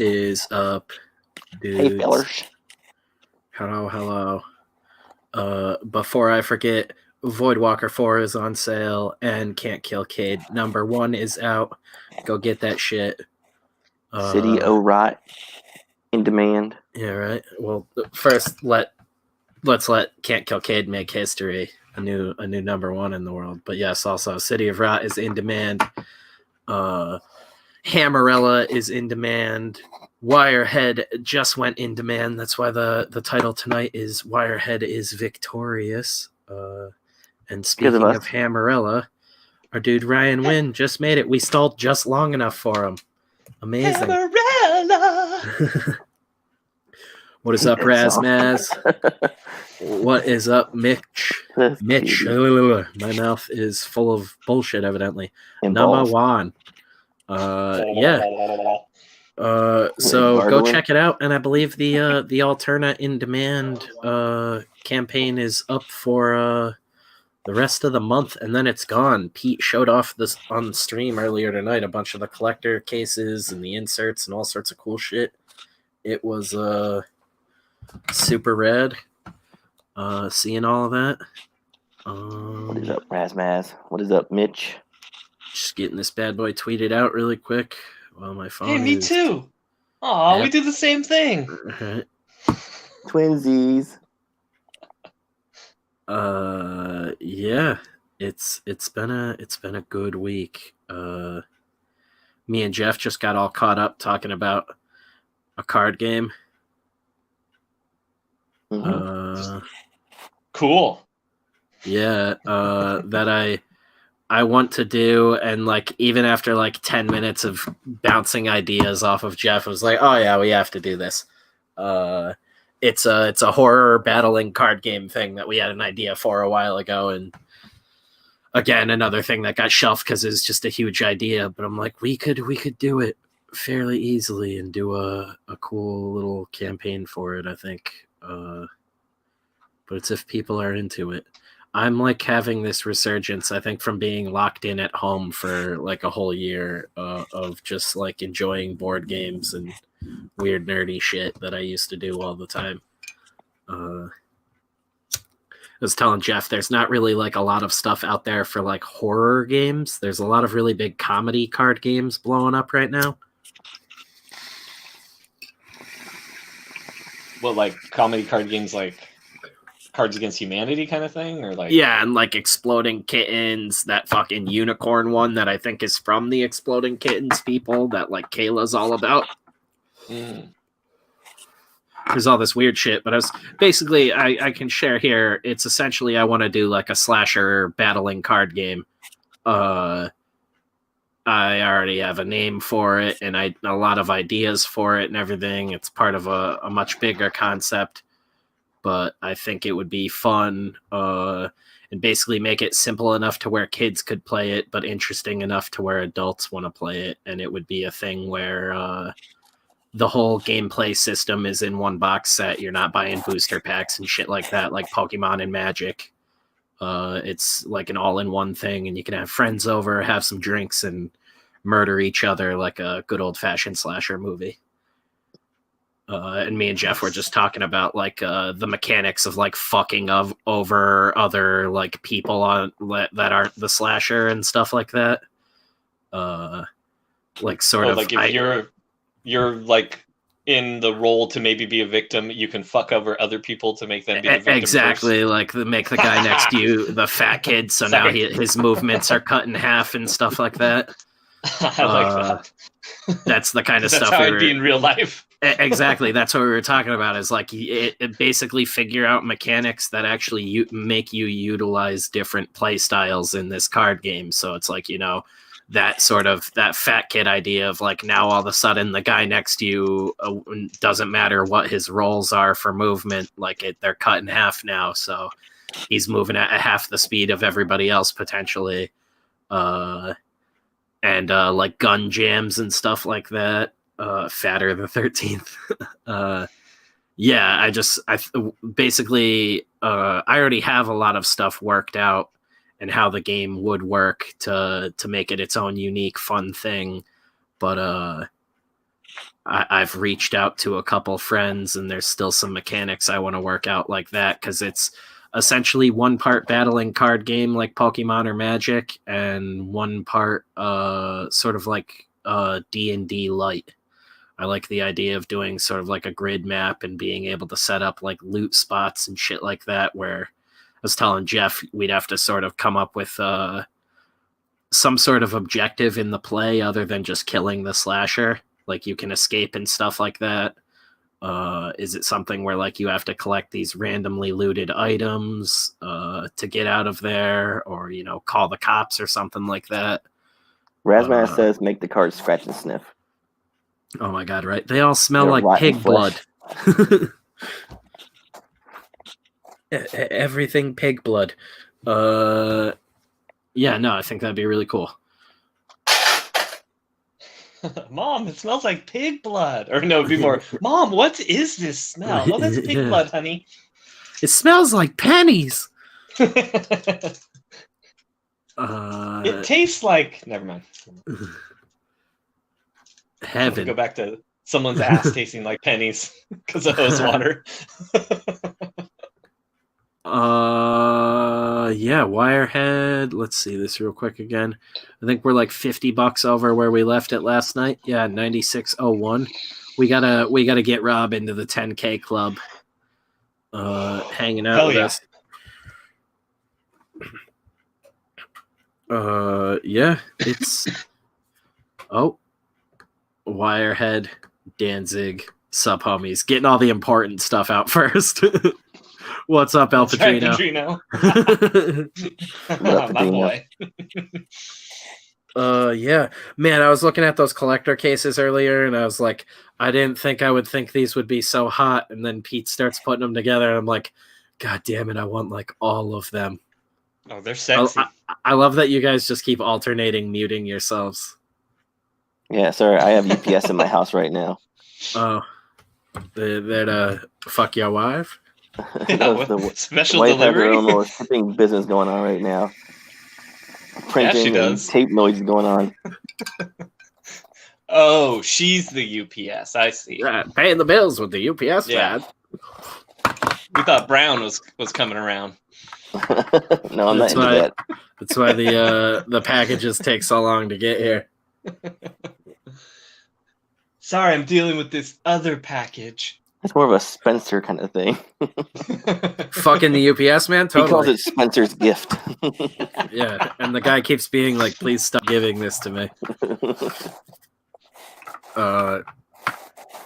is up, dudes? Hey, fellers. Hello. Before I forget, Voidwalker 4 is on sale, and Can't Kill Cade #1 is out. Go get that shit. City O Rot in demand. Yeah, right. Well, first let's let Can't Kill Cade make history. A new #1 in the world. But yes, also City of Rot is in demand. Hammerella is in demand. Wirehead just went in demand. That's why the title tonight is Wirehead is Victorious. And speaking of Hammerella, our dude Ryan Wynn just made it. We stalled just long enough for him. Amazing. Hammerella! What is up, Razmaz? What is up, Mitch? Mitch. My mouth is full of bullshit, evidently. #1. Yeah. So go check it out, and I believe the Alterna in demand campaign is up for the rest of the month, and then it's gone. Pete showed off this on stream earlier tonight, a bunch of the collector cases and the inserts and all sorts of cool shit. It was super rad. Seeing all of that. What is up, Razmaz? What is up, Mitch? Just getting this bad boy tweeted out really quick while my phone. Hey, me too. Aw, yep. We did the same thing. Right. Twinsies. Yeah, it's been a good week. Me and Jeff just got all caught up talking about a card game. Mm-hmm. Cool. Yeah, that I want to do, and like even after like 10 minutes of bouncing ideas off of Jeff, I was like, oh yeah, we have to do this. It's a horror battling card game thing that we had an idea for a while ago, and again another thing that got shelved because it's just a huge idea. But I'm like, we could do it fairly easily and do a cool little campaign for it, I think. But it's if people are into it. I'm like having this resurgence, I think, from being locked in at home for like a whole year of just like enjoying board games and weird nerdy shit that I used to do all the time. I was telling Jeff, there's not really like a lot of stuff out there for like horror games. There's a lot of really big comedy card games blowing up right now. What, like comedy card games like Cards Against Humanity kind of thing? Or like, yeah, and like Exploding Kittens, that fucking unicorn one that I think is from the Exploding Kittens people that like Kayla's all about. There's all this weird shit, but I was basically I can share here. It's essentially I want to do like a slasher battling card game. I already have a name for it and a lot of ideas for it and everything. It's part of a much bigger concept. But I think it would be fun and basically make it simple enough to where kids could play it, but interesting enough to where adults want to play it. And it would be a thing where the whole gameplay system is in one box set. You're not buying booster packs and shit like that, like Pokemon and Magic. It's like an all-in-one thing, and you can have friends over, have some drinks, and murder each other like a good old-fashioned slasher movie. And me and Jeff were just talking about like the mechanics of like fucking over other like people on that aren't the slasher and stuff like that. Like sort of like if you're like in the role to maybe be a victim, you can fuck over other people to make them be the victim. Exactly, first. like make the guy next to you the fat kid, so now his movements are cut in half and stuff like that. I like that. That's the kind of that's stuff how it'd be in real life. Exactly, that's what we were talking about. Is like it basically figure out mechanics that actually make you utilize different play styles in this card game. So it's like, you know, that sort of that fat kid idea of like now all of a sudden the guy next to you doesn't matter what his roles are for movement, like they're cut in half now, so he's moving at half the speed of everybody else potentially, and like gun jams and stuff like that. Fatter the 13th. Yeah, I basically I already have a lot of stuff worked out and how the game would work to make it its own unique fun thing, but I've reached out to a couple friends, and there's still some mechanics I want to work out like that, because it's essentially one part battling card game like Pokemon or Magic, and one part sort of like D&D light. I like the idea of doing sort of like a grid map and being able to set up like loot spots and shit like that, where I was telling Jeff we'd have to sort of come up with some sort of objective in the play other than just killing the slasher. Like you can escape and stuff like that. Is it something where like you have to collect these randomly looted items to get out of there, or call the cops or something like that? Razman says make the cards scratch and sniff. Oh my god, right? They all smell They're like rotten pig flesh. blood. Everything pig blood. Yeah, no, I think that'd be really cool. Mom, it smells like pig blood. Or no, it'd be more, Mom, what is this smell? Oh, that's pig blood, honey. It smells like pennies. It tastes like... Never mind. Heaven. Go back to someone's ass tasting like pennies because of hose water. Yeah, Wirehead. Let's see this real quick again. I think we're like $50 over where we left it last night. Yeah, 96.01. We gotta get Rob into the 10K club. Hanging out Hell with yeah. us. Yeah, it's Wirehead, Danzig, sub homies, getting all the important stuff out first. What's up, El Patrino? My boy. Yeah, man, I was looking at those collector cases earlier, and I was like, I didn't think I would think these would be so hot. And then Pete starts putting them together, and I'm like, God damn it, I want like all of them. Oh, they're sexy. I love that you guys just keep alternating muting yourselves. Yeah, sorry, I have UPS in my house right now. Oh, that fuck your wife. The special wife has her delivery. own little shipping business going on right now. Printing she and does. tape noises going on. Oh, she's the UPS. I see. Yeah, paying the bills with the UPS Yeah. man. We thought Brown was coming around. No, I'm not into that. That's why the packages take so long to get here. Sorry, I'm dealing with this other package. It's more of a Spencer kind of thing. Fucking the UPS man, totally. He calls it Spencer's gift. Yeah, and the guy keeps being like, please stop giving this to me.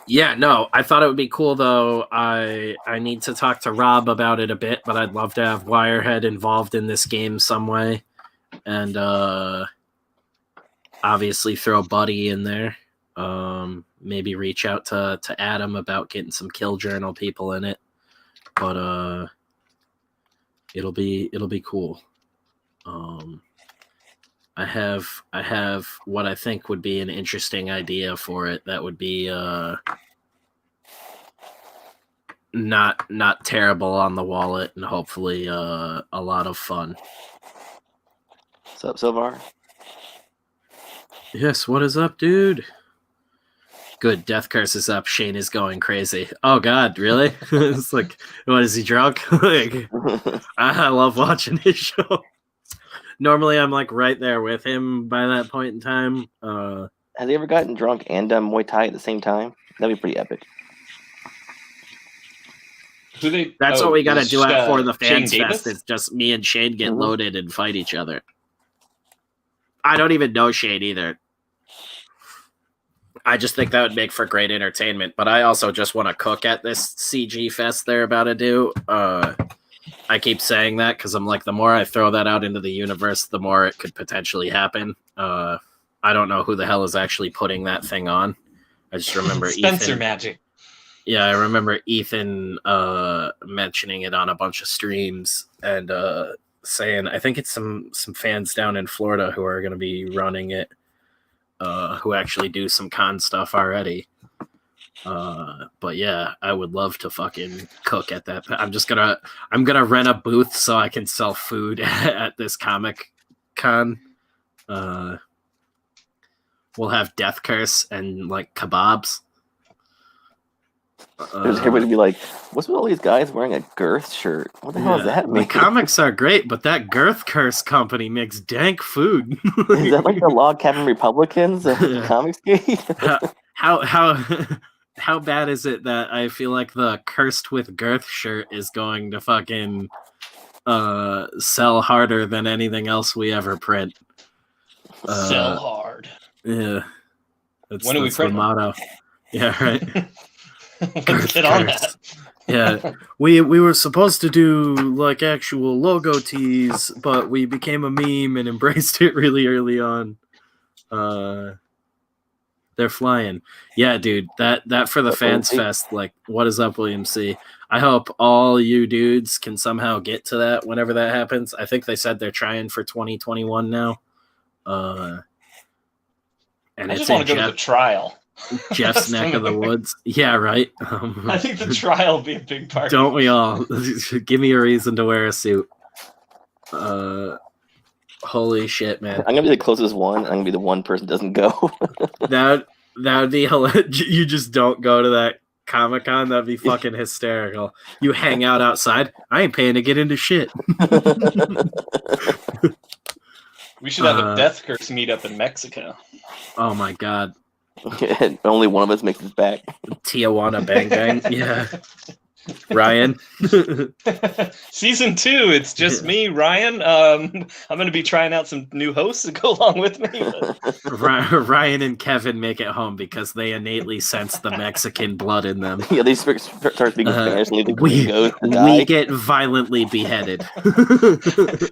Yeah, no, I thought it would be cool though. I need to talk to Rob about it a bit, but I'd love to have Wirehead involved in this game some way. And obviously throw Buddy in there. Maybe reach out to Adam about getting some Kill Journal people in it. But it'll be cool. I have what I think would be an interesting idea for it. That would be not terrible on the wallet, and hopefully a lot of fun. What's up, Silvar? Yes, what is up, dude? Good, Death Curse is up. Shane is going crazy. Oh God, really? It's like, what is he drunk? Like, I love watching his show. Normally, I'm like right there with him by that point in time. Has he ever gotten drunk and done Muay Thai at the same time? That'd be pretty epic. That's what we got to do out for the Shane Fans Davis? Fest. It's just me and Shane get loaded and fight each other. I don't even know Shane either. I just think that would make for great entertainment. But I also just want to cook at this CG Fest they're about to do. I keep saying that because I'm like, the more I throw that out into the universe, the more it could potentially happen. I don't know who the hell is actually putting that thing on. I just remember Spencer Ethan. Magic. Yeah, I remember Ethan mentioning it on a bunch of streams and saying, I think it's some fans down in Florida who are going to be running it, who actually do some con stuff already. But yeah, I would love to fucking cook at that. I'm gonna rent a booth so I can sell food at this Comic Con. We'll have Death Curse and like kebabs. Everybody be like, "What's with all these guys wearing a girth shirt? What the hell does that mean?" The comics are great, but that Girth Curse company makes dank food. Is that like the Log Cabin Republicans comics game? how bad is it that I feel like the Cursed with Girth shirt is going to fucking sell harder than anything else we ever print? Sell hard. Yeah. When do we print the motto? Yeah, right. Let's get on that. Yeah, we were supposed to do like actual logo tees, but we became a meme and embraced it really early on. They're flying. Yeah, dude, that for the Fans Fest, like, what is up, William C? I hope all you dudes can somehow get to that whenever that happens. I think they said they're trying for 2021 now. And I just want to go to the trial. Jeff's neck of the woods. Yeah, right. I think the trial will be a big part. Don't we all? Give me a reason to wear a suit. Holy shit, man. I'm gonna be the closest one. I'm gonna be the one person that doesn't go. that would be hilarious. You just don't go to that Comic-Con. That'd be fucking hysterical. You hang out outside. I ain't paying to get into shit. We should have a Death Curse meetup in Mexico. Oh my god. Only one of us makes it back. Tijuana Bang Bang. Yeah. Ryan. Season 2, it's just me, Ryan. I'm going to be trying out some new hosts to go along with me. Ryan and Kevin make it home because they innately sense the Mexican blood in them. Yeah, they start speaking Spanish and leave the we get violently beheaded.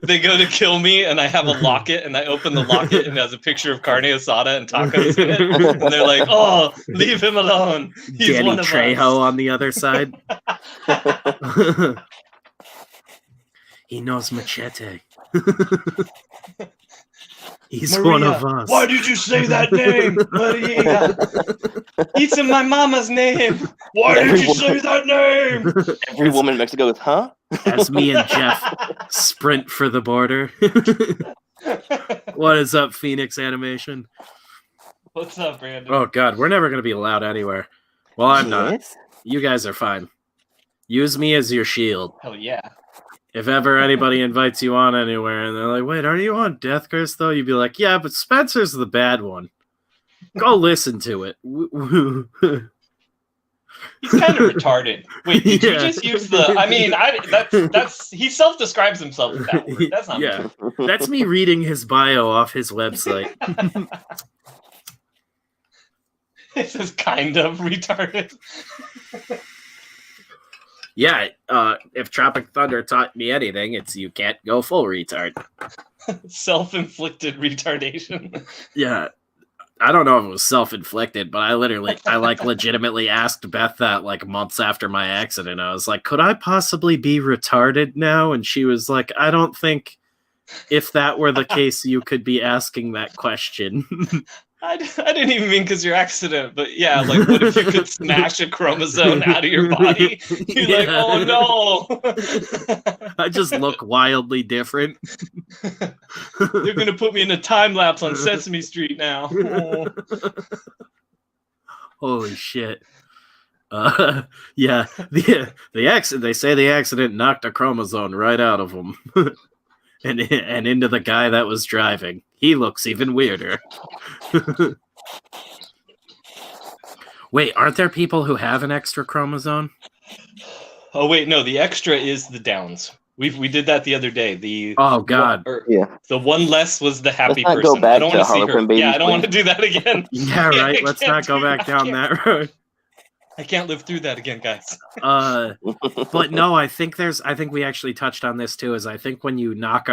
They go to kill me, and I have a locket, and I open the locket, and it has a picture of carne asada and tacos in it. And they're like, "Oh, leave him alone. He's Danny one of Trejo us." on the other side. He knows Machete. He's Maria, one of us. Why did you say that name, Maria? It's in my mama's name. Why did you say that name? Every woman in Mexico is, huh? As me and Jeff sprint for the border. What is up, Phoenix Animation? What's up, Brandon? Oh god, we're never gonna be allowed anywhere. Well, I'm not. You guys are fine. Use me as your shield. Hell yeah. If ever anybody invites you on anywhere and they're like, wait, are you on Death Curse though? You'd be like, yeah, but Spencer's the bad one. Go listen to it. He's kind of retarded. Wait, did you just use the... I mean, that's he self-describes himself as that word. That's not me. That's me reading his bio off his website. This is kind of retarded. Yeah, if Tropic Thunder taught me anything, it's you can't go full retard. Self-inflicted retardation. Yeah. I don't know if it was self-inflicted, but I legitimately asked Beth that like months after my accident. I was like, could I possibly be retarded now? And she was like, I don't think if that were the case, you could be asking that question. I didn't even mean because your accident, but yeah, like what if you could smash a chromosome out of your body? You're like, oh no. I just look wildly different. They're going to put me in a time lapse on Sesame Street now. Oh. Holy shit. Yeah, the accident, they say the accident knocked a chromosome right out of him. and into the guy that was driving. He looks even weirder. Wait, aren't there people who have an extra chromosome? Oh wait, no, the extra is the Downs. We did that the other day. The one less was the happy person. Go back I don't want to see her. Babies, yeah, I don't want to do that again. Yeah, right. Let's not go back down that road. I can't live through that again, guys. But no, I think we actually touched on this too. Is I think when you knock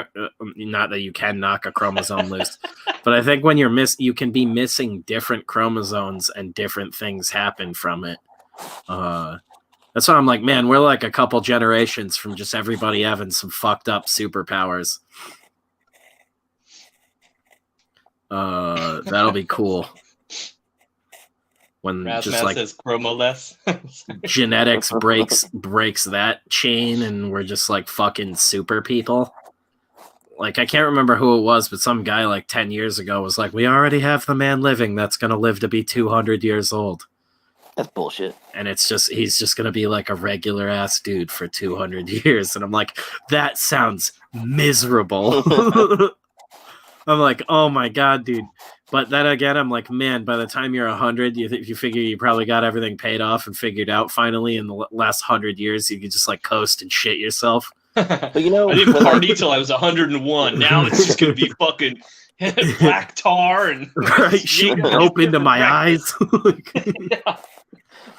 not that you can knock a chromosome loose, but I think when you can be missing different chromosomes and different things happen from it. That's why I'm like, man, we're like a couple generations from just everybody having some fucked up superpowers. That'll be cool. When Razmat just like says chromoless. genetics breaks that chain and we're just like fucking super people. Like I can't remember who it was, but some guy like 10 years ago was like, we already have the man living that's gonna live to be 200 years old. That's bullshit. And he's just gonna be like a regular ass dude for 200 years, and I'm like, that sounds miserable. I'm like, oh my god, dude. But then again, I'm like, man, by the time you're 100, you figure you probably got everything paid off and figured out finally in the last 100 years, you could just like coast and shit yourself. But you know, I didn't party till I was 101. Now it's just gonna be fucking black tar and right, shooting dope into my eyes. Yeah.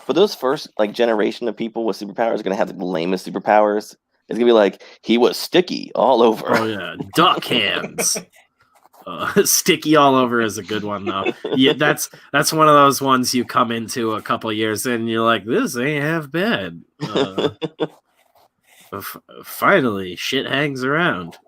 for those first like generation of people with superpowers are gonna have the lamest superpowers. It's gonna be like he was sticky all over. Oh yeah, duck hands. Sticky all over is a good one though. Yeah, that's one of those ones you come into a couple years in and you're like, this ain't half bad. Finally, shit hangs around.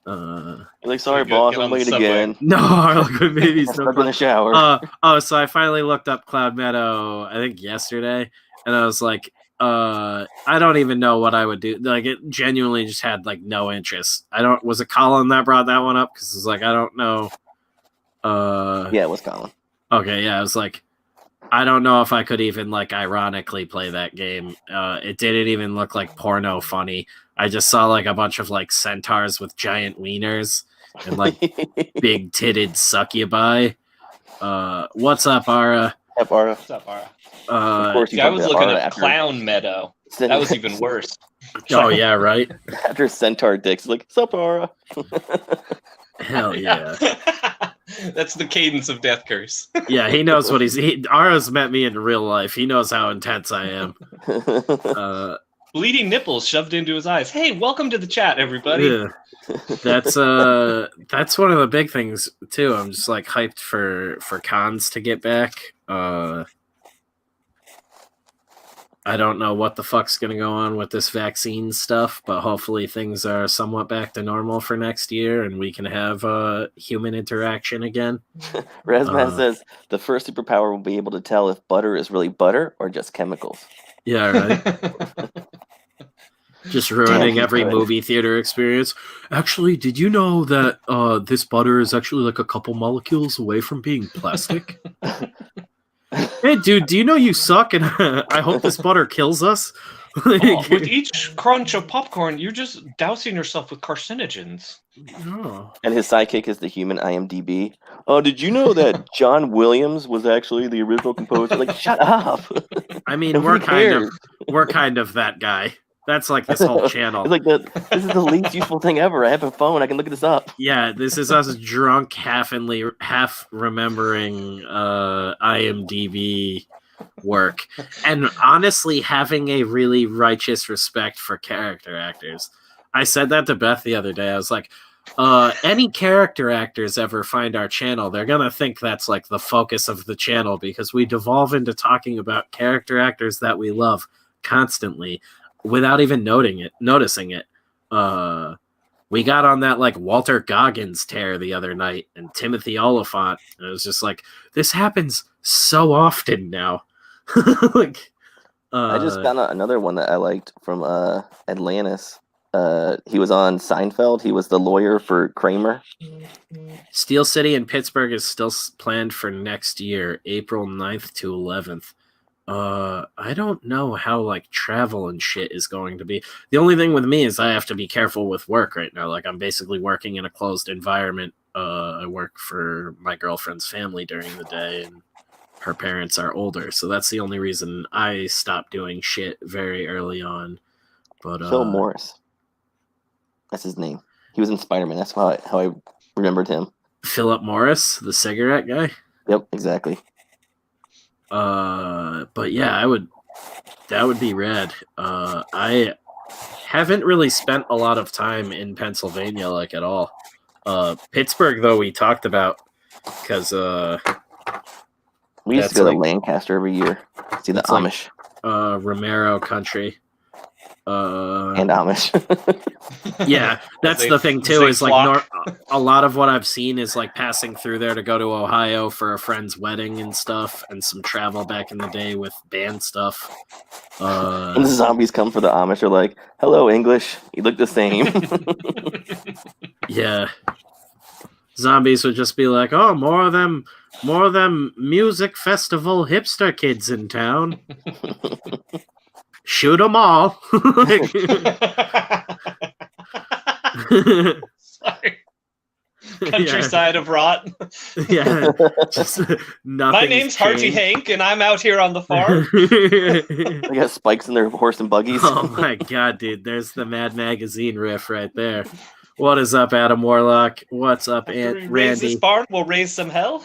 You're like, sorry, Get boss, on I'm the late subway. again. No, Harlequin baby's I'm no stuck in the shower. So I finally looked up Cloud Meadow, I think yesterday, and I was like, I don't even know what I would do. Like, it genuinely just had like no interest. Was it Colin that brought that one up? Because it's like, I don't know. Yeah, it was Colin. Okay, yeah, I was like, I don't know if I could even like ironically play that game. It didn't even look like porno funny. I just saw like a bunch of like centaurs with giant wieners and like big titted succubi. What's up, Ara? Yep, Ara. What's up, Ara? Of course, See, you I talked was about looking Ara at after- Clown Meadow. That was even worse. Oh yeah, right. after Centaur Dicks, like, sup, Ara? Hell yeah. That's the cadence of Death Curse. Yeah, he knows what Ara's met me in real life. He knows how intense I am. Bleeding nipples shoved into his eyes. Hey, welcome to the chat, everybody. Yeah. That's one of the big things too. I'm just like hyped for cons to get back. I don't know what the fuck's gonna go on with this vaccine stuff, but hopefully things are somewhat back to normal for next year and we can have human interaction again. Resman says the first superpower will be able to tell if butter is really butter or just chemicals. Yeah, right. Just ruining Damn, every good. movie theater experience. Actually, did you know that this butter is actually like a couple molecules away from being plastic? Hey, dude, do you know you suck and I hope this butter kills us? Oh, with each crunch of popcorn, you're just dousing yourself with carcinogens. Oh. And his sidekick is the human IMDb. Oh, did you know that John Williams was actually the original composer? Like, shut up. I mean, Nobody cares. we're kind of that guy. That's like this whole channel. It's like this is the least useful thing ever. I have a phone. I can look this up. Yeah, this is us drunk, half remembering IMDb work, and honestly having a really righteous respect for character actors. I said that to Beth the other day. I was like, any character actors ever find our channel, they're gonna think that's like the focus of the channel because we devolve into talking about character actors that we love constantly without even noticing it. We got on that like Walter Goggins tear the other night and Timothy Oliphant. And it was just like, this happens so often now. Like, I just found out another one that I liked from Atlantis. He was on Seinfeld. He was the lawyer for Kramer. Steel City in Pittsburgh is still planned for next year, April 9th to 11th. I don't know how like travel and shit is going to be. The only thing with me is I have to be careful with work right now. Like I'm basically working in a closed environment. I work for my girlfriend's family during the day and her parents are older. So that's the only reason I stopped doing shit very early on. But Phil Morris. That's his name. He was in Spider-Man. That's how I remembered him. Philip Morris, the cigarette guy. Yep, exactly. But yeah, that would be rad. I haven't really spent a lot of time in Pennsylvania, like at all. Pittsburgh, though, we talked about because We used to that's go to like- Lancaster every year. See the It's like- Amish Romero country. and Amish. Yeah, that's They- the thing they too. Is like flock. a lot of what I've seen is like passing through there to go to Ohio for a friend's wedding and stuff, and some travel back in the day with band stuff. When the zombies come for the Amish, they're like, "Hello, English. You look the same." Yeah, zombies would just be like, "Oh, more of them More of them music festival hipster kids in town. Shoot them all. Sorry. Countryside of rot. Yeah. Just My name's Hearty Hank, and I'm out here on the farm. They got spikes in their horse and buggies. Oh my god, dude. There's the Mad Magazine riff right there. What is up, Adam Warlock? What's up, After we Aunt raise this Randy? barn, we'll raise some hell.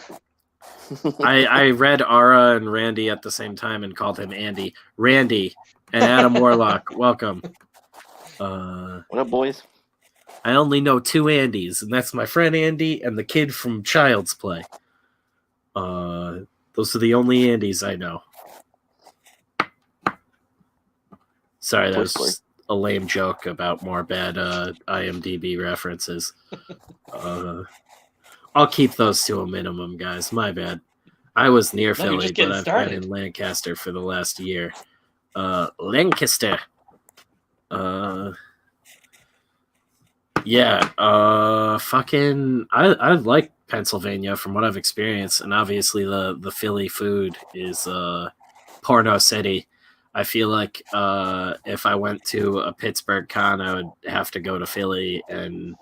I read Ara and Randy at the same time and called him Andy. Randy and Adam Warlock, welcome. What up, boys? I only know 2 Andys, and that's my friend Andy and the kid from Child's Play. Those are the only Andys I know. Sorry, that was just a lame joke about more bad IMDb references. I'll keep those to a minimum, guys. My bad. I was near Philly, but I've been in Lancaster for the last year. Lancaster. Fucking I like Pennsylvania from what I've experienced, and obviously the Philly food is porno city. I feel like if I went to a Pittsburgh con, I would have to go to Philly and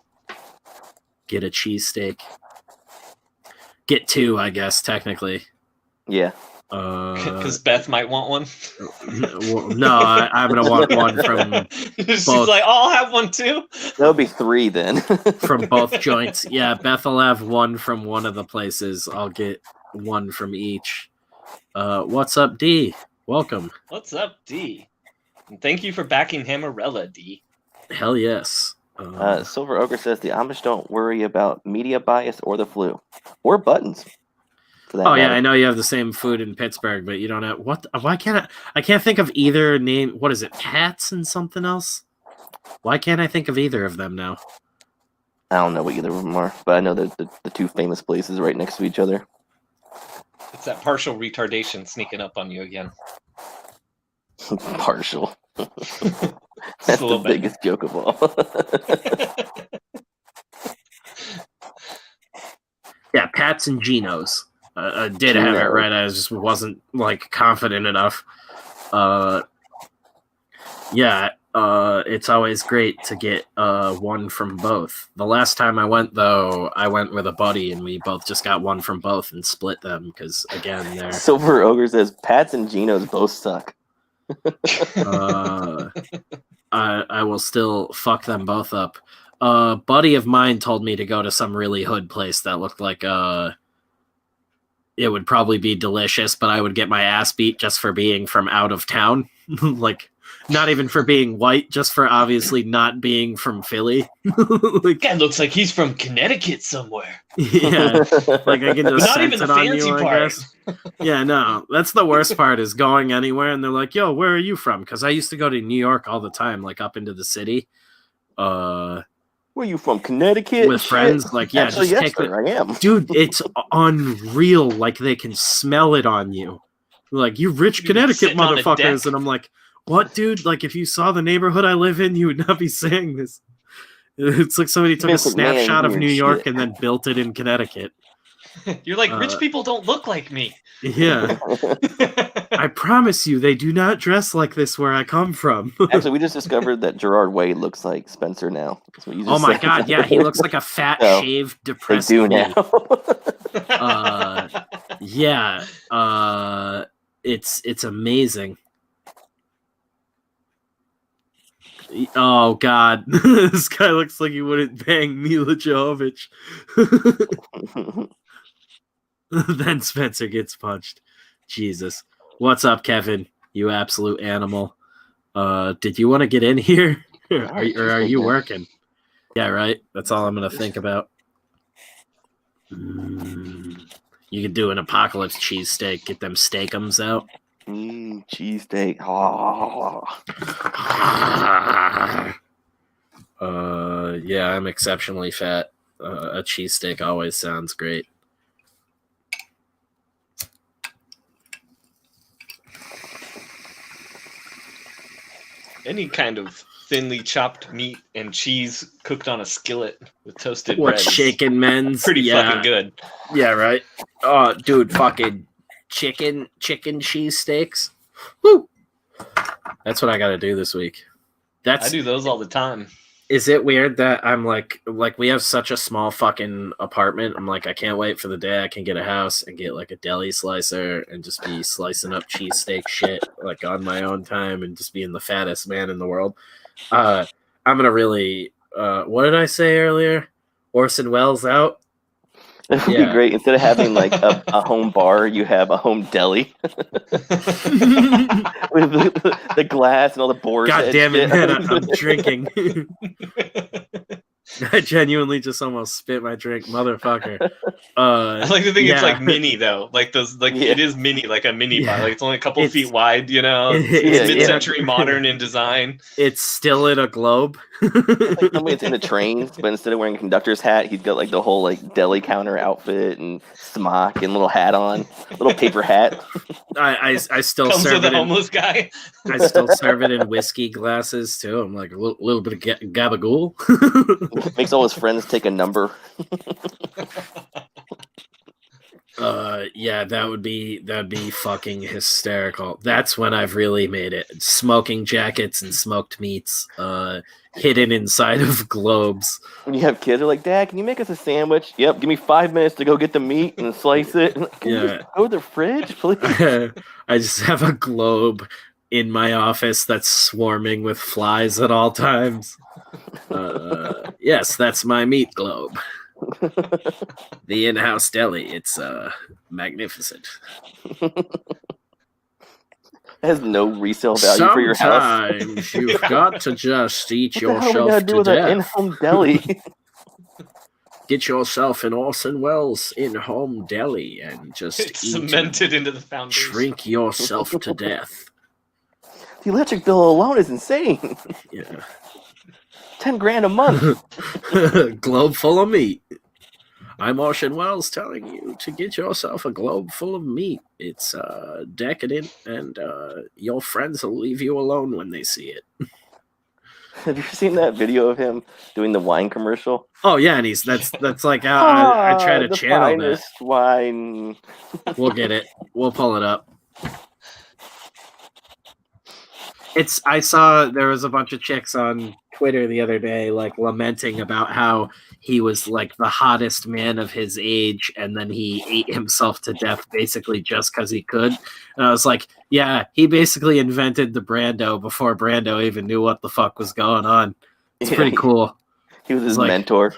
get a cheesesteak. Get 2, I guess, technically. Yeah. Because Beth might want one. No, I'm gonna want one from. She's both. like, I'll have one too. That'll be 3 then. From both joints. Yeah, Beth will have one from one of the places. I'll get one from each. What's up, D? Welcome. What's up, D? And thank you for backing Hammerella, D. Hell yes. Silver Ogre says the Amish don't worry about media bias or the flu. Or buttons. Oh yeah, I know you have the same food in Pittsburgh, but you don't have what? Why can't I can't think of either name. What is it? Pats and something else? Why can't I think of either of them now? I don't know what either of them are, but I know that the 2 famous places right next to each other. It's that partial retardation sneaking up on you again. Partial. That's the biggest joke of all. Yeah, Pats and Geno's. I did have it right. I just wasn't confident enough. It's always great to get one from both. The last time I went, though, I went with a buddy, and we both just got one from both and split them because, again, they're... Silver Ogre says Pats and Geno's both suck. I will still fuck them both up. A buddy of mine told me to go to some really hood place that looked like it would probably be delicious, but I would get my ass beat just for being from out of town. Not even for being white, just for obviously not being from Philly. Guy looks like he's from Connecticut somewhere. Yeah, I can just not even the fancy part. I guess. Yeah, no, that's the worst part is going anywhere and they're like, "Yo, where are you from?" Because I used to go to New York all the time, up into the city. Where are you from? Connecticut? With friends? Actually, just yes, sir, I am. Dude, it's unreal. They can smell it on you. You rich Connecticut motherfuckers. And I'm like, what, dude? If you saw the neighborhood I live in, you would not be saying this. It's like somebody took a snapshot of New York and then built it in Connecticut. You're like, rich people don't look like me. Yeah. I promise you, they do not dress like this where I come from. Actually, we just discovered that Gerard Way looks like Spencer now. Oh my god, yeah, he looks like a fat, shaved, depressed They do now. It's amazing. Oh god, this guy looks like he wouldn't bang Mila Jovovich. Then Spencer gets punched. Jesus. What's up, Kevin? You absolute animal. Did you want to get in here? or are you working? Yeah, right. That's all I'm going to think about. You could do an apocalypse cheesesteak. Get them steakums out. Cheesesteak. Oh. Yeah, I'm exceptionally fat. A cheesesteak always sounds great. Any kind of thinly chopped meat and cheese cooked on a skillet with toasted What bread. is chicken men's? Pretty fucking good. Yeah, right. Oh, dude, fucking chicken cheese steaks. Woo! That's what I got to do this week. I do those all the time. Is it weird that I'm like we have such a small fucking apartment? I'm like, I can't wait for the day I can get a house and get like a deli slicer and just be slicing up cheesesteak shit like on my own time and just being the fattest man in the world. I'm gonna really what did I say earlier? Orson Welles out. It would be great. Instead of having like a home bar, you have a home deli with the glass and all the boards. God damn it, man! I'm drinking. I genuinely just almost spit my drink, motherfucker. I like to think it's like mini though, like those, like it is mini, like a mini bar. Like it's only a couple feet wide, you know. It's mid-century modern in design. It's still in a globe. Like somebody's in a train, but instead of wearing a conductor's hat, he's got like the whole like deli counter outfit and smock and little hat on, little paper hat. I still comes serve with it a homeless guy. I still serve it in whiskey glasses too. I'm like a little bit of gabagool. Makes all his friends take a number. Yeah, that'd be fucking hysterical. That's when I've really made it. Smoking jackets and smoked meats, hidden inside of globes. When you have kids, they're like, "Dad, can you make us a sandwich?" "Yep, give me 5 minutes to go get the meat and slice it." Can you just go to the fridge, please? I just have a globe in my office that's swarming with flies at all times. Yes, that's my meat globe. The in-house deli. It's magnificent. Has no resale value for your house. Sometimes you've got to just eat yourself to death. An in-home deli. Get yourself an Orson Welles in-home deli and just it's cemented into the foundation. Drink yourself to death. The electric bill alone is insane. Yeah. $10,000 a month. Globe full of meat. I'm Orson Welles telling you to get yourself a globe full of meat. It's decadent, and your friends will leave you alone when they see it. Have you seen that video of him doing the wine commercial? Oh yeah, and that's like I try to the channel finest that. Wine. We'll get it. We'll pull it up. I saw there was a bunch of chicks on Twitter the other day like lamenting about how he was like the hottest man of his age and then he ate himself to death basically just because he could. And I was like, yeah, he basically invented the Brando before Brando even knew what the fuck was going on. It's pretty cool. He was his mentor.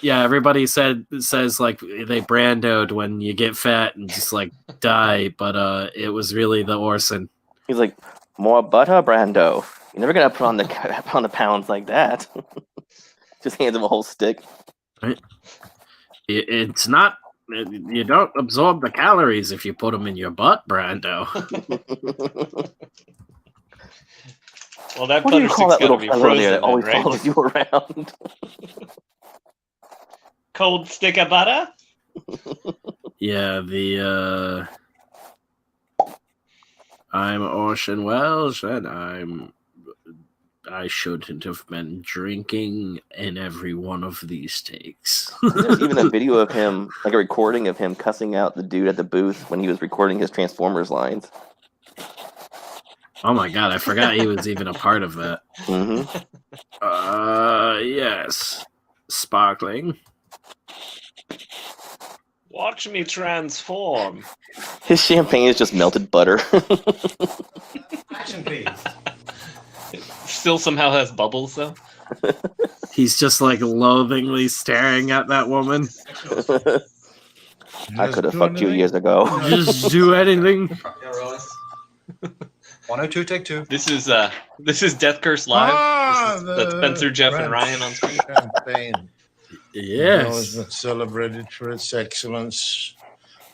Yeah, everybody says like they Brandoed when you get fat and just like die, but it was really the Orson. He's like, more butter, Brando. You're never gonna put on the pounds like that. Just hands him a whole stick. It's not. You don't absorb the calories if you put them in your butt, Brando. Well, that what do you call that little fellow frozen, there that always right? follows you around? Cold stick of butter. Yeah, the. I'm Orson Welles, and I shouldn't have been drinking in every one of these takes. There's even a video of him, like a recording of him cussing out the dude at the booth when he was recording his Transformers lines. Oh my god, I forgot he was even a part of that. Mm-hmm. Yes. Sparkling. Watch me transform. His champagne is just melted butter. Action, please. Still somehow has bubbles, though. He's just like loathingly staring at that woman. I could have fucked you years ago. Just do anything. 102, take 2. This is Death Curse Live. That's Spencer, Jeff, and Ryan on screen. Champagne. Yes. Has been celebrated for its excellence.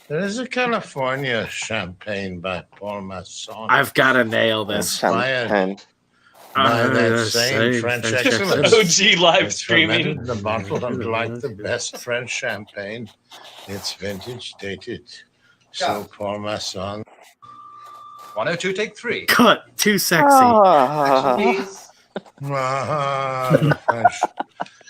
There is a California champagne by Paul Masson. I've got to nail this. Champagne. By that same French excellence. OG live It's streaming. fermented in the bottle, and like the best French champagne, it's vintage dated. So Paul Masson. 102, take 3. Cut. Too sexy. Ah. Action, please. French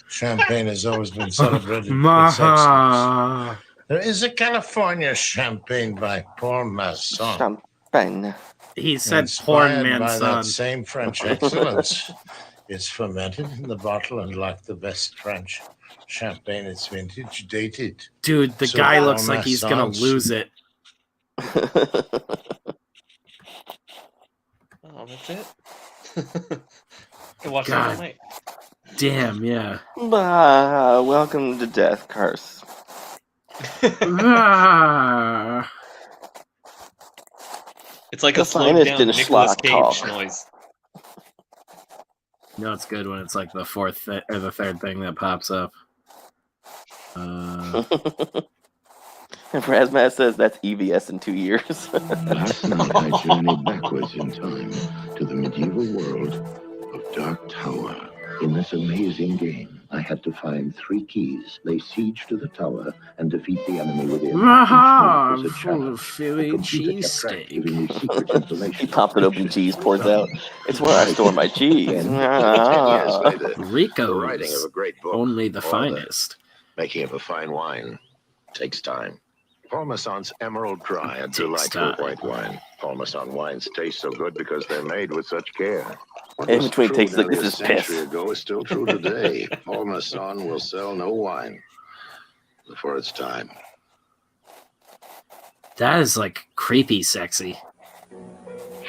champagne has always been celebrated with excellence. There is a California champagne by Paul Masson. Champagne. He said porn Inspired man by that son. same French excellence. It's fermented in the bottle, and like the best French champagne, it's vintage dated. Dude, the So guy Paul looks like he's gonna Masson's- lose it. Oh, that's it. Can watch that all God. night. Damn, yeah. Welcome to Death Curse. Ah. It's like The a slowed finest down in Nicolas schlock Cage talk. noise. No, it's good when it's like the fourth or the third thing that pops up. And Razmat says that's EVS in 2 years. Last night I journeyed backwards in time to the medieval world of Dark Tower. In this amazing game, I had to find 3 keys, lay siege to the tower, and defeat the enemy within. Aha! Each move was a Full of challenge. Philly The computer kept track, cheesesteak. giving me secret information. He pops it open, cheese pours out. It's where I store my cheese. 10 years later, the writing Rico's of a great book, only the or finest. making of a fine wine, takes time. Paul Masson's Emerald Dry, a Takes delightful time. white wine. Paul Masson wines taste so good because they're made with such care. What In was between true takes like, nearly this a is piss. century ago is still true today. Paul Masson will sell no wine before it's time. That is like creepy sexy.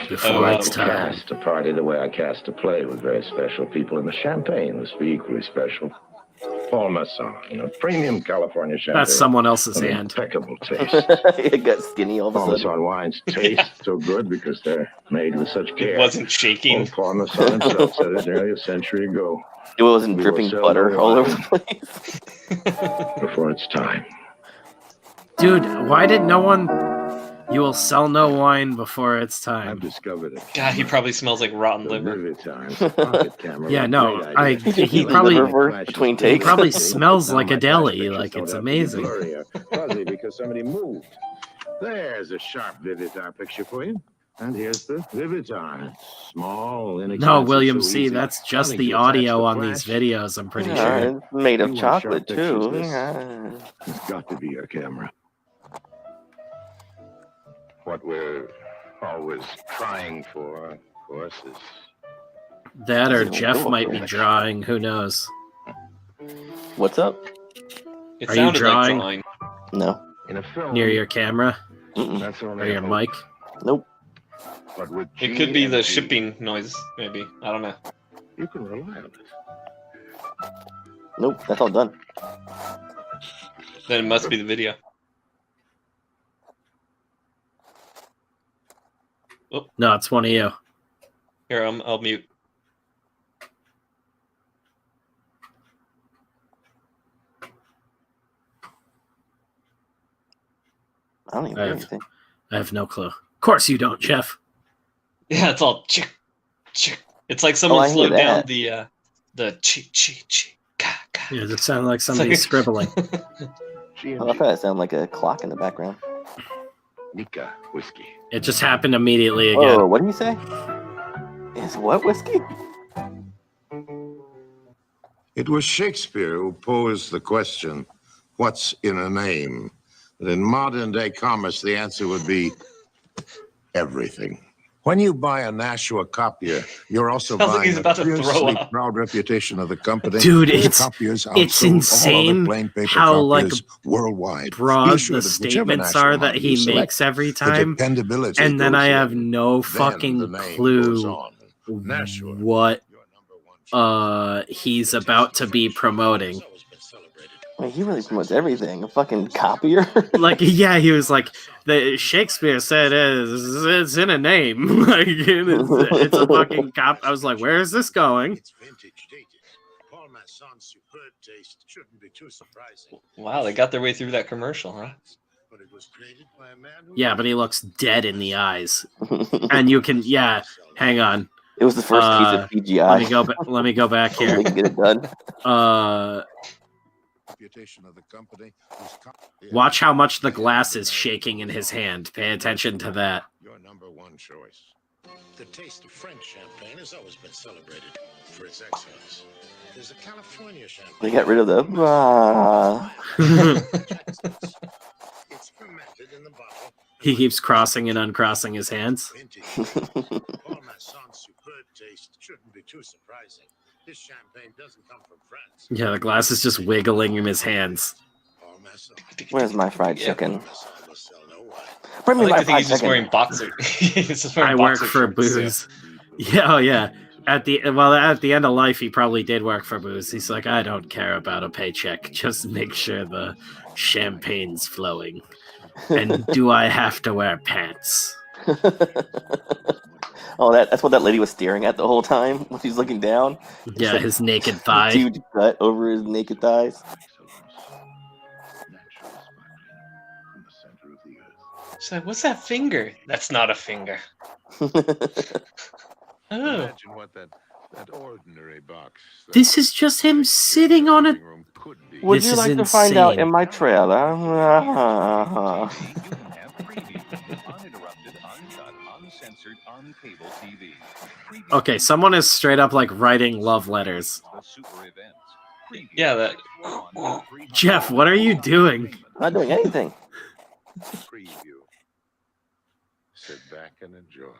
Before it's time. Cast a party the way I cast a play with very special people, and the champagne was be equally special. Paul Masson, premium California champagne. That's someone else's of hand. impeccable taste. It got skinny all of Paul a sudden. Masson wines taste so good because they're made with such care. It wasn't shaking. Old Paul Masson himself said it nearly a century ago. It wasn't We dripping will sell butter no all wine over the place. before it's time. Dude, why did no one... You will sell no wine before it's I've time. discovered it. God, he probably smells like rotten liver. Yeah, no, You think he he's probably... liver between He takes? probably smells like a deli. Like, it's amazing. Fuzzy because somebody moved. There's a sharp Vivitar picture for you. And here's the Vivitar. Small, inexpensive, No, William so C., easy. that's just Nothing the to attach audio the on these flash. videos, I'm pretty Yeah, sure. it's made of You want chocolate sharp pictures, too. this- Yeah. It's got to be your camera. What we're always trying for, of course, is That or Jeff might be drawing, who knows. What's up? It Are you sounded drawing? like drawing. No. in a film. Near your camera Mm-mm. That's or only your a mic. Nope. But with It could be the GMG, shipping noise, maybe. I don't know. You can rely on it. Nope. That's all done. Then it must be the video. No, it's one of you. Here, I'll mute. I don't even I hear have- anything. I have no clue. Of course you don't, Jeff. Yeah, it's all chick, chick. It's like someone I hear slowed down that. the chi chi chi ka ka. Yeah, does it sound like somebody's scribbling? I thought GMG, that sounded like a clock in the background. Nika whiskey. It just happened immediately Oh, again. what do you say? Is what whiskey? It was Shakespeare who posed the question, what's in a name? That in modern day commerce, the answer would be everything. When you buy a Nashua copier, you're also Sounds like buying he's a about to throw fiercely up. proud reputation of the company. Dude, whose it's copiers it's outsold all insane other plain paper how, like, copiers worldwide. Be broad assured the that whichever statements Nashua are that model you he select, makes every the time, dependability and then goes I have in. no Then fucking the name goes clue on. Nashua, what your number one choice. he's about to be promoting. I mean, he really promotes everything. A fucking copier. Like, yeah, he was like, the Shakespeare said it's in a name. Like, it's a fucking cop. I was like, where is this going? It's vintage dated. Paul Masson's superb taste shouldn't be too surprising. Wow, they got their way through that commercial, huh? But it was created by a man who Yeah, but he looks dead in the eyes. And you can, yeah, hang on. It was the first piece of PGI. Let me go back We here. can get it done. reputation of the company. Watch how much the glass is shaking in his hand. Pay attention to that. Your number one choice. The taste of French champagne has always been celebrated for its excellence. There's a California champagne. They got rid of the. It's fermented in the bottle. He keeps crossing and uncrossing his hands. Parmesan's superb taste shouldn't be too surprising. This champagne doesn't come from France. Yeah, the glass is just wiggling in his hands. Where's my fried chicken? I Bring me like my to think he's fried just chicken. wearing boxer. He's just wearing I work boxer for shorts, booze. Yeah, oh yeah. At the end of life, he probably did work for booze. He's like, I don't care about a paycheck. Just make sure the champagne's flowing. And do I have to wear pants? Oh, that's what that lady was staring at the whole time when he's looking down. Yeah, like his naked thigh. Huge gut over his naked thighs. She's like, what's that finger? That's not a finger. Oh. Imagine what that ordinary box. This is just him sitting on a... Would This you is like to find out insane. in my trailer? Okay, someone is straight up like writing love letters. Yeah, that. Jeff, what are you doing? I'm not doing anything. Preview. Sit back and enjoy.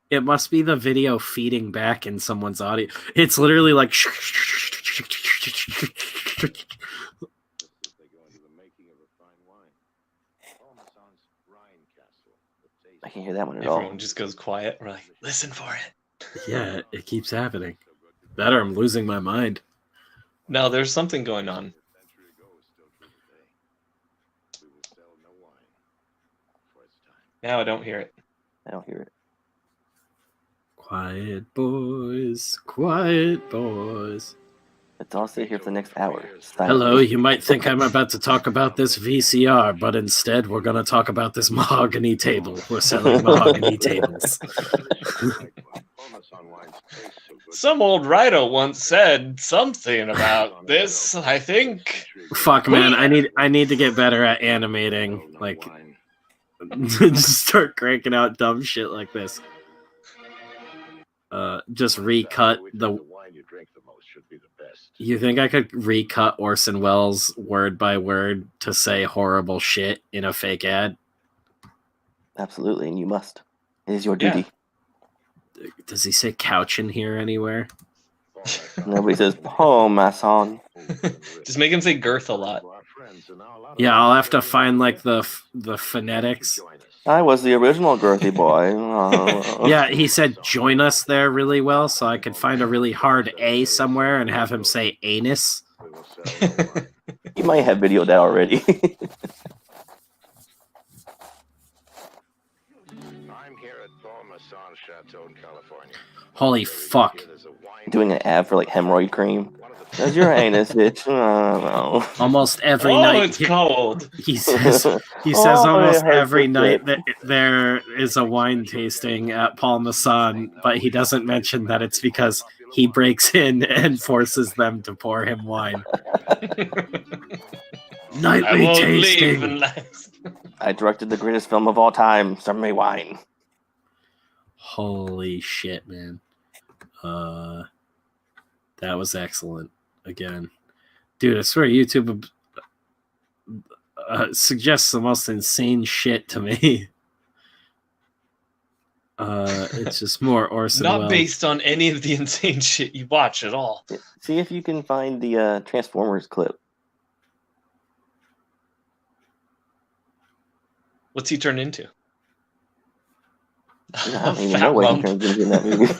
It must be the video feeding back in someone's audio. It's literally like... I can't hear that one at all. Everyone just goes quiet. We're like, listen for it. Yeah, it keeps happening. That or I'm losing my mind. No, there's something going on. Now I don't hear it. I don't hear it. Quiet boys, quiet boys. Let's all sit here for the next hour. Hello, you might think I'm about to talk about this VCR, but instead we're going to talk about this mahogany table. We're selling mahogany tables. Some old writer once said something about this, I think. Fuck, man, I need to get better at animating. Like, just start cranking out dumb shit like this. Just recut the... You think I could recut Orson Welles word by word to say horrible shit in a fake ad? Absolutely, and you must. It is your duty. Does he say couch in here anywhere? Nobody says, "Oh, my son." Just make him say girth a lot. Yeah, I'll have to find like the phonetics. I was the original girthy boy. Yeah, he said join us there really well, so I could find a really hard A somewhere and have him say anus. You might have videoed that already. I'm here at Parmesan Chateau in California. Holy fuck. Doing an ad for like hemorrhoid cream. Does your anus itch? No. Almost every Oh, night it's cold. he says almost every night that there is a wine tasting at Parmesan, but he doesn't mention that it's because he breaks in and forces them to pour him wine. Nightly I won't tasting. leave unless... I directed the greatest film of all time, Serve Me Wine. Holy shit, man. That was excellent. Again. Dude, I swear YouTube suggests the most insane shit to me. It's just more Orson Not Welles. based on any of the insane shit you watch at all. See if you can find the Transformers clip. What's he turned into? I don't even Fat know what he lump. turns into in that movie.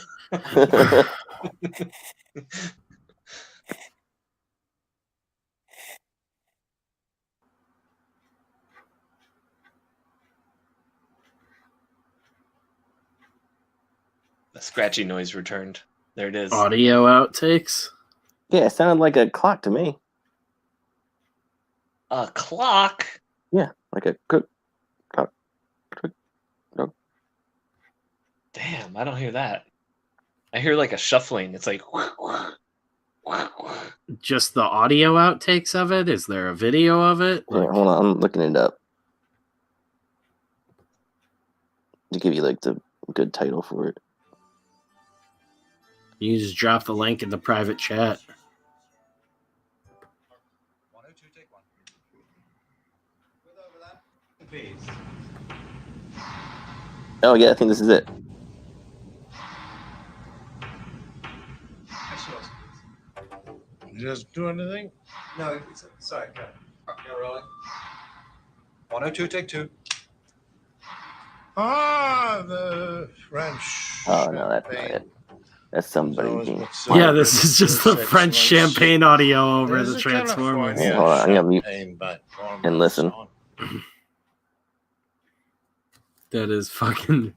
The scratchy noise returned. There it is. Audio outtakes? Yeah, it sounded like a clock to me. A clock? Yeah, like a good clock. Damn, I don't hear that. I hear like a shuffling. It's like... Just the audio outtakes of it? Is there a video of it? Wait, hold on, I'm looking it up. To give you like the Good title for it. You just drop the link in the private chat. 102, take one. With overlap, please. Oh yeah, I think this is it. You just do anything? No, sorry, go. You're rolling. 102, take two. Ah, the French. Oh no, that's not champagne. it. That's somebody Always being. what's Yeah, so this good is just for the French 6 months. champagne audio over There's the a Transformers. California Hold on, I'm gonna mute champagne by Paul and listen. Masson. That is fucking.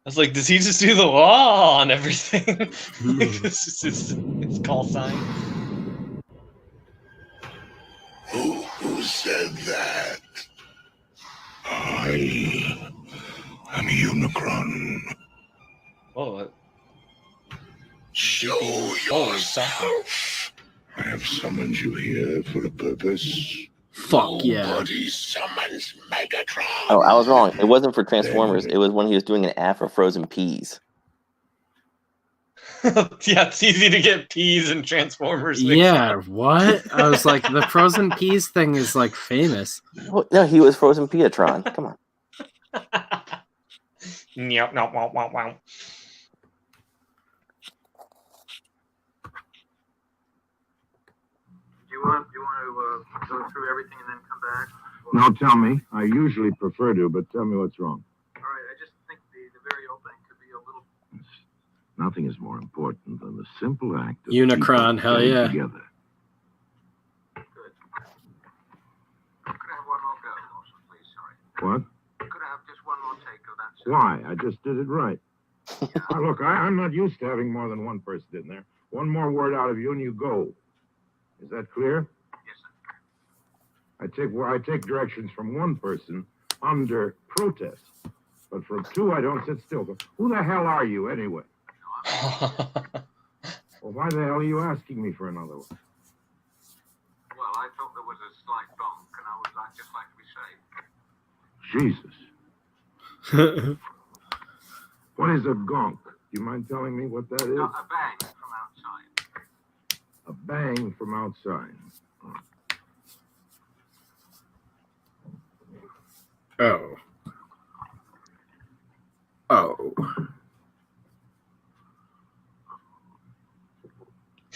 I was like, does he just do the law on everything? Like, this is his call sign. Who said that? I am Unicron. Oh, Show yourself. I have summoned you here for a purpose. Fuck yeah. Nobody summons Megatron. Oh, I was wrong. It wasn't for Transformers. It was when he was doing an ad for frozen peas. yeah, it's easy to get peas and Transformers. mixed Yeah, up. what? I was like, the frozen peas thing is like famous. Well, no, he was Frozen Peatron. Come on. Meow, meow, wow, wow, wow. Do you want to go through everything and then come back? No, tell me. I usually prefer to, but tell me what's wrong. All right, I just think the very opening could be a little. Nothing is more important than the simple act of Unicron, people hell getting yeah. together. Good. Could I have one more go, also, please? Sorry. What? Could I have just one more take of that? Why? I just did it right. Now, look, I'm not used to having more than one person in there. One more word out of you and you go. Is that clear? Yes, sir. I take directions from one person under protest. But from two, I don't sit still. But who the hell are you, anyway? Well, why the hell are you asking me for another one? Well, I thought there was a slight bonk, and I would just like to be safe. Jesus. What is a gonk? Do you mind telling me what that is? No, a bang from outside. A bang from outside. Oh. Oh.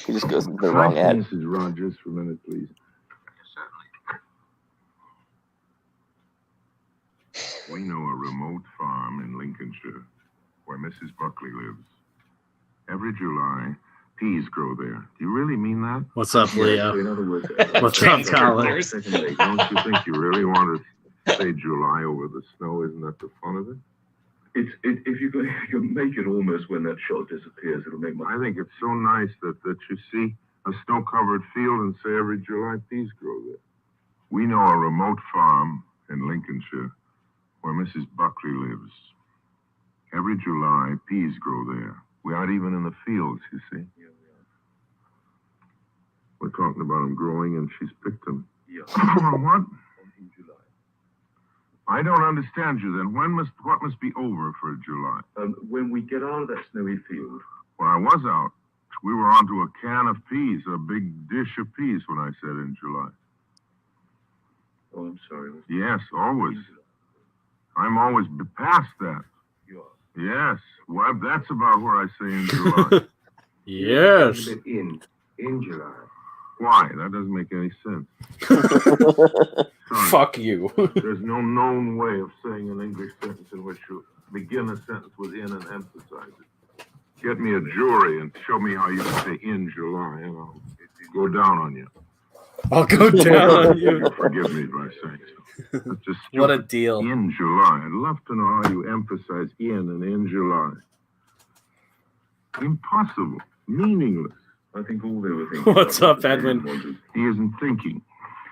He just goes into the wrong ad. Mrs. Rogers for a minute, please. Yes, certainly. We know a remote farm in Lincolnshire where Mrs. Buckley lives. Every July, peas grow there. Do you really mean that? What's up, Leo? In other words, What's up, Colin? secondly, don't you think you really want to say July over the snow? Isn't that the fun of it? If you can make it almost when that shot disappears, it'll make my... I think it's so nice that you see a snow-covered field and say every July peas grow there. We know a remote farm in Lincolnshire where Mrs. Buckley lives. Every July, peas grow there. We aren't even in the fields, you see. Yeah, we are. We're talking about them growing, and she's picked them. Yeah. What? In July. I don't understand you then. What must be over for July? When we get out of that snowy field. When I was out, we were onto a can of peas, a big dish of peas when I said in July. Oh, I'm sorry. Yes, always. I'm always past that. You are? Yes. Well, that's about where I say in July. Yes. In July. Why? That doesn't make any sense. Sorry. Fuck you. There's no known way of saying an English sentence in which you begin a sentence with in and emphasize it. Get me a jury and show me how you say in July, and I'll go down on you. I'll go down on you. You'll forgive me by saying so. That's just What a stupid. deal. In July. I'd love to know how you emphasize in and in July. Impossible. Meaningless. I think all they were thinking. What's up, Edwin? He isn't thinking.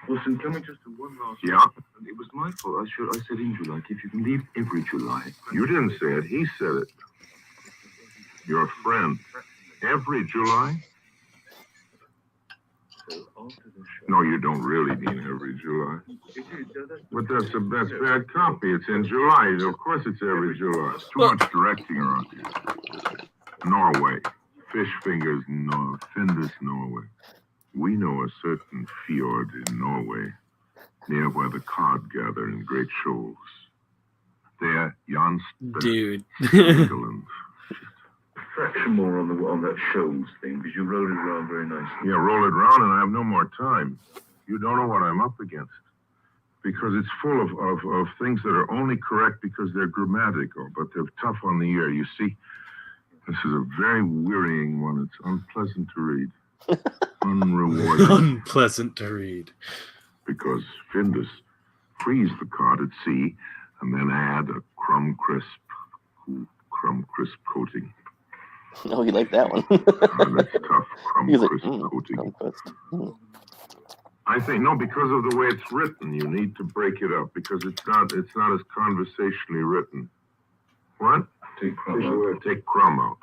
Listen, can we just do one last? Yeah. It was my fault. I said in July. If you can leave every July. You didn't say it. He said it. Your friend. Every July? No, you don't really mean every July. But that's bad copy. It's in July. Of course it's every July. It's too much directing around here. Norway. Fish fingers, no, Findus, Norway. We know a certain fjord in Norway, near where the cod gather in great shoals. There, Jan Dude. England. Fraction more on that shows thing, because you roll it around very nicely. Yeah, roll it around and I have no more time. You don't know what I'm up against. Because it's full of things that are only correct because they're grammatical, but they're tough on the ear. You see, this is a very wearying one. It's unpleasant to read. Unrewarding. Unpleasant to read. Because Findus freeze the cod at sea and then add a crumb crisp coating. Oh, you like that one? That's tough. Crumb He's like, crisp coating. crumb crisp. I think no, because of the way it's written, you need to break it up because it's not as conversationally written. What? Take crumb out.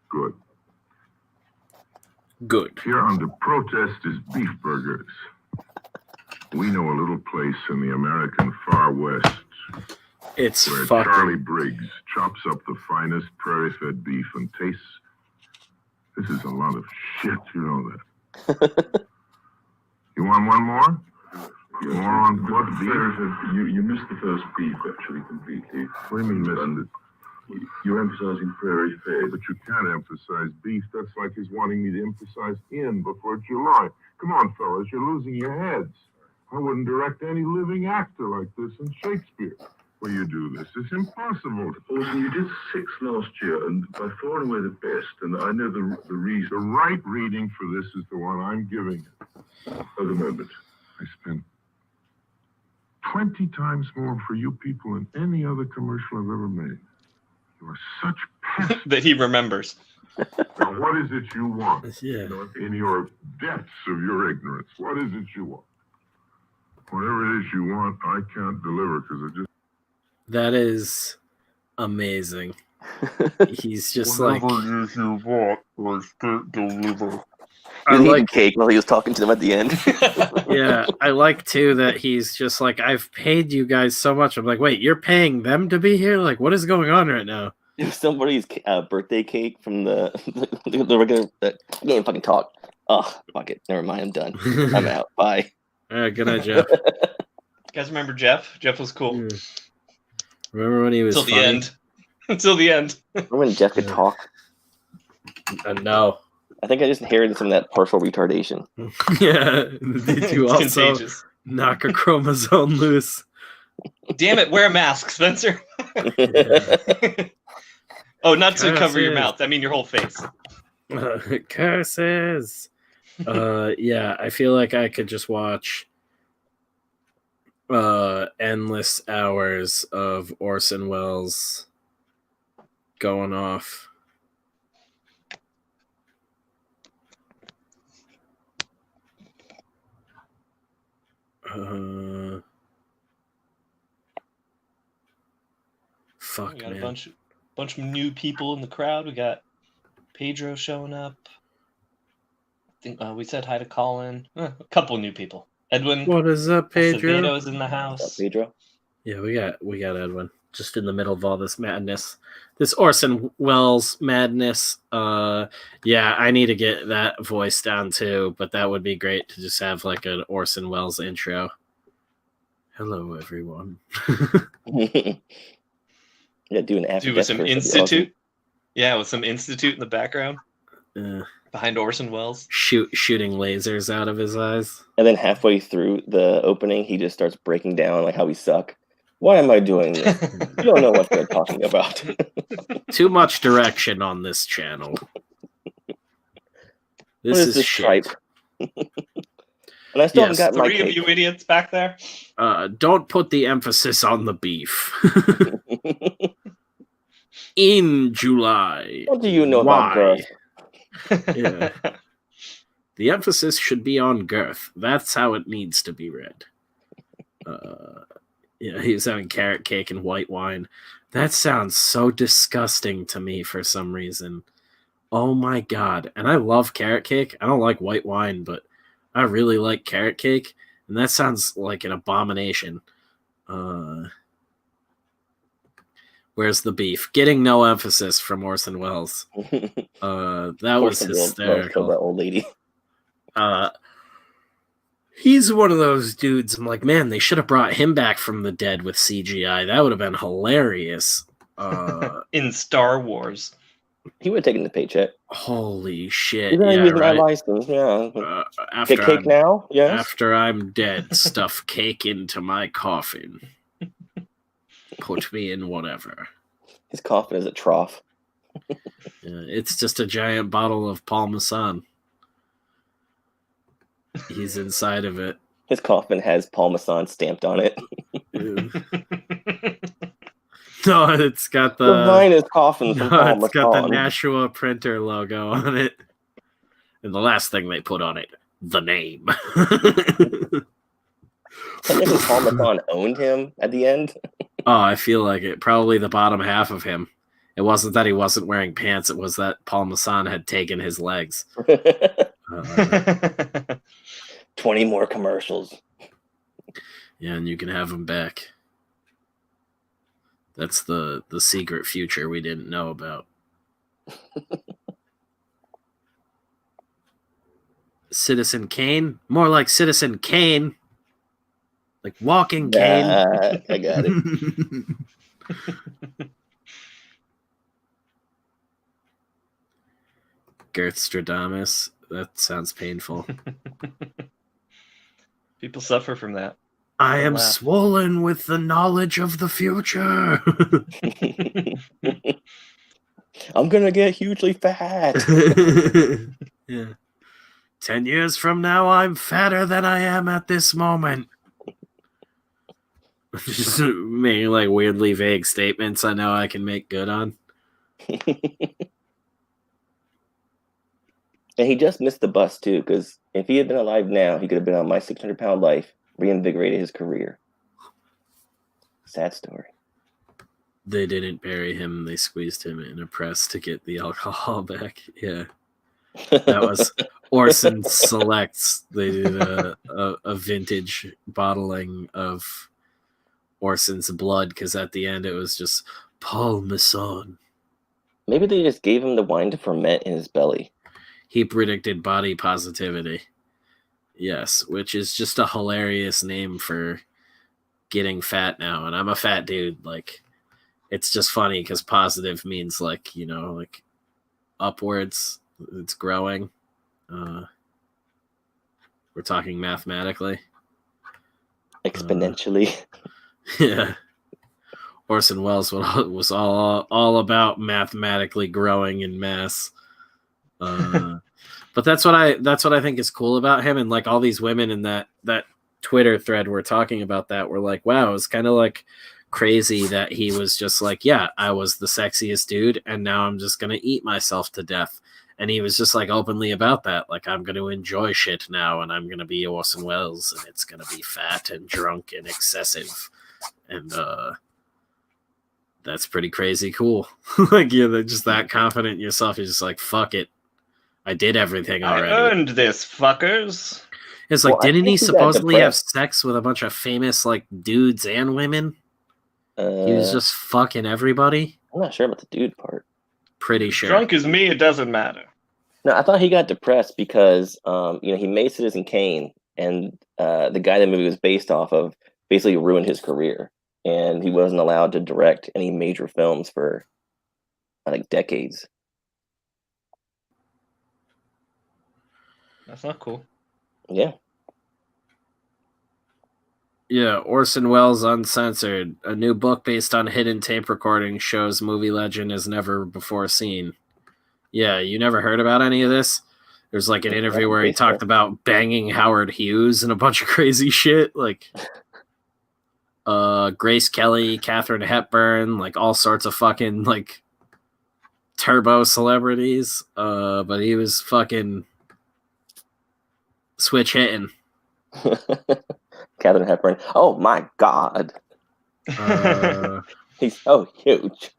Good. Good. Here under protest is beef burgers. We know a little place in the American far west It's where fucking. Charlie Briggs chops up the finest prairie-fed beef and tastes. This is a lot of shit, you know that. You want one more? More on what beef? You missed the first beef, actually, completely. What do you mean missing it? You're emphasizing prairie fed. But you can't emphasize beef. That's like he's wanting me to emphasize in before July. Come on, fellas, you're losing your heads. I wouldn't direct any living actor like this in Shakespeare. Where you do this, it's impossible. Also, you did 6 last year, and by far and away the best, and I know the reason. The right reading for this is the one I'm giving it. At the moment. I spent 20 times more for you people than any other commercial I've ever made. You are such pests. That he remembers. Now, what is it you want? Yeah. In your depths of your ignorance, what is it you want? Whatever it is you want, I can't deliver because I just... That is amazing. He's just Whatever like. it is you want, I can't deliver. I He was eating like, cake while he was talking to them at the end. yeah, I like too that he's just like, I've paid you guys so much. I'm like, wait, you're paying them to be here? Like, what is going on right now? It was somebody's birthday cake from the regular. I can't even fucking talk. Oh, fuck it. Never mind. I'm done. I'm out. Bye. All right, good night, Jeff. You guys remember Jeff? Jeff was cool. Yeah. Remember when he was Until the funny? end. Until the end. Remember when Jeff could talk? No. I think I just inherited some of that partial retardation. Yeah. Did you It's also contagious. knock a chromosome loose? Damn it, wear a mask, Spencer. Oh, not to cover your Curses. mouth. I mean your whole face. Curses. Yeah, I feel like I could just watch endless hours of Orson Welles going off. Fuck, We got man. a bunch of new people in the crowd. We got Pedro showing up. I think we said hi to Colin. A couple new people. Edwin What is up, Pedro? Acevedo's in the house. Pedro? Yeah, we got Edwin just in the middle of all this madness, this Orson Welles madness. Yeah, I need to get that voice down too, but that would be great to just have like an Orson Welles intro. Hello, everyone. Yeah, do an after Do with some institute. Yeah, with some institute in the background behind Orson Welles. Shooting lasers out of his eyes. And then halfway through the opening, he just starts breaking down like how we suck. Why am I doing this? You don't know what they're talking about. Too much direction on this channel. This What is is this shit. tripe? And I still Yes, haven't got my 3 of cake. you idiots back there. Don't put the emphasis on the beef. In July. What do you know about girth? Yeah. The emphasis should be on girth. That's how it needs to be read. Yeah, he was having carrot cake and white wine. That sounds so disgusting to me for some reason. Oh my god. And I love carrot cake. I don't like white wine, but I really like carrot cake, and that sounds like an abomination. Where's the beef? Getting no emphasis from Orson Welles. That was hysterical. That old lady. He's one of those dudes. I'm like, man, they should have brought him back from the dead with CGI. That would have been hilarious. In Star Wars. He would have taken the paycheck. Holy shit! You're gonna Yeah, use my right. license, yeah. After Get cake I'm, now? Yes. After I'm dead, stuff cake into my coffin. Put me in whatever. His coffin is a trough. It's just a giant bottle of Parmesan. He's inside of it. His coffin has Parmesan stamped on it. No, it's got the finest coffin from Parmesan. It's got the Nashua printer logo on it. And the last thing they put on it, the name. Technically, Parmesan owned him at the end. Oh, I feel like it. Probably the bottom half of him. It wasn't that he wasn't wearing pants. It was that Parmesan had taken his legs. 20 more commercials. Yeah, and you can have him back. That's the secret future we didn't know about. Citizen Kane? More like Citizen Kane. Like Walking Kane. I got it. Girth Stradamus. That sounds painful. People suffer from that. I am swollen with the knowledge of the future. I'm gonna get hugely fat. Yeah. 10 years from now, I'm fatter than I am at this moment. Just making like weirdly vague statements I know I can make good on. And he just missed the bus too, because if he had been alive now, he could have been on My 600-Pound Life, reinvigorated his career. Sad story. They didn't bury him. They squeezed him in a press to get the alcohol back. Yeah. That was Orson Selects. They did a vintage bottling of Orson's blood, because at the end it was just Paul Masson. Maybe they just gave him the wine to ferment in his belly. He predicted body positivity. Yes, which is just a hilarious name for getting fat now. And I'm a fat dude. Like, it's just funny because positive means like, you know, like upwards. It's growing. We're talking mathematically. Exponentially. Yeah. Orson Welles was all about mathematically growing in mass. But that's what I think is cool about him, and like all these women in that Twitter thread were talking about that. We're like, wow, it's kind of like crazy that he was just like, yeah, I was the sexiest dude, and now I'm just gonna eat myself to death. And he was just like openly about that, like, I'm gonna enjoy shit now, and I'm gonna be Orson Welles, and it's gonna be fat and drunk and excessive, and that's pretty crazy cool. Like, you're just that confident in yourself. You're just like, fuck it. I did everything already. I earned this, fuckers. It's like, Well, didn't he supposedly have sex with a bunch of famous, like, dudes and women? He was just fucking everybody? I'm not sure about the dude part. Pretty sure. Drunk as me, it doesn't matter. No, I thought he got depressed because, he made Citizen Kane, and the guy the movie was based off of basically ruined his career. And he wasn't allowed to direct any major films for, like, decades. That's not cool. Yeah. Yeah, Orson Welles Uncensored. A new book based on hidden tape recordings shows movie legend as never before seen. Yeah, you never heard about any of this? There's like an interview where he talked about banging Howard Hughes and a bunch of crazy shit. Like Grace Kelly, Katharine Hepburn, like all sorts of fucking like turbo celebrities. But he was fucking switch hitting. Katharine Hepburn. Oh my God. He's so huge.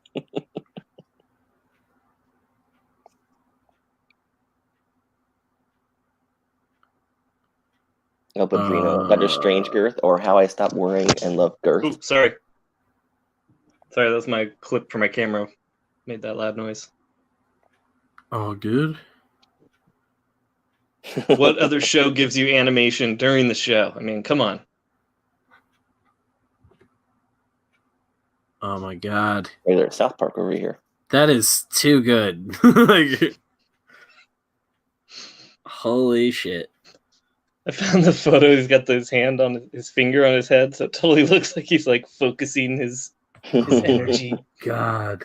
El Padrino, Dr. Strange Girth, or How I Stopped Worrying and Loved Girth. Ooh, sorry. Sorry, that was my clip for my camera. Made that loud noise. Oh, good. What other show gives you animation during the show? I mean, come on. Oh my god. There's South Park over here. That is too good. Like, holy shit. I found the photo. He's got his hand on his finger on his head, so it totally looks like he's like focusing his energy. God.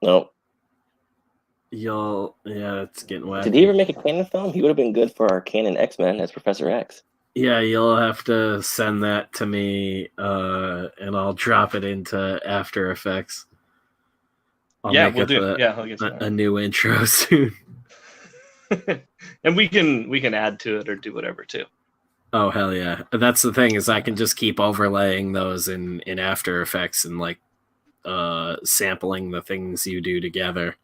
No. Yeah, it's getting wacky. Did he ever make a canon film? He would have been good for our canon X-Men as Professor X. Yeah, you'll have to send that to me, and I'll drop it into After Effects. I'll Yeah, make we'll up do. Yeah, I'll get a new intro soon. And we can add to it or do whatever too. Oh hell yeah! That's the thing, is I can just keep overlaying those in After Effects and like sampling the things you do together.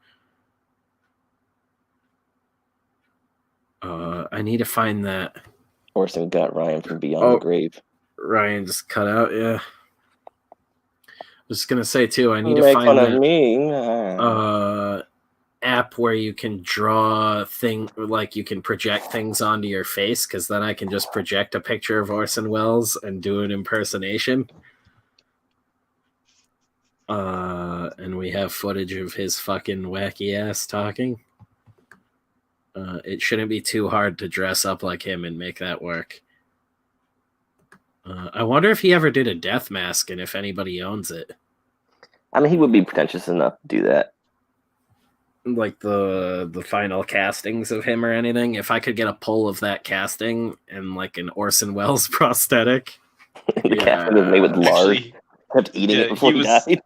I need to find that. Orson got Ryan from Beyond the Grave. Ryan just cut out. Yeah. I was gonna say too. I need to Make find fun that of me. app where you can draw like you can project things onto your face, because then I can just project a picture of Orson Welles and do an impersonation. And we have footage of his fucking wacky ass talking. It shouldn't be too hard to dress up like him and make that work. I wonder if he ever did a death mask and if anybody owns it. I mean, he would be pretentious enough to do that. Like the final castings of him or anything. If I could get a pull of that casting and like an Orson Welles prosthetic. The casting was made with lard. Actually, Kept eating it before he died.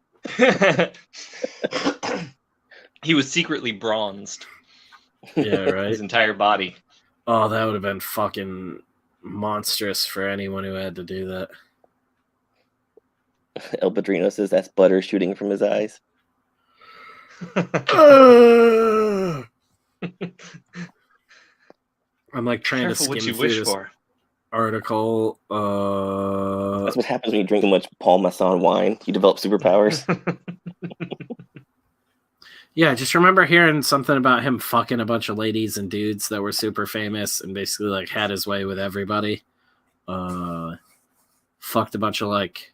He was secretly bronzed. Yeah, right. His entire body. Oh, that would have been fucking monstrous for anyone who had to do that. El Padrino says that's butter shooting from his eyes. I'm like trying Careful to what skim you through wish this for. article. That's what happens when you drink too much Paul Masson wine. You develop superpowers. Yeah, I just remember hearing something about him fucking a bunch of ladies and dudes that were super famous and basically like had his way with everybody. Fucked a bunch of like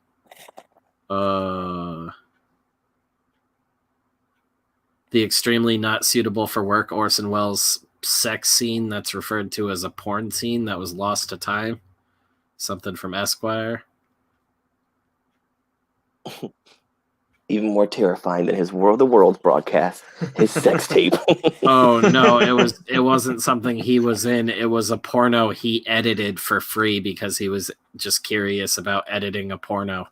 the extremely not suitable for work Orson Welles sex scene that's referred to as a porn scene that was lost to time. Something from Esquire. Even more terrifying than his World of the Worlds broadcast, his sex tape. Oh no, it wasn't something he was in. It was a porno he edited for free because he was just curious about editing a porno.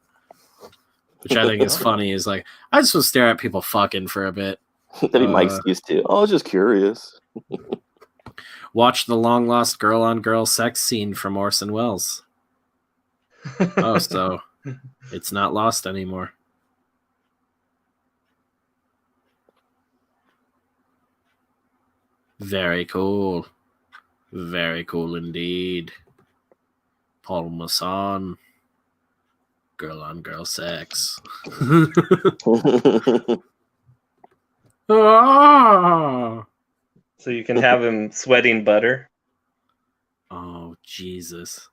Which I think is funny. Is like, I just want to stare at people fucking for a bit. That'd be my excuse too. I was just curious. Watch the long lost girl on girl sex scene from Orson Welles. Oh, so it's not lost anymore. Very cool. Very cool indeed. Paul Masson. Girl on girl sex. Ah! So you can have him sweating butter. Oh, Jesus.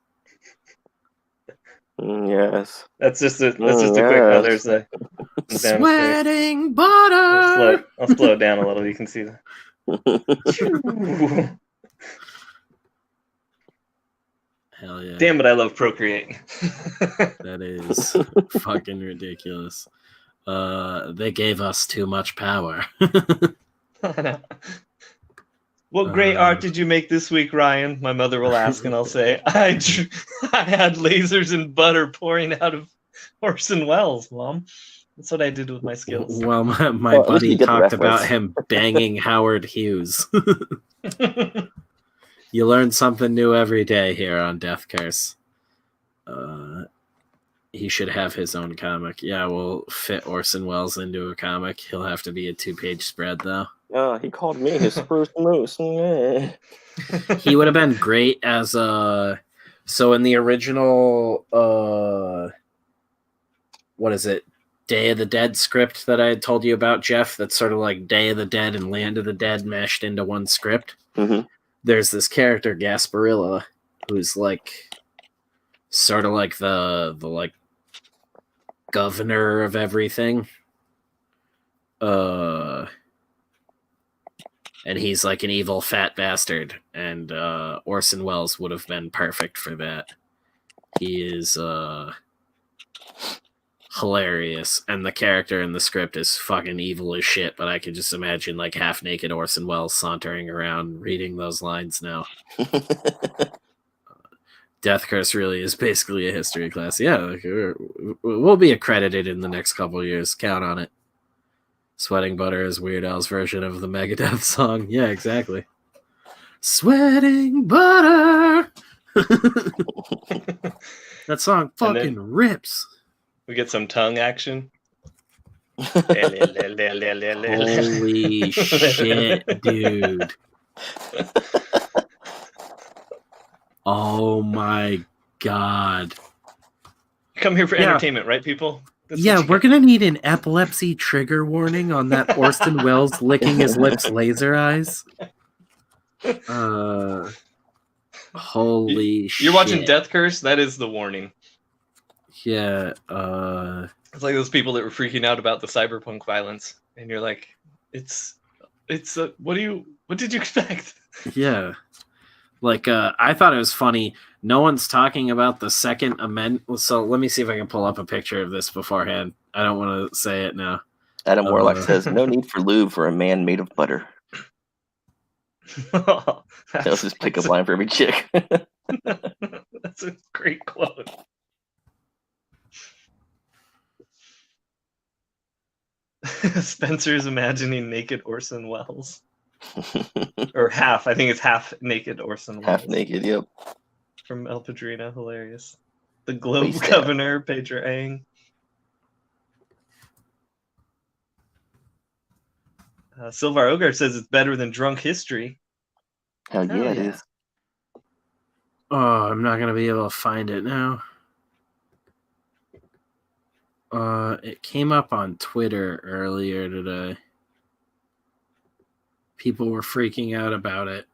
Yes. That's just a quick. Oh, there's a sweating butter. I'll slow it down a little. You can see that. Hell yeah. Damn it, I love procreating. That is fucking ridiculous. They gave us too much power. What great art did you make this week, Ryan? My mother will ask, and I'll say, I had lasers and butter pouring out of Orson Welles, Mom. That's what I did with my skills. Well, my buddy talked about him banging Howard Hughes. You learn something new every day here on Death Curse. He should have his own comic. Yeah, we'll fit Orson Welles into a comic. He'll have to be a 2-page spread, though. He called me his spruce moose. He would have been great as a. So in the original, what is it? Day of the Dead script that I had told you about, Jeff. That's sort of like Day of the Dead and Land of the Dead meshed into one script. Mm-hmm. There's this character Gasparilla, who's like sort of like the like governor of everything. And he's like an evil fat bastard, and Orson Welles would have been perfect for that. He is hilarious, and the character in the script is fucking evil as shit, but I can just imagine like half-naked Orson Welles sauntering around reading those lines now. Death Curse really is basically a history class. Yeah, like, we'll be accredited in the next couple of years. Count on it. Sweating Butter is Weird Al's version of the Megadeth song. Yeah, exactly. Sweating Butter! That song fucking rips. We get some tongue action. Holy shit, dude. Oh my god. Come here for entertainment, right, people? That's we're going to need an epilepsy trigger warning on that Orson Welles licking his lips laser eyes. Holy shit. You're watching Death Curse? That is the warning. Yeah. It's like those people that were freaking out about the cyberpunk violence. And you're like, what did you expect? Yeah. Like, I thought it was funny. No one's talking about the Second Amendment. So let me see if I can pull up a picture of this beforehand. I don't want to say it now. Adam Warlock says, no need for lube for a man made of butter. That was his pickup line for every chick. That's a great quote. Spencer's imagining naked Orson Welles. Or half. I think it's half naked Orson Welles. Half naked, yep. From El Padrino, hilarious. The Globe Governor, Pedro Ang. Silvar Ogre says it's better than Drunk History. Hell yeah, it is. Oh, I'm not going to be able to find it now. It came up on Twitter earlier today. People were freaking out about it.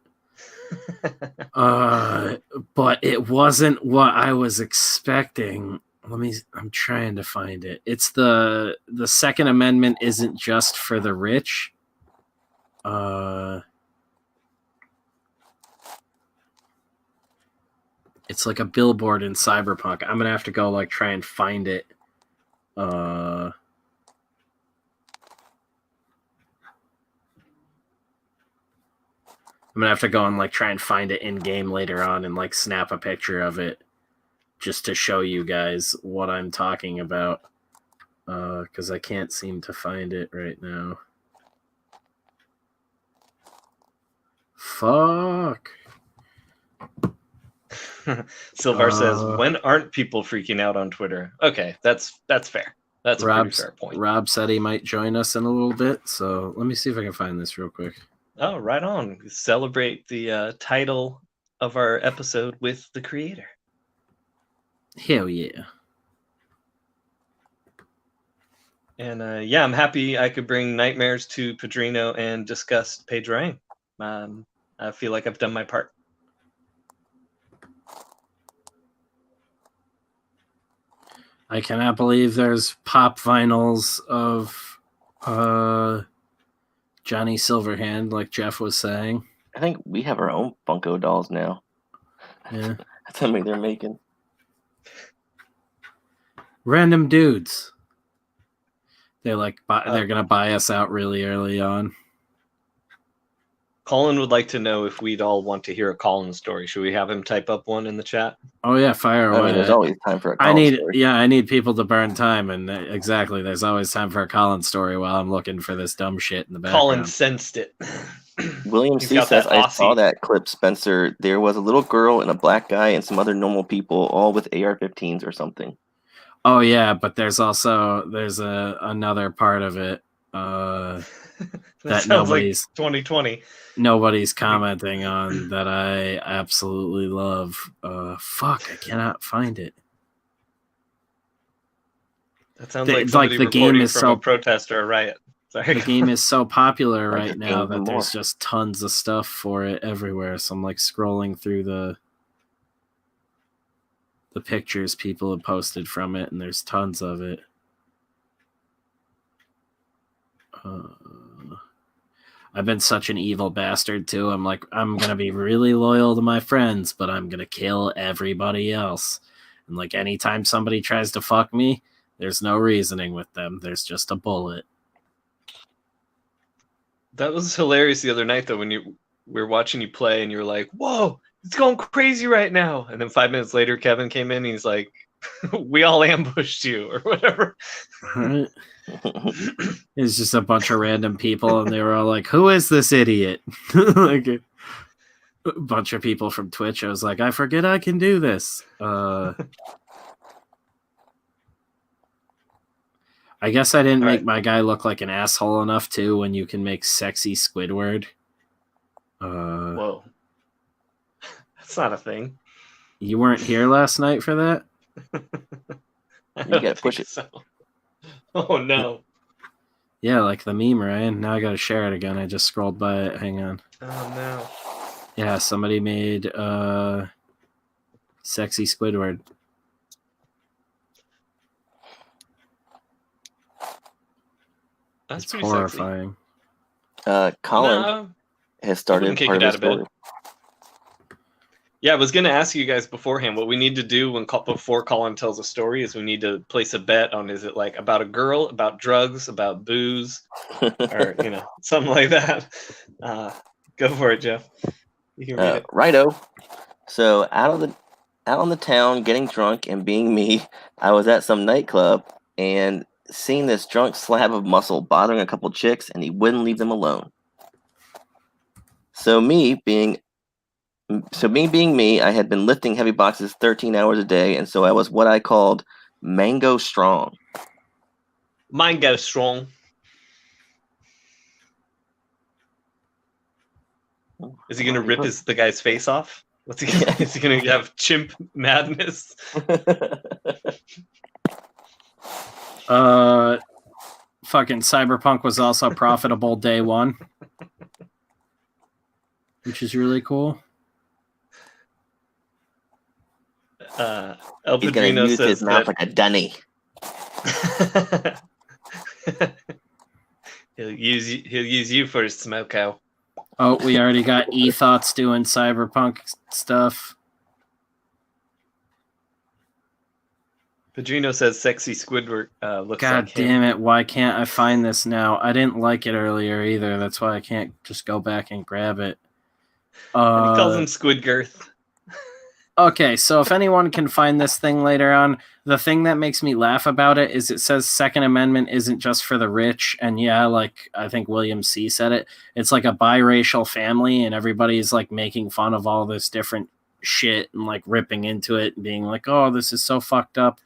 But it wasn't what I was expecting. I'm trying to find it. It's the Second Amendment isn't just for the rich. It's like a billboard in Cyberpunk. I'm gonna have to go like try and find it. I'm gonna have to go and like try and find it in game later on and like snap a picture of it just to show you guys what I'm talking about. Because I can't seem to find it right now. Fuck. Silvar says, when aren't people freaking out on Twitter? Okay, that's fair. That's a pretty fair point. Rob said he might join us in a little bit, so let me see if I can find this real quick. Oh, right on. Celebrate the title of our episode with the creator. Hell yeah. And I'm happy I could bring Nightmares to Padrino and discuss Pedro Ang. I feel like I've done my part. I cannot believe there's pop vinyls of Johnny Silverhand, like Jeff was saying. I think we have our own Funko dolls now. Yeah. That's how many they're making. Random dudes. They're like, they're going to buy us out really early on. Colin would like to know if we'd all want to hear a Colin story. Should we have him type up one in the chat? Oh yeah, fire away. I mean, there's always time for a Colin story. I need people to burn time, and exactly, there's always time for a Colin story while I'm looking for this dumb shit in the background. Colin sensed it. William C. says, I saw that clip, Spencer. There was a little girl and a black guy and some other normal people, all with AR-15s or something. Oh yeah, but there's another part of it. That sounds like 2020. Nobody's commenting on that I absolutely love. Fuck, I cannot find it. That sounds like somebody the game reporting is from so a protest or a riot. Sorry. The game is so popular Like right the now game that more. there's just tons of stuff for it everywhere. So I'm like scrolling through the pictures people have posted from it, and there's tons of it. I've been such an evil bastard too. I'm like, I'm gonna be really loyal to my friends, but I'm gonna kill everybody else. And like anytime somebody tries to fuck me, there's no reasoning with them. There's just a bullet. That was hilarious the other night though when we were watching you play and you were like, "Whoa, it's going crazy right now!" And then 5 minutes later, Kevin came in and he's like, "We all ambushed you" or whatever. Right? It's just a bunch of random people, and they were all like, "Who is this idiot?" Like a bunch of people from Twitch. I was like, "I forget I can do this." I guess I didn't make my guy look like an asshole enough too. When you can make sexy Squidward. Whoa, that's not a thing. You weren't here last night for that? You gotta push it. So. Oh no. Yeah, like the meme, Ryan. Now I gotta share it again. I just scrolled by it. Hang on. Oh no. Yeah, somebody made sexy Squidward. That's It's pretty horrifying. Colin has started kick part it of out the of story. bed. Yeah, I was going to ask you guys beforehand. What we need to do before Colin tells a story is we need to place a bet on, is it like about a girl, about drugs, about booze, or something like that. Go for it, Jeff. You can read it. Righto. So out on the town, getting drunk and being me, I was at some nightclub and seeing this drunk slab of muscle bothering a couple chicks, and he wouldn't leave them alone. So me being me, I had been lifting heavy boxes 13 hours a day, and so I was what I called mango strong. Mango strong. Is he going to rip the guy's face off? What's he? Is he going to have chimp madness? Fucking Cyberpunk was also profitable day one, which is really cool. El Padrino use says his mouth like a dunny. He'll use you for his smoke out. Oh, we already got E-Thoughts doing Cyberpunk stuff. Padrino says sexy Squidward looks God like him. damn it, why can't I find this now? I didn't like it earlier either. That's why I can't just go back and grab it. And he calls him Squidgirth. Okay, so if anyone can find this thing later on, the thing that makes me laugh about it is it says Second Amendment isn't just for the rich. And yeah, like I think William C. said it. It's like a biracial family, and everybody's like making fun of all this different shit and like ripping into it and being like, oh, this is so fucked up.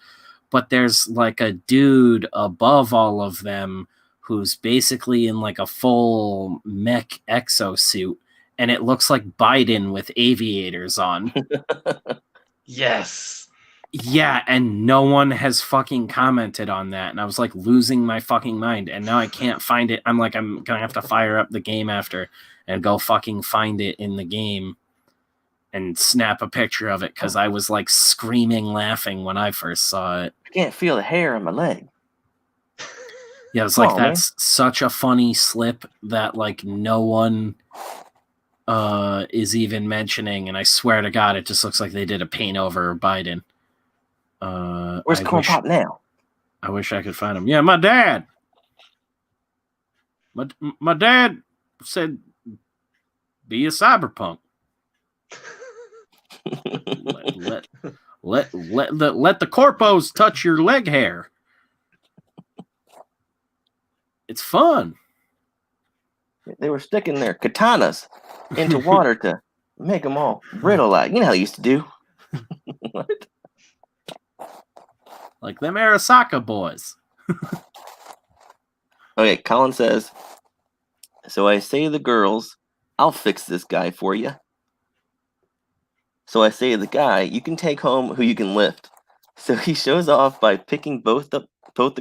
But there's like a dude above all of them who's basically in like a full mech exosuit. And it looks like Biden with aviators on. Yes. Yeah, and no one has fucking commented on that. And I was like losing my fucking mind. And now I can't find it. I'm like, I'm going to have to fire up the game after and go fucking find it in the game and snap a picture of it, because I was like screaming laughing when I first saw it. I can't feel the hair on my leg. Yeah, it's like that's such a funny slip that like no one is even mentioning, and I swear to God, it just looks like they did a paint over Biden. Where's Corn Pop now? I wish I could find him. Yeah, my dad. My dad said, "Be a cyberpunk." let the corpos touch your leg hair. It's fun. They were sticking their katanas into water to make them all brittle like. You know how they used to do. What? Like them Arasaka boys. Okay, Colin says, So I say to the girls, I'll fix this guy for you. So I say to the guy, you can take home who you can lift. So he shows off by picking both the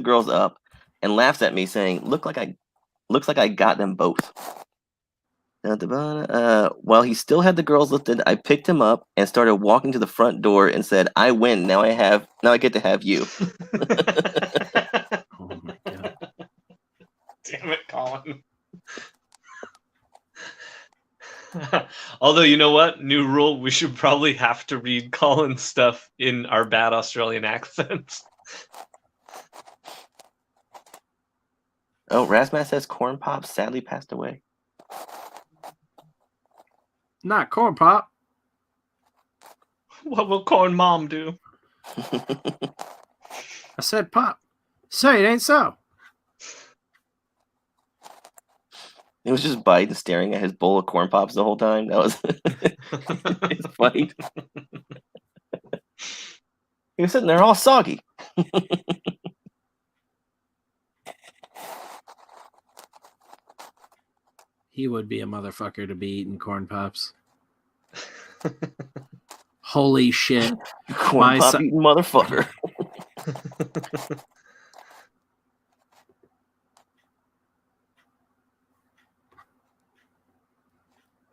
girls up and laughs at me, saying, looks like I got them both. While he still had the girls lifted, I picked him up and started walking to the front door and said, I win. Now I get to have you. Oh my god. Damn it, Colin. Although, you know what? New rule, we should probably have to read Colin's stuff in our bad Australian accents. Oh, Razmat says Corn Pop sadly passed away. Not corn pop. What will Corn Mom do? I said pop. Say it ain't so. He was just Biden staring at his bowl of corn pops the whole time. That was his fight. He was sitting there all soggy. He would be a motherfucker to be eating corn pops. Holy shit. Corn pop eating motherfucker.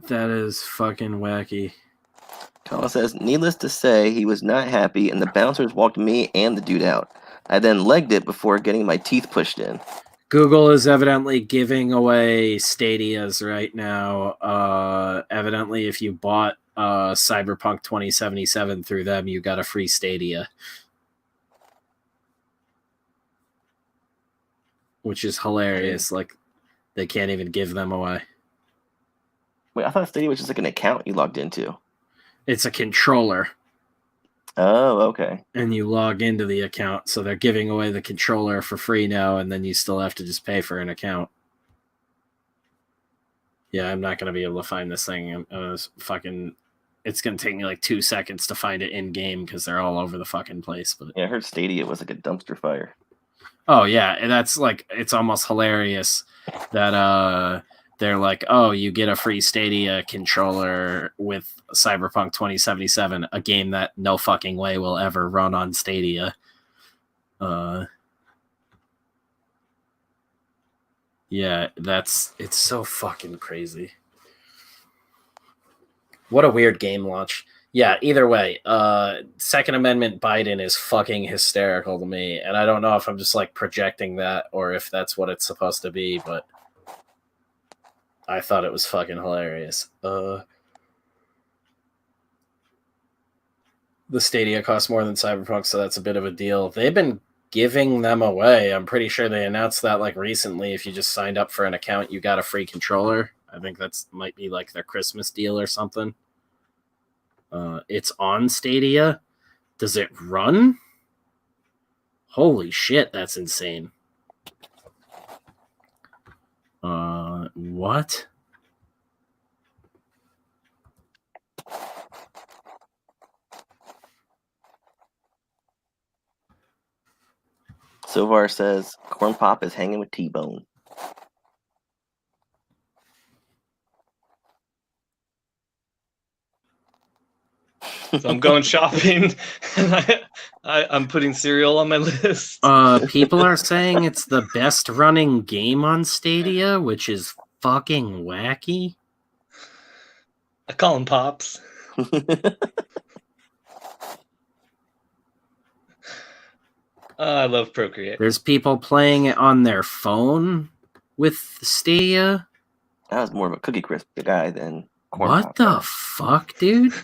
That is fucking wacky. Kala says, needless to say, he was not happy, and the bouncers walked me and the dude out. I then legged it before getting my teeth pushed in. Google is evidently giving away Stadias right now. Evidently, if you bought Cyberpunk 2077 through them, you got a free Stadia. Which is hilarious. Like, they can't even give them away. Wait, I thought Stadia was just like an account you logged into. It's a controller. Oh, okay. And you log into the account, so they're giving away the controller for free now, and then you still have to just pay for an account. Yeah, I'm not going to be able to find this thing. It's going to take me like 2 seconds to find it in-game because they're all over the fucking place. But yeah, I heard Stadia was like a dumpster fire. Oh, yeah, and that's like, it's almost hilarious that they're like, oh, you get a free Stadia controller with Cyberpunk 2077, a game that no fucking way will ever run on Stadia. Yeah, it's so fucking crazy. What a weird game launch. Yeah, either way, Second Amendment Biden is fucking hysterical to me, and I don't know if I'm just like projecting that or if that's what it's supposed to be, but I thought it was fucking hilarious. The Stadia costs more than Cyberpunk, so that's a bit of a deal. They've been giving them away. I'm pretty sure they announced that like recently. If you just signed up for an account, you got a free controller. I think that's might be like their Christmas deal or something. It's on Stadia. Does it run? Holy shit, that's insane. What? Sovar says, Corn Pop is hanging with T-Bone. So I'm going shopping, and I'm putting cereal on my list. People are saying it's the best running game on Stadia, which is fucking wacky. I call them Pops. I love Procreate. There's people playing it on their phone with Stadia. That was more of a Cookie Crisp guy than Corn What Pop. the fuck, dude?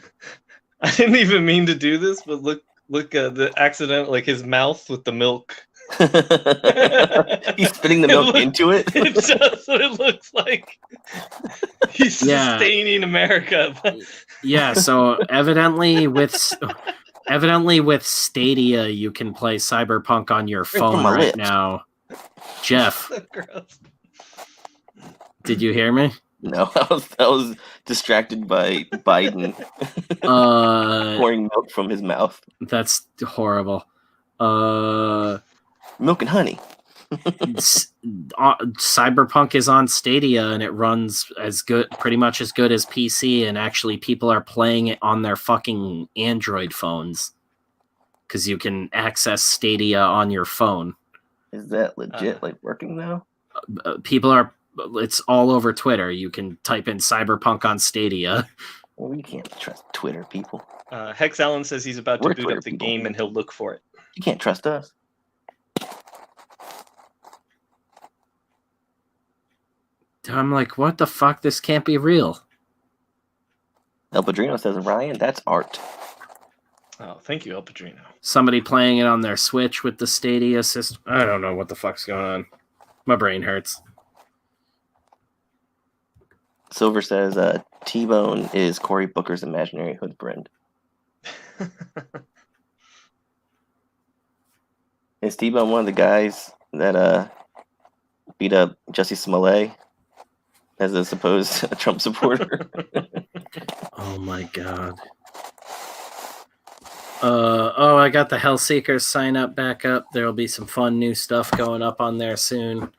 I didn't even mean to do this, but look at the accident, like his mouth with the milk. He's spitting the milk into it. It's just what it looks like. He's sustaining America. Yeah, so evidently with Stadia, you can play Cyberpunk on your phone right now. Jeff, So gross. did you hear me? No, I was distracted by Biden pouring milk from his mouth. That's horrible. Milk and honey. Cyberpunk is on Stadia and it runs pretty much as good as PC, and actually people are playing it on their fucking Android phones because you can access Stadia on your phone. Is that legit, working now? It's all over Twitter. You can type in Cyberpunk on Stadia. Well, you can't trust Twitter people. Hex Allen says he's about to We're boot Twitter up the people. game and he'll look for it. You can't trust us. I'm like, what the fuck? This can't be real. El Padrino says, Ryan, that's art. Oh, thank you, El Padrino. Somebody playing it on their Switch with the Stadia system. I don't know what the fuck's going on. My brain hurts. Silver says, T-Bone is Cory Booker's imaginary hood friend. Is T-Bone one of the guys that beat up Jussie Smollett as a supposed Trump supporter? Oh my god. I got the HELLSEEKERS sign up back up. There'll be some fun new stuff going up on there soon.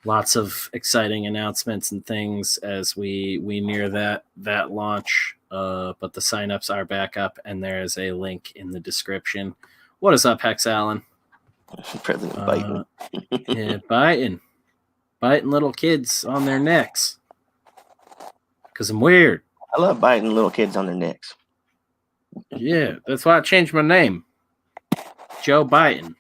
Lots of exciting announcements and things as we near that launch. But the signups are back up, and there is a link in the description. What is up, Hex Allen? President Biden. Yeah, biting little kids on their necks. Because I'm weird. I love biting little kids on their necks. Yeah, that's why I changed my name. Joe Biden.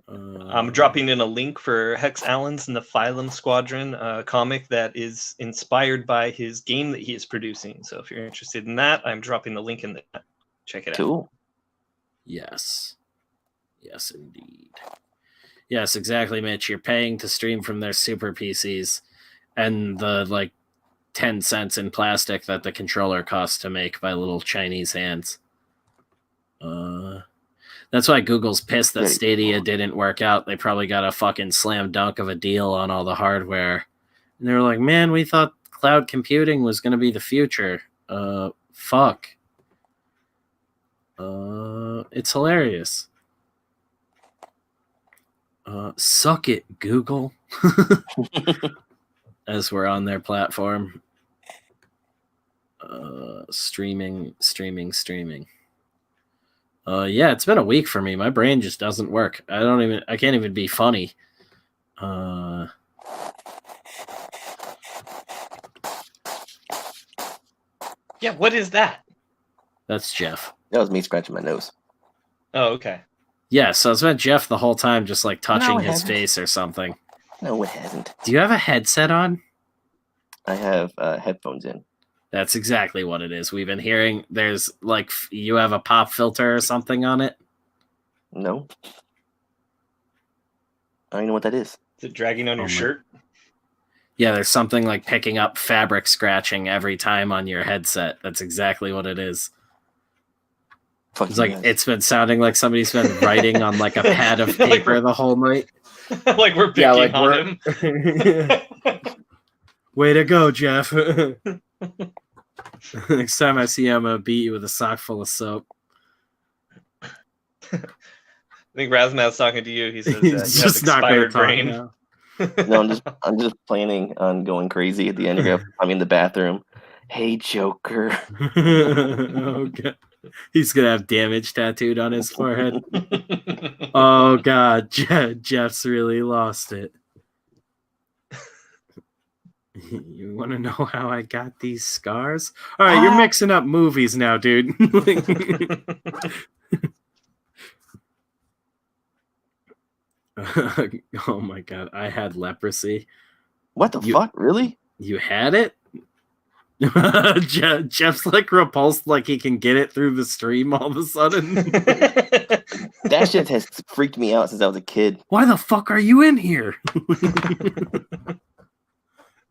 I'm dropping in a link for Hex Allen's Nephilim Squadron comic that is inspired by his game that he is producing. So if you're interested in that, I'm dropping the link in there. Check it out. Cool. Yes. Yes, indeed. Yes, exactly, Mitch. You're paying to stream from their super PCs, and the 10 cents in plastic that the controller costs to make by little Chinese hands. That's why Google's pissed that Stadia didn't work out. They probably got a fucking slam dunk of a deal on all the hardware. And they were like, man, we thought cloud computing was going to be the future. Fuck. It's hilarious. Suck it, Google. As we're on their platform. Streaming. Yeah, it's been a week for me. My brain just doesn't work. I can't even be funny. Yeah, what is that? That's Jeff. That was me scratching my nose. Oh, okay. Yeah, so it's been Jeff the whole time, just touching his hasn't. face or something. No, it hasn't. Do you have a headset on? I have headphones in. That's exactly what it is. We've been hearing there's you have a pop filter or something on it. No. I don't even know what that is. Is it dragging on your shirt? Yeah, there's something like picking up fabric scratching every time on your headset. That's exactly what it is. It's it's been sounding like somebody's been writing on a pad of paper the whole night. Like we're picking on him. Way to go, Jeff. Next time I see you, I'm going to beat you with a sock full of soap. I think Razmat's talking to you. He says He's you just have not going to expired talk brain. now. No, I'm just planning on going crazy at the end. I'm in the bathroom. Hey, Joker. Oh, God. He's going to have damage tattooed on his forehead. Oh, God. Jeff's really lost it. You want to know how I got these scars? All right, you're mixing up movies now, dude. Oh my god, I had leprosy. What the fuck? Really? You had it? Jeff's repulsed, he can get it through the stream all of a sudden. That shit has freaked me out since I was a kid. Why the fuck are you in here?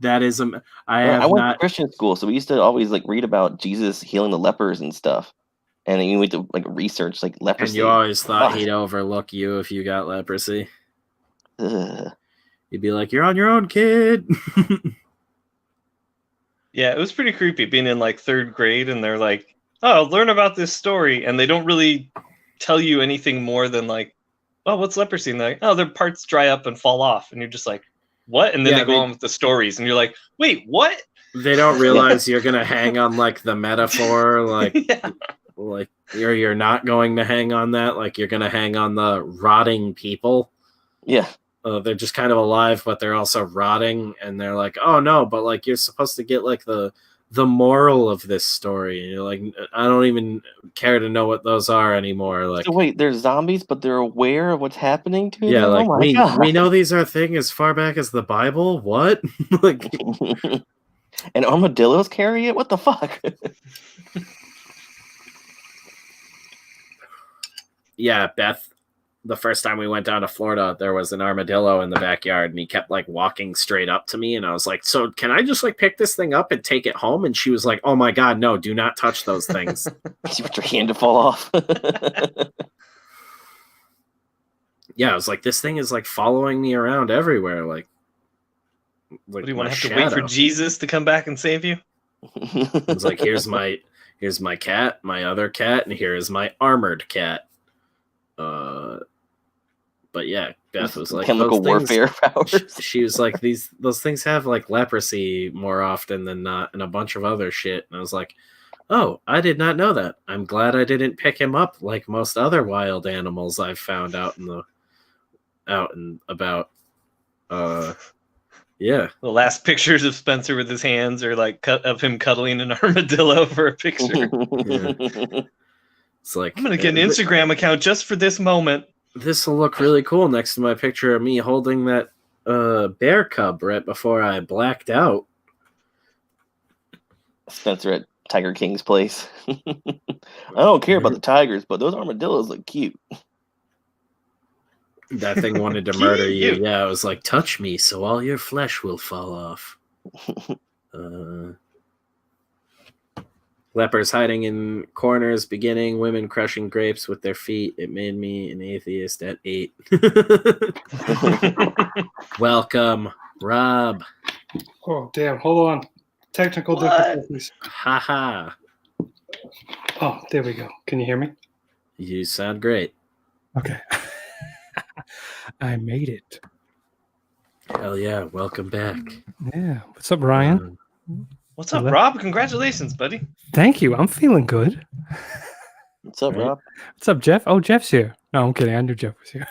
That is I went to Christian school, so we used to always read about Jesus healing the lepers and stuff, and then you went to research leprosy. And you always thought he'd overlook you if you got leprosy. Ugh. You'd be like, "You're on your own, kid." Yeah, it was pretty creepy being in third grade, and they're like, "Oh, learn about this story," and they don't really tell you anything more than oh, what's leprosy? And they're like, oh, their parts dry up and fall off. And you're just like, what? And then Yeah, they go on with the stories. And you're like, wait, what? They don't realize you're gonna hang on like the metaphor, like Yeah. like you're not going to hang on that, like you're gonna hang on the rotting people. Yeah. They're just kind of alive, but they're also rotting, and they're like, oh no, but like you're supposed to get like the moral of this story, and you're like, I don't even care to know what those are anymore. Like, So wait, they're zombies, but they're aware of what's happening to yeah, them? like Oh my God. we know these are a thing as far back as the Bible. What? Like, And armadillos carry it? What the fuck? yeah, Beth. The first time we went down to Florida, there was an armadillo in the backyard, and he kept like walking straight up to me, and I was like, so can I just like pick this thing up and take it home? And she was like, oh my God, no, do not touch those things. You want your hand to fall off. Yeah, I was like, this thing is like following me around everywhere. Like What, do you want my to have to wait for shadow. Jesus to come back and save you? It's like, here's my cat, my other cat, and here is my armored cat. But yeah, Beth was like, chemical those things- warfare powers. She was like, those things have like leprosy more often than not, and a bunch of other shit. And I was like, oh, I did not know that. I'm glad I didn't pick him up like most other wild animals I've found out and about. Yeah. The last pictures of Spencer with his hands are like of him cuddling an armadillo for a picture. It's like, I'm gonna get an Instagram account just for this moment. This will look really cool next to my picture of me holding that bear cub right before I blacked out. Spencer at Tiger King's place. I don't care about the tigers, but those armadillos look cute. That thing wanted to murder you. Yeah, it was like, touch me so all your flesh will fall off. Lepers hiding in corners, beginning, women crushing grapes with their feet. It made me an atheist at 8. Welcome, Rob. Oh, damn. Hold on. Technical difficulties. Haha. Oh, there we go. Can you hear me? You sound great. Okay. I made it. Hell yeah. Welcome back. Yeah. What's up, Ryan? What's up, Rob? Congratulations, buddy. Thank you. I'm feeling good. What's up, Rob? What's up, Jeff? Oh, Jeff's here. No, I'm kidding. I knew Jeff was here.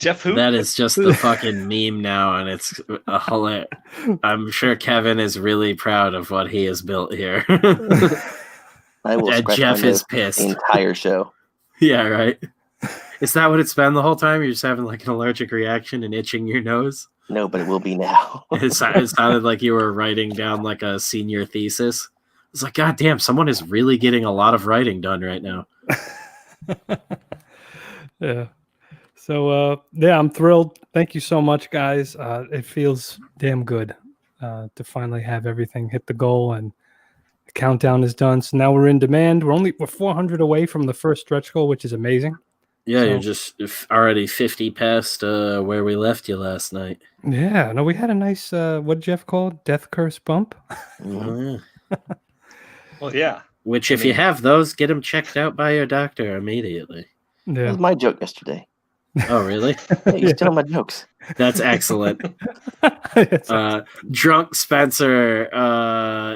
Jeff who? That is just the fucking meme now, and it's a hilarious. I'm sure Kevin is really proud of what he has built here. I will scratch Jeff my is nose pissed. the entire show. Yeah, right. Is that what it's been the whole time? You're just having like an allergic reaction and itching your nose? No, but it will be now. It sounded like you were writing down like a senior thesis. It's like, God damn, someone is really getting a lot of writing done right now. Yeah. So, yeah, I'm thrilled. Thank you so much, guys. It feels damn good to finally have everything hit the goal, and the countdown is done. So now we're in demand. We're 400 away from the first stretch goal, which is amazing. Yeah, So- you're just already 50 past where we left you last night. Yeah. No, we had a nice, what Jeff called death curse bump. Oh, yeah. Well, yeah. Which, if you have those, get them checked out by your doctor immediately. That Yeah. was my joke yesterday. Oh, really? Hey, you stealing my jokes. That's excellent. Drunk Spencer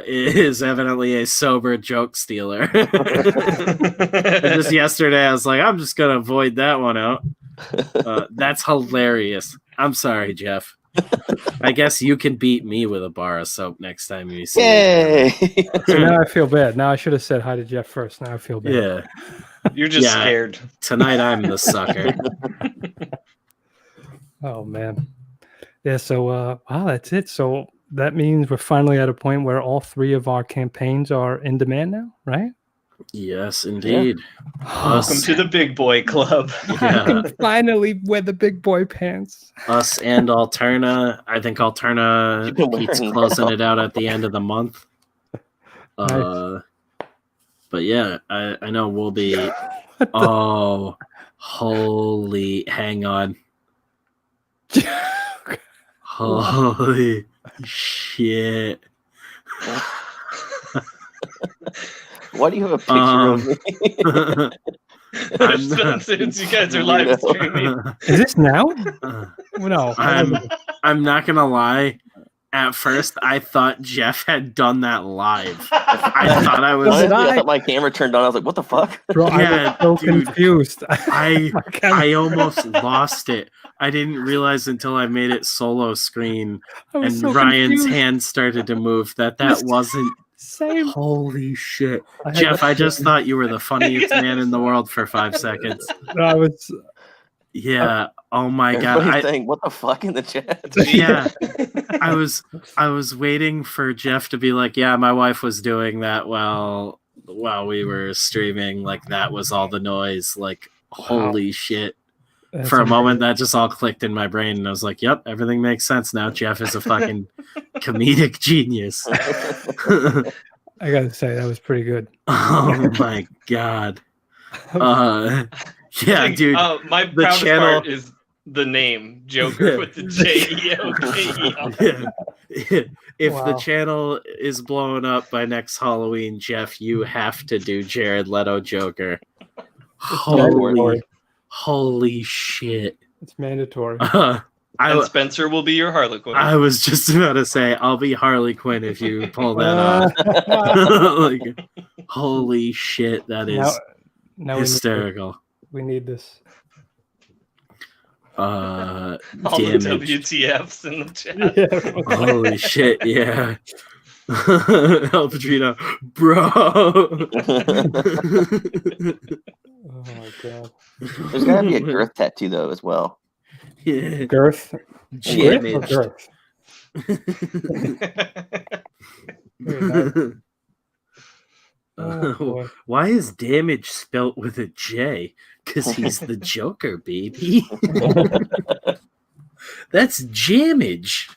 is evidently a sober joke stealer. Just yesterday, I was like, I'm just going to avoid that one out. That's hilarious. I'm sorry, Jeff. I guess you can beat me with a bar of soap next time you see me. Yay! So now I feel bad. Now I should have said hi to Jeff first. Now I feel bad. Yeah. You're just Yeah. scared. Tonight, I'm the sucker. Oh man. Yeah, so wow, that's it. So that means we're finally at a point where all 3 of our campaigns are in demand now, right? Yes, indeed. Welcome to the big boy club. I can finally wear the big boy pants. Us and Alterna. I think Alterna You've been keeps wearing closing now. it out at the end of the month. But yeah, I know we'll be. Oh, holy! Hang on. Holy shit! Why do you have a picture of me? Since you guys are live streaming. Is this now? No. I'm not gonna lie. At first, I thought Jeff had done that live. I thought I was. Honestly, I thought my camera turned on. I was like, "What the fuck?" Bro, Yeah, I was so dude. confused. I almost lost it. I didn't realize until I made it solo screen and so Ryan's confused. hand started to move that wasn't. Same. Holy shit, Jeff! I just thought you were the funniest man in the world for 5 seconds. I was. Yeah. Oh my god. Everybody's saying, "What the fuck" in the chat. Yeah. I was waiting for Jeff to be like, "Yeah, my wife was doing that while we were streaming. Like that was all the noise. Like holy shit." That's For a moment, that just all clicked in my brain, and I was like, "Yep, everything makes sense now." Jeff is a fucking comedic genius. I gotta say that was pretty good. Oh my god. Yeah, dude. My the proudest channel- part is the name Joker with the JEOKE. Yeah. If the Wow. channel is blown up by next Halloween, Jeff, you have to do Jared Leto Joker. Holy shit. It's mandatory. And Spencer will be your Harlequin. I was just about to say, I'll be Harley Quinn if you pull that off. Like, holy shit, that is now hysterical. we need this. All the Damage. WTFs in the chat. Yeah. Holy shit, yeah. El Padrino, bro. Oh my god. There's gotta be a girth tattoo though as well. Yeah. Girth. Girth or Damaged. girth? Very nice. Oh, boy. Why is damage spelt with a J? Because he's the Joker, baby. That's jammage.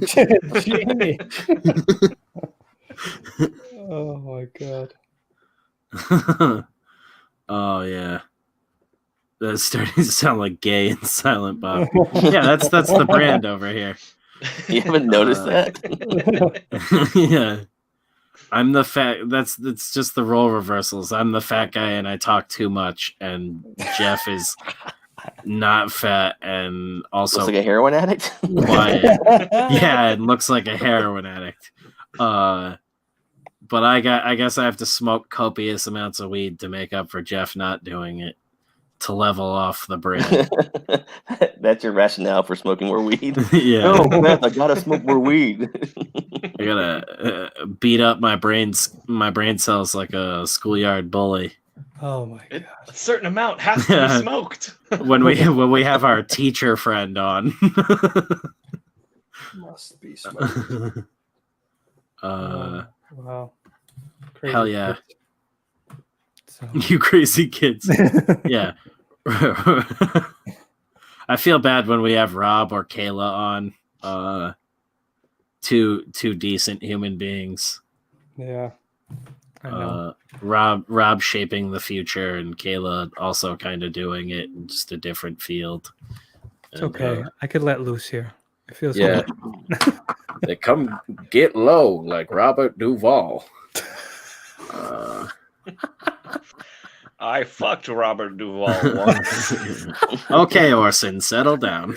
Jamie. Oh my god. Oh yeah. That's starting to sound like gay and Silent Bob. Yeah, that's the brand over here. You haven't noticed that? Yeah. I'm the fat. That's just the role reversals. I'm the fat guy and I talk too much, and Jeff is not fat and also Looks like a heroin addict. quiet. Yeah, it looks like a heroin addict. But I guess I have to smoke copious amounts of weed to make up for Jeff not doing it, to level off the brand. That's your rationale for smoking more weed. Yeah. Oh man, I gotta smoke more weed. I gotta beat up my brain cells like a schoolyard bully. Oh my god. A certain amount has to be smoked. When we have our teacher friend on. Must be smoked. Wow. Crazy Hell yeah. kids. So. You crazy kids. Yeah. I feel bad when we have Rob or Kayla on. Two decent human beings. Yeah. I know. Rob shaping the future and Kayla also kind of doing it in just a different field. It's okay. I could let loose here. It feels Yeah. good. They come get low like Robert Duvall. I fucked Robert Duvall once. Okay, Orson, settle down.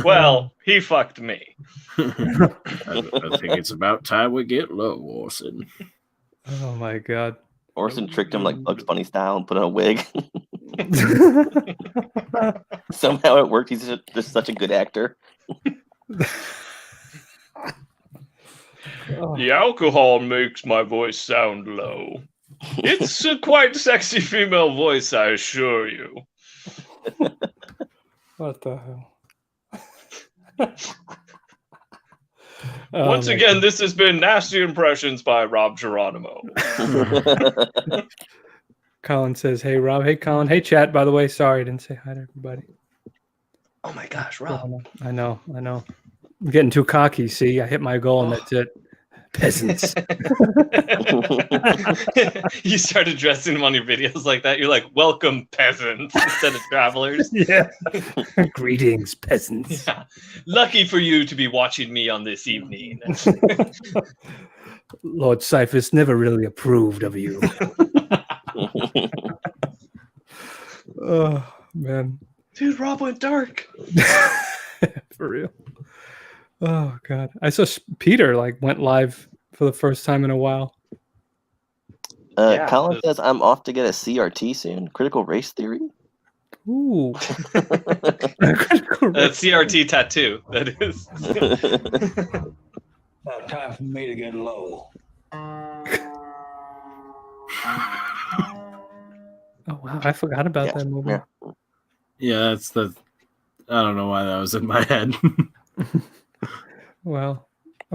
Well, he fucked me. I think it's about time we get low, Orson. Oh my god. Orson tricked him like Bugs Bunny style and put on a wig. Somehow it worked. He's just such a good actor. The alcohol makes my voice sound low. It's a quite sexy female voice, I assure you. What the hell? Once again, this has been Nasty Impressions by Rob Geronimo. Colin says, "Hey Rob, hey Colin, hey chat." By the way, sorry I didn't say hi to everybody. Oh my gosh, Rob. I know. I'm getting too cocky. See, I hit my goal and that's it. Peasants. You start addressing them on your videos like that. You're like, "Welcome, peasants," instead of travelers. Yeah. Greetings, peasants. Yeah. Lucky for you to be watching me on this evening. Lord Cyphus never really approved of you. Oh man, Dude, Rob went dark. for real. Oh god, I saw Peter like went live for the first time in a while. Yeah, Colin says I'm off to get a CRT soon. Critical race theory. Ooh, CRT tattoo. That is. About time for me to get low. Oh wow, I forgot about that movie. Yeah. Yeah, that's the. I don't know why that was in my head. Well,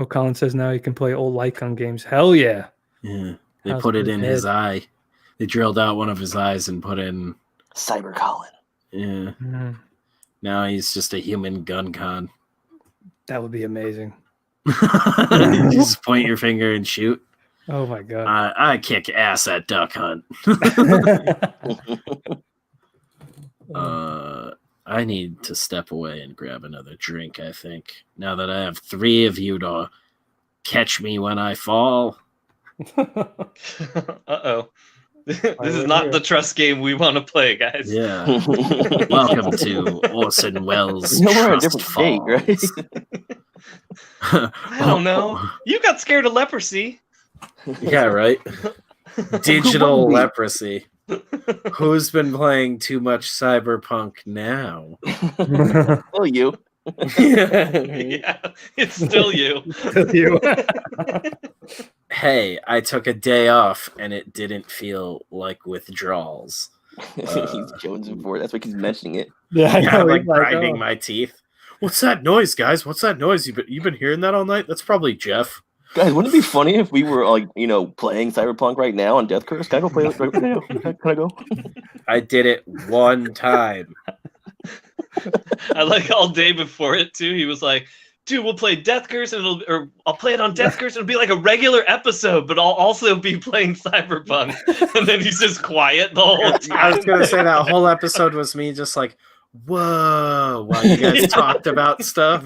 Colin says now you can play old Lycon games. Hell yeah. Yeah, they How's put it his in his head? eye. They drilled out one of his eyes and put in. Cyber Colin. Yeah. Mm, Now he's just a human gun con. that would be amazing. You just point your finger and shoot. Oh my god. I kick ass at duck hunt. I need to step away and grab another drink, I think. Now that I have 3 of you to catch me when I fall. Uh-oh. This is not the trust game we want to play, guys. Yeah. Welcome to Orson Welles' We're in a Trust different state, right? Falls. I don't know. You got scared of leprosy. Yeah, right? Digital Wouldn't we? leprosy. Who's been playing too much Cyberpunk now? Oh, you. Yeah, it's still you. Hey, I took a day off and it didn't feel like withdrawals. He's jonesing for it. That's why he's mentioning it. Yeah, I Yeah, know. I'm like he's like, grinding oh. my teeth. What's that noise, guys? What's that noise? You've been hearing that all night? That's probably Jeff. Guys, wouldn't it be funny if we were like, playing Cyberpunk right now on Death Curse? Can I go play? Can I go? I did it one time. I like all day before it too. He was like, "Dude, we'll play Death Curse, and I'll play it on Death Curse. It'll be like a regular episode, but I'll also be playing Cyberpunk." And then he's just quiet the whole time. I was gonna say that whole episode was me just like, whoa, while you guys talked about stuff.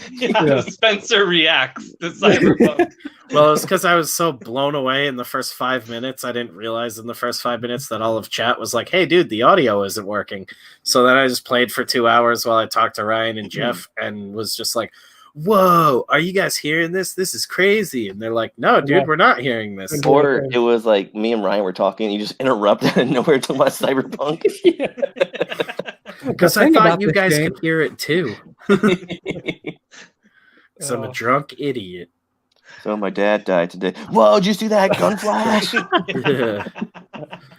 Yeah, Spencer reacts to Cyberpunk. Well, it's because I was so blown away in the first 5 minutes. I didn't realize in the first 5 minutes that all of chat was like, hey, dude, the audio isn't working. So then I just played for 2 hours while I talked to Ryan and Jeff and was just like, whoa, are you guys hearing this? This is crazy. And they're like, no, dude, we're not hearing this. Or it was like me and Ryan were talking, and you just interrupt out of nowhere talking about Cyberpunk. Because I thought you guys could hear it too. So I'm a drunk idiot. So my dad died today. Whoa, did you see that gun flash? Yeah.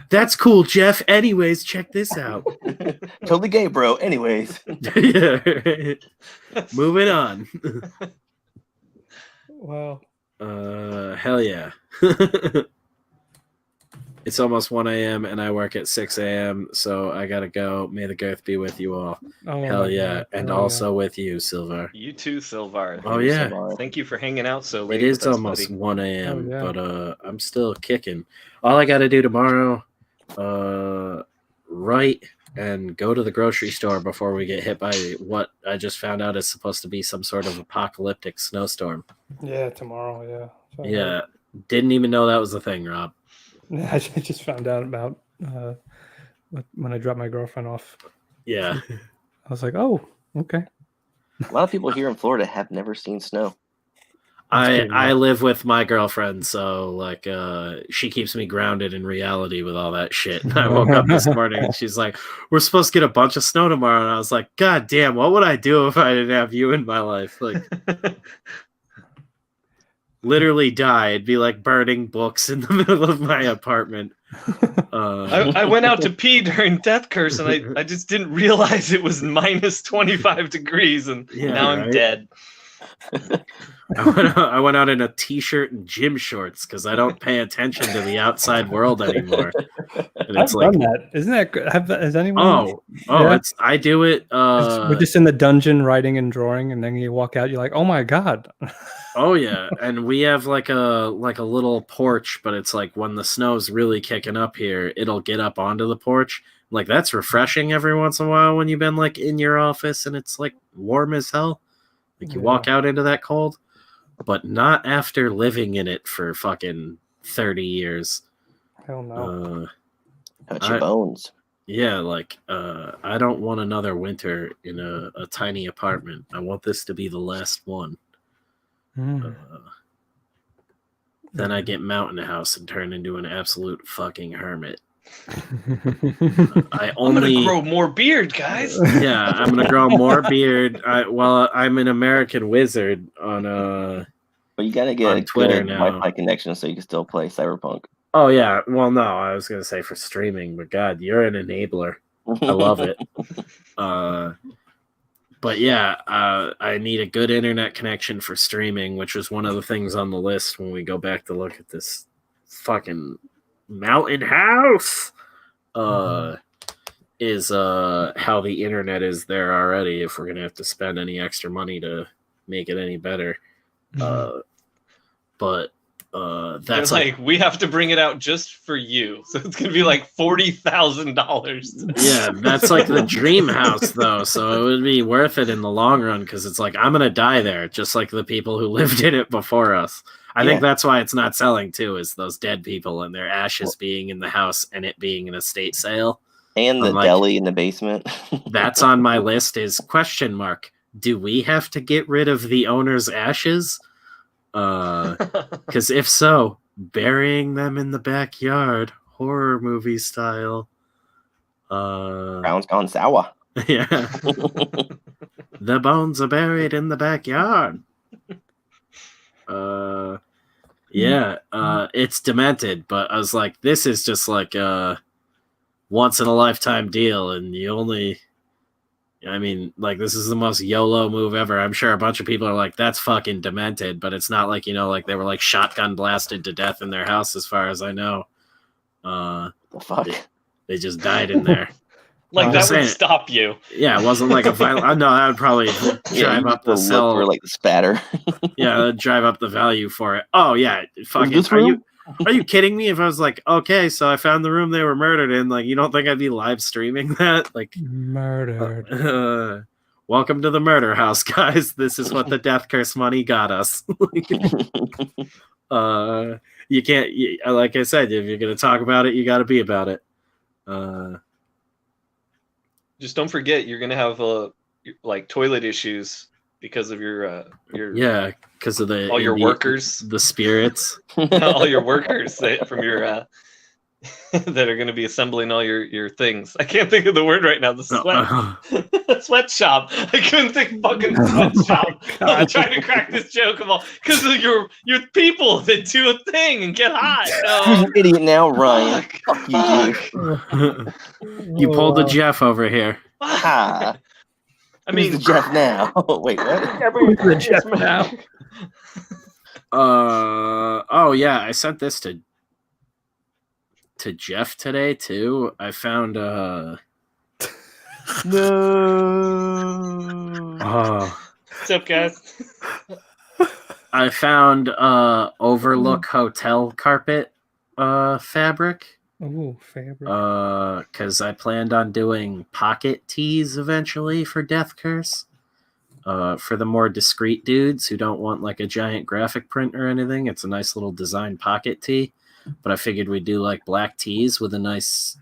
That's cool, Jeff. Anyways, check this out. Totally gay, bro. Anyways. Yeah. Moving on. Wow. Hell yeah. It's almost 1 a.m. and I work at 6 a.m. So I gotta go. May the girth be with you all. Oh, hell yeah. And also with you, Silvar. You too, Silvar. Oh yeah. Thank you for hanging out so late. It is with us, almost buddy. 1 a.m. Oh, yeah. But I'm still kicking. All I gotta do tomorrow, write and go to the grocery store before we get hit by what I just found out is supposed to be some sort of apocalyptic snowstorm. Yeah, tomorrow. Yeah. So, Yeah. Didn't even know that was a thing, Rob. I just found out about when I dropped my girlfriend off. Yeah. I was like, oh, okay. A lot of people here in Florida have never seen snow. I live with my girlfriend, so like she keeps me grounded in reality with all that shit. And I woke up this morning and she's like, we're supposed to get a bunch of snow tomorrow. And I was like, God damn, what would I do if I didn't have you in my life? Like literally die. It'd be like burning books in the middle of my apartment. I went out to pee during Death Curse and I just didn't realize it was minus 25 degrees and now I'm dead. I went out in a t-shirt and gym shorts because I don't pay attention to the outside world anymore. And I've done that. Isn't that good? Has anyone? Yeah. I do it. We're just in the dungeon writing and drawing, and then you walk out. You're like, oh my god. Oh yeah, and we have like a little porch, but it's like when the snow's really kicking up here, it'll get up onto the porch. Like that's refreshing every once in a while when you've been like in your office and it's like warm as hell. Like you walk out into that cold, but not after living in it for fucking 30 years. Hell no. Hurt your bones. Yeah, like I don't want another winter in a tiny apartment. I want this to be the last one. Then I get mountain house and turn into an absolute fucking hermit. I'm gonna grow more beard, guys. Yeah, I'm gonna grow more beard. I'm an American wizard on But you gotta get a Twitter good now. Wi-Fi connection so you can still play Cyberpunk. Oh yeah, well no, I was gonna say for streaming, but God, you're an enabler. I love it. But yeah, I need a good internet connection for streaming, which was one of the things on the list when we go back to look at this fucking mountain house. Is how the internet is there already. If we're gonna have to spend any extra money to make it any better, but that's like we have to bring it out just for you, so it's gonna be like $40,000. Yeah, that's like the dream house though, so it would be worth it in the long run because it's like I'm gonna die there, just like the people who lived in it before us. I think that's why it's not selling too, is those dead people and their ashes being in the house and it being an estate sale. And the deli in the basement. That's on my list is ? Do we have to get rid of the owner's ashes? Because if so, burying them in the backyard, horror movie style. Brown's gone sour. Yeah. The bones are buried in the backyard. It's demented, but I was like, this is just like a once in a lifetime deal, and this is the most YOLO move ever. I'm sure a bunch of people are like, that's fucking demented, but it's not like, like they were like shotgun blasted to death in their house, as far as I know. The fuck? They just died in there. Like that would stop you. Yeah, it wasn't like a violent. No, I would probably drive up the sell for like the spatter. Yeah, that'd drive up the value for it. Oh yeah, fucking. Are you kidding me? If I was like, okay, so I found the room they were murdered in, like, you don't think I'd be live streaming that? Like, murdered. Welcome to the murder house, guys. This is what the death curse money got us. You can't, like I said, if you're gonna talk about it, you got to be about it. Just don't forget, you're gonna have like toilet issues because of your because of all your workers, the spirits, all your workers from your that are going to be assembling all your things. I can't think of the word right now. The sweatshop. I couldn't think fucking sweatshop. I'm trying to crack this joke of all because of your people that do a thing and get hot. You're an idiot now, Ryan. Fuck you, dude. You pulled the Jeff over here. Ah. I mean, the Jeff now. Wait, what? Who's the Jeff now? Oh yeah, I sent this to Jeff today too. I found No. What's up, guys? I found Overlook Hotel carpet fabric. Oh, fabric. Because I planned on doing pocket tees eventually for Death Curse. For the more discreet dudes who don't want like a giant graphic print or anything, it's a nice little design pocket tee. But I figured we'd do like black tees with a nice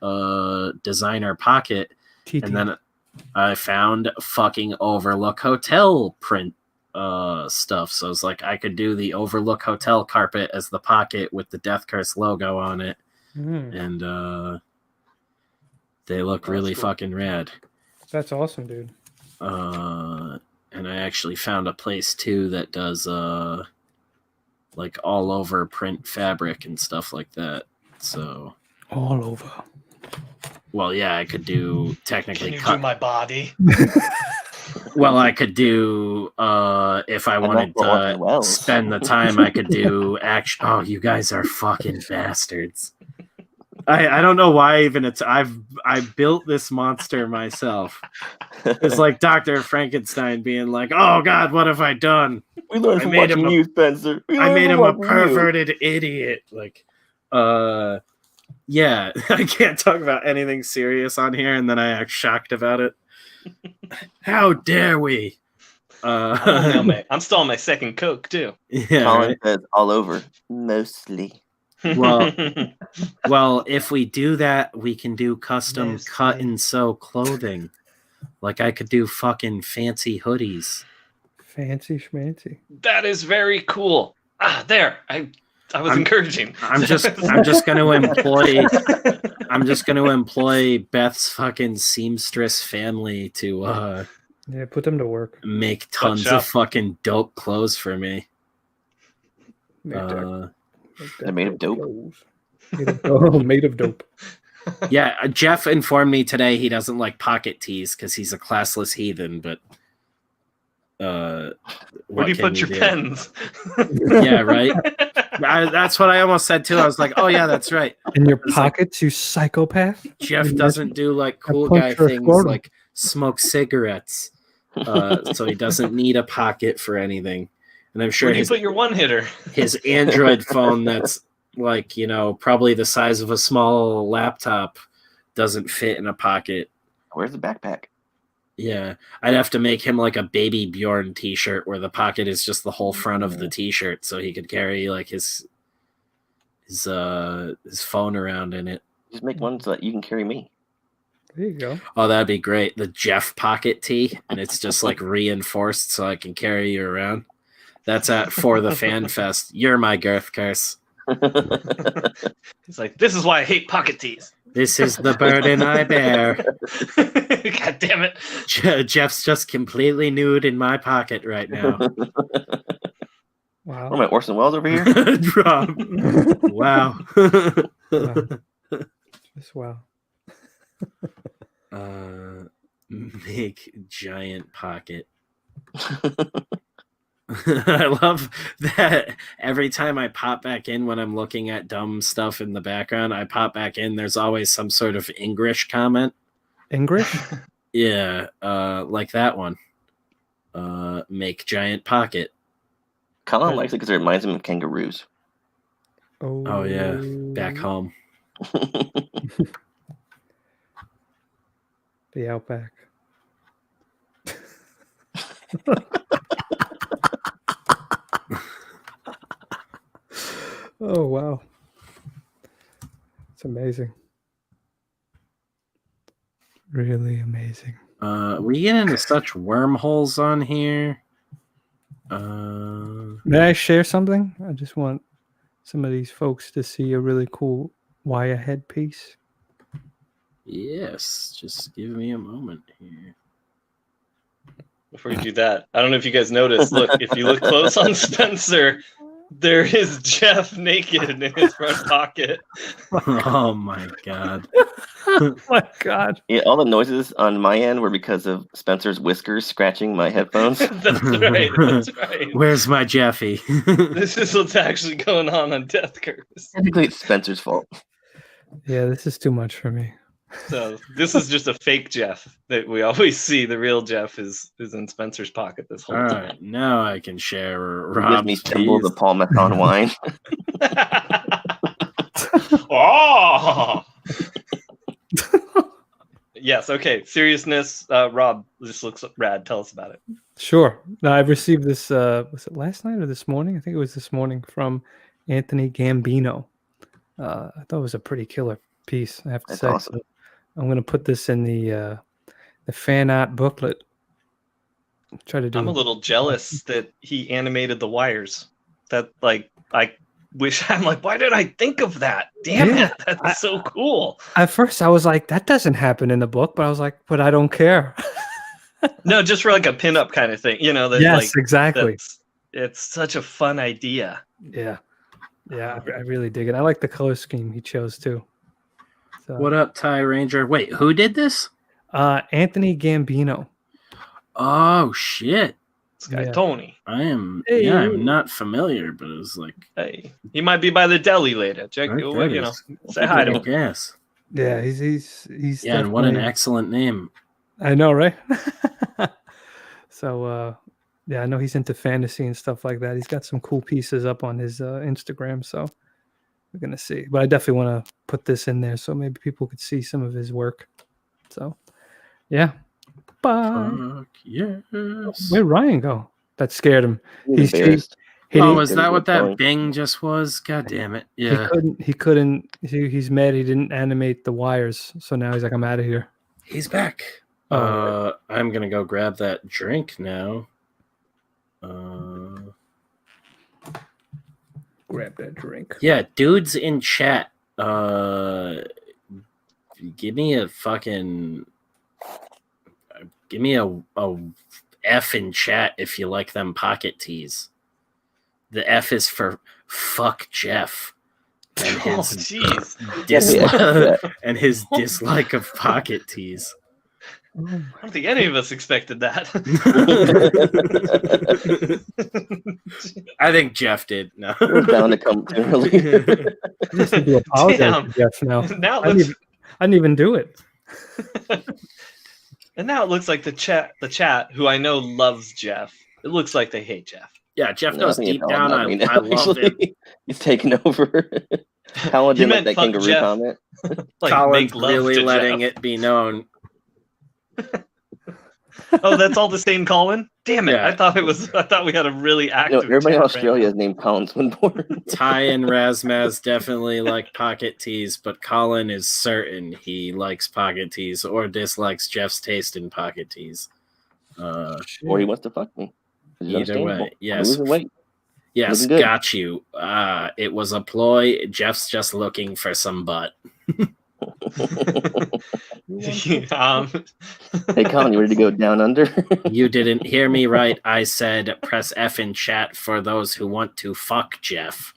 designer pocket. And then I found fucking Overlook Hotel print stuff. So it's like I could do the Overlook Hotel carpet as the pocket with the Death Curse logo on it. And they look really fucking rad. That's awesome, dude. And I actually found a place too that does like all over print fabric and stuff like that. So all over. Well, yeah, I could do technically. Can you do my body? Well, I could do if I wanted to spend the time. I could do action. Oh, you guys are fucking bastards. I don't know why even I built this monster myself. It's like Dr. Frankenstein being like, "Oh God, what have I done? We learned from watching you, Spencer. I made him a perverted idiot." Like, yeah, I can't talk about anything serious on here, and then I act shocked about it. How dare we? I'm still on my second Coke too. Yeah, Colin says all over, mostly. Well, if we do that, we can do custom Nice, cut nice. and sew clothing. Like I could do fucking fancy hoodies. Fancy schmancy. That is very cool. There. I was encouraging. I'm just gonna employ Beth's fucking seamstress family to Yeah, put them to work. make tons shop. of fucking dope clothes for me. They're made of dope. Made of dope. Yeah, Jeff informed me today he doesn't like pocket tees because he's a classless heathen, but Where what do you can put your do? pens? Yeah, right. That's what I almost said too. I was like, oh yeah, that's right. In your It's like- pockets, you psychopath. Jeff doesn't do like cool punch guy your things scrotum. like smoke cigarettes, so he doesn't need a pocket for anything. And I'm sure Where do you put your one hitter? his Android phone that's like, probably the size of a small laptop doesn't fit in a pocket. Where's the backpack? Yeah, I'd have to make him like a Baby Bjorn t-shirt where the pocket is just the whole front of the t-shirt so he could carry like his phone around in it. Just make one so that you can carry me. There you go. Oh, that'd be great. The Jeff pocket tee, and it's just like reinforced so I can carry you around. That's at For the Fan Fest. You're my girth curse. He's like, this is why I hate pocket tees. This is the burden I bear. God damn it. Jeff's just completely nude in my pocket right now. Wow. Where am I, Orson Welles over here? Rob. Wow. Just wow. Make giant pocket. I love that every time I pop back in when I'm looking at dumb stuff in the background, I pop back in, there's always some sort of English comment. English? Yeah, like that one. Make giant pocket. Colin likes it because it reminds him of kangaroos. Oh yeah, back home. The outback. Oh wow. It's amazing. Really amazing. We get into such wormholes on here. May I share something? I just want some of these folks to see a really cool Wirehead piece. Yes, just give me a moment here. Before you do that, I don't know if you guys noticed. Look, if you look close on Spencer, there is Jeff naked in his front pocket. Oh my god. Oh my god. Yeah, all the noises on my end were because of Spencer's whiskers scratching my headphones. That's right. That's right. Where's my Jeffy? This is what's actually going on Death Curse. Technically, it's Spencer's fault. Yeah, this is too much for me. So this is just a fake Jeff that we always see. The real Jeff is in Spencer's pocket this whole All time. right, now I can share Gives Rob's me stumble the piece. Paul Methon wine. Oh! Yes, okay. Seriousness, Rob, this looks rad. Tell us about it. Sure. Now, I received this, was it last night or this morning? I think it was this morning from Anthony Gambino. I thought it was a pretty killer piece, I have to That's say. awesome. So I'm going to put this in the fan art booklet. Try to do I'm a little jealous that he animated the wires. That, like, I wish, I'm like, why did I think of that? Damn Yeah, it. That's so cool. At first, I was like, that doesn't happen in the book, but I was like, but I don't care. No, just for like a pinup kind of thing. You know, that, Yes, like, exactly. it's such a fun idea. Yeah. Yeah, I really dig it. I like the color scheme he chose too. So, What up, Ty Ranger? Wait, who did this? Anthony Gambino. Oh shit. This guy, Yeah. Tony. I'm Hey. I'm not familiar, but it was like Hey, he might be by the deli later. Check, Right, you that know, is- say hi to I him. guess. Yeah, he's Yeah, and what an definitely- excellent name. I know, right? So yeah, I know he's into fantasy and stuff like that. He's got some cool pieces up on his Instagram, so we're gonna see. But I definitely want to put this in there so maybe people could see some of his work. So yeah. Bye. Fuck yes. Where'd Ryan go? That scared him. He's embarrassed. Oh, is There that we what go, that Tony. Bing just was? God damn it. Yeah. He's mad he didn't animate the wires, so now he's like, I'm out of here. He's back. I'm going to go grab that drink now. Grab that drink. Yeah, dudes in chat. Give me a F in chat if you like them pocket tees. The F is for fuck Jeff. And Oh, his jeez. and his dislike of pocket tees. I don't think any of us expected that. I think Jeff did. No. It was bound to come too early. I just need to apologize Damn. to Jeff now. Now it I looks, didn't even do it. and now it looks like the chat, who I know loves Jeff, it looks like they hate Jeff. Yeah, Jeff No, I knows think deep it's down. all I about me now, love it. actually. He's taken over. Colin You didn't like meant that fuck kangaroo Jeff. comment. Like Colin's make love really to letting Jeff. it be known. Oh, that's all the same Colin? Damn it! Yeah. I thought we had a really You know, active. everybody in chat Australia right is named Colin Swinburne. Ty and Razmaz definitely like pocket tees, but Colin is certain he likes pocket tees or dislikes Jeff's taste in pocket tees. Or he wants to fuck me. Which is Either understandable. way, I'm yes. losing weight. Yes, Looking good. got you. It was a ploy. Jeff's just looking for some butt. now. Hey, Colin, you ready to go down under? You didn't hear me right. I said press F in chat for those who want to fuck Jeff.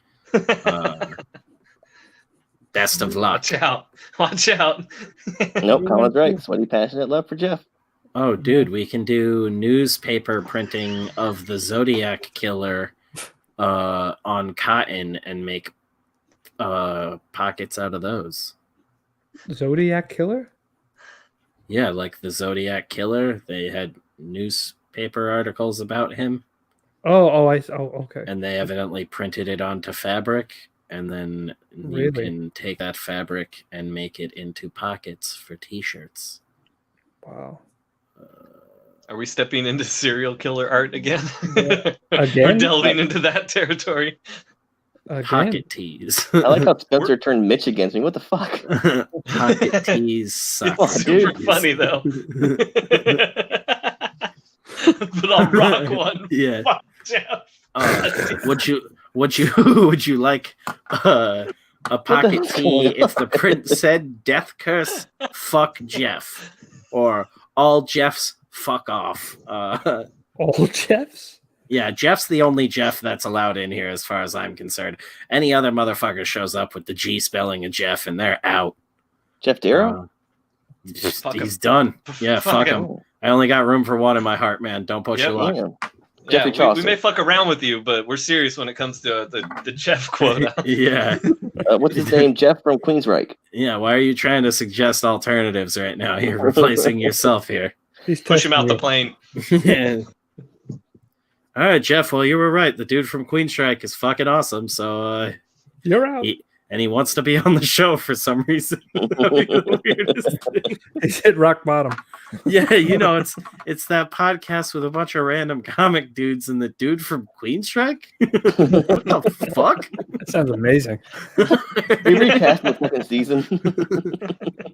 Best of luck. Watch out! Watch out! Nope, Colin's right. Sweaty, passionate love for Jeff. Oh, dude, we can do newspaper printing of the Zodiac Killer on cotton and make pockets out of those. Zodiac Killer? Yeah, like the Zodiac Killer. They had newspaper articles about him. Oh, okay. And they evidently printed it onto fabric, and then you Really? can take that fabric and make it into pockets for t-shirts. Wow. Are we stepping into serial killer art again? Again? We're delving into that territory. Again? Pocket tees. I like how Spencer turned Mitch against me. What the fuck? Pocket tees suck. Oh, It's super dude. funny though. But I'll rock one. Yeah. Fuck Jeff. Would you like a pocket hell's tee going if the print said "Death Curse"? Fuck Jeff, or all Jeffs fuck off. All Jeffs? Yeah, Jeff's the only Jeff that's allowed in here, as far as I'm concerned. Any other motherfucker shows up with the G spelling of Jeff, and they're out. Jeff Darrow? Fuck him. He's done. Yeah, fuck him. him. I only got room for one in my heart, man. Don't push Yep. your luck. Damn. Yeah, Jeffrey we Chaucer. may fuck around with you, but we're serious when it comes to the Jeff quota. Yeah. What's his name? Jeff from Queensryche. Yeah, why are you trying to suggest alternatives right now? You're replacing yourself here. He's Push him out the testing plane. Yeah. All right, Jeff. Well, you were right. The dude from Queensryche is fucking awesome. So, you. You're out. and he wants to be on the show for some reason. The weirdest thing. He's hit rock bottom. Yeah, you know, it's that podcast with a bunch of random comic dudes and the dude from Queensryche. What the fuck? That sounds amazing. They recast the fucking season.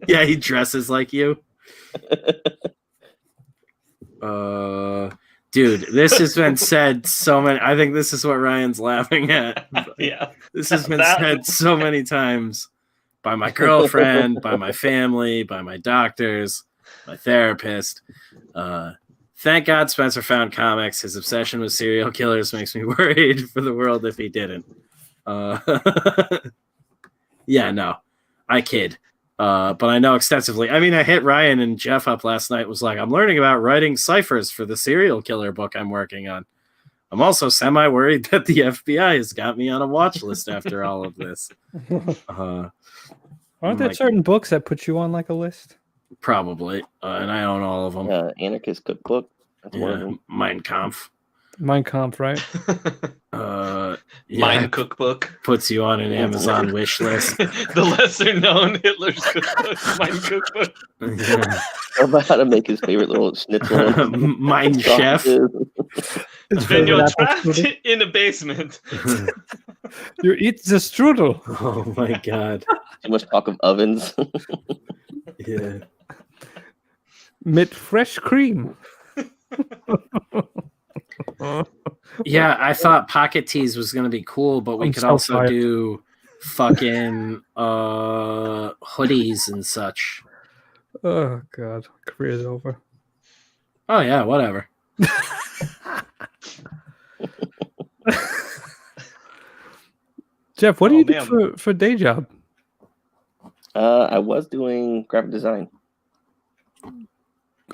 Yeah, he dresses like you. Dude, this has been said so many. I think this is what Ryan's laughing at. Yeah. This has been That- said so many times by my girlfriend, by my family, by my doctors, my therapist. Thank God Spencer found comics. His obsession with serial killers makes me worried for the world if he didn't. Yeah, no, I kid. But I know extensively. I mean, I hit Ryan and Jeff up last night. Was like, I'm learning about writing ciphers for the serial killer book I'm working on. I'm also semi-worried that the FBI has got me on a watch list after all of this. Aren't there certain books that put you on like a list? Probably, and I own all of them. Anarchist Cookbook. That's one of them. Mein Kampf. Mein Kampf, right? Mine cookbook. Puts you on an Amazon wish list. The lesser known Hitler's cookbook. Mine cookbook. Yeah. About how to make his favorite little schnitzel. Mein Chef. Then you're Apple trapped strudel. in a basement. You eat the strudel. Oh my god. Too much talk of ovens. Yeah. Mit fresh cream. Yeah, I thought pocket tees was gonna be cool, but we I'm could so also tired. do fucking hoodies and such. Oh god, career's over. Oh yeah, whatever. Jeff, what do Oh, you do man. for day job? I was doing graphic design.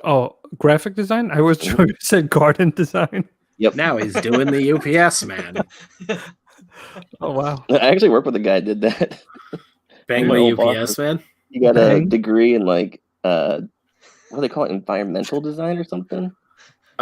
Oh, graphic design? I was sure you said garden design. Yep. Now he's doing the UPS man. Oh wow. I actually worked with a guy that did that. Bang My the old boss UPS man. He got a Bang. degree in like what do they call it? Environmental design or something?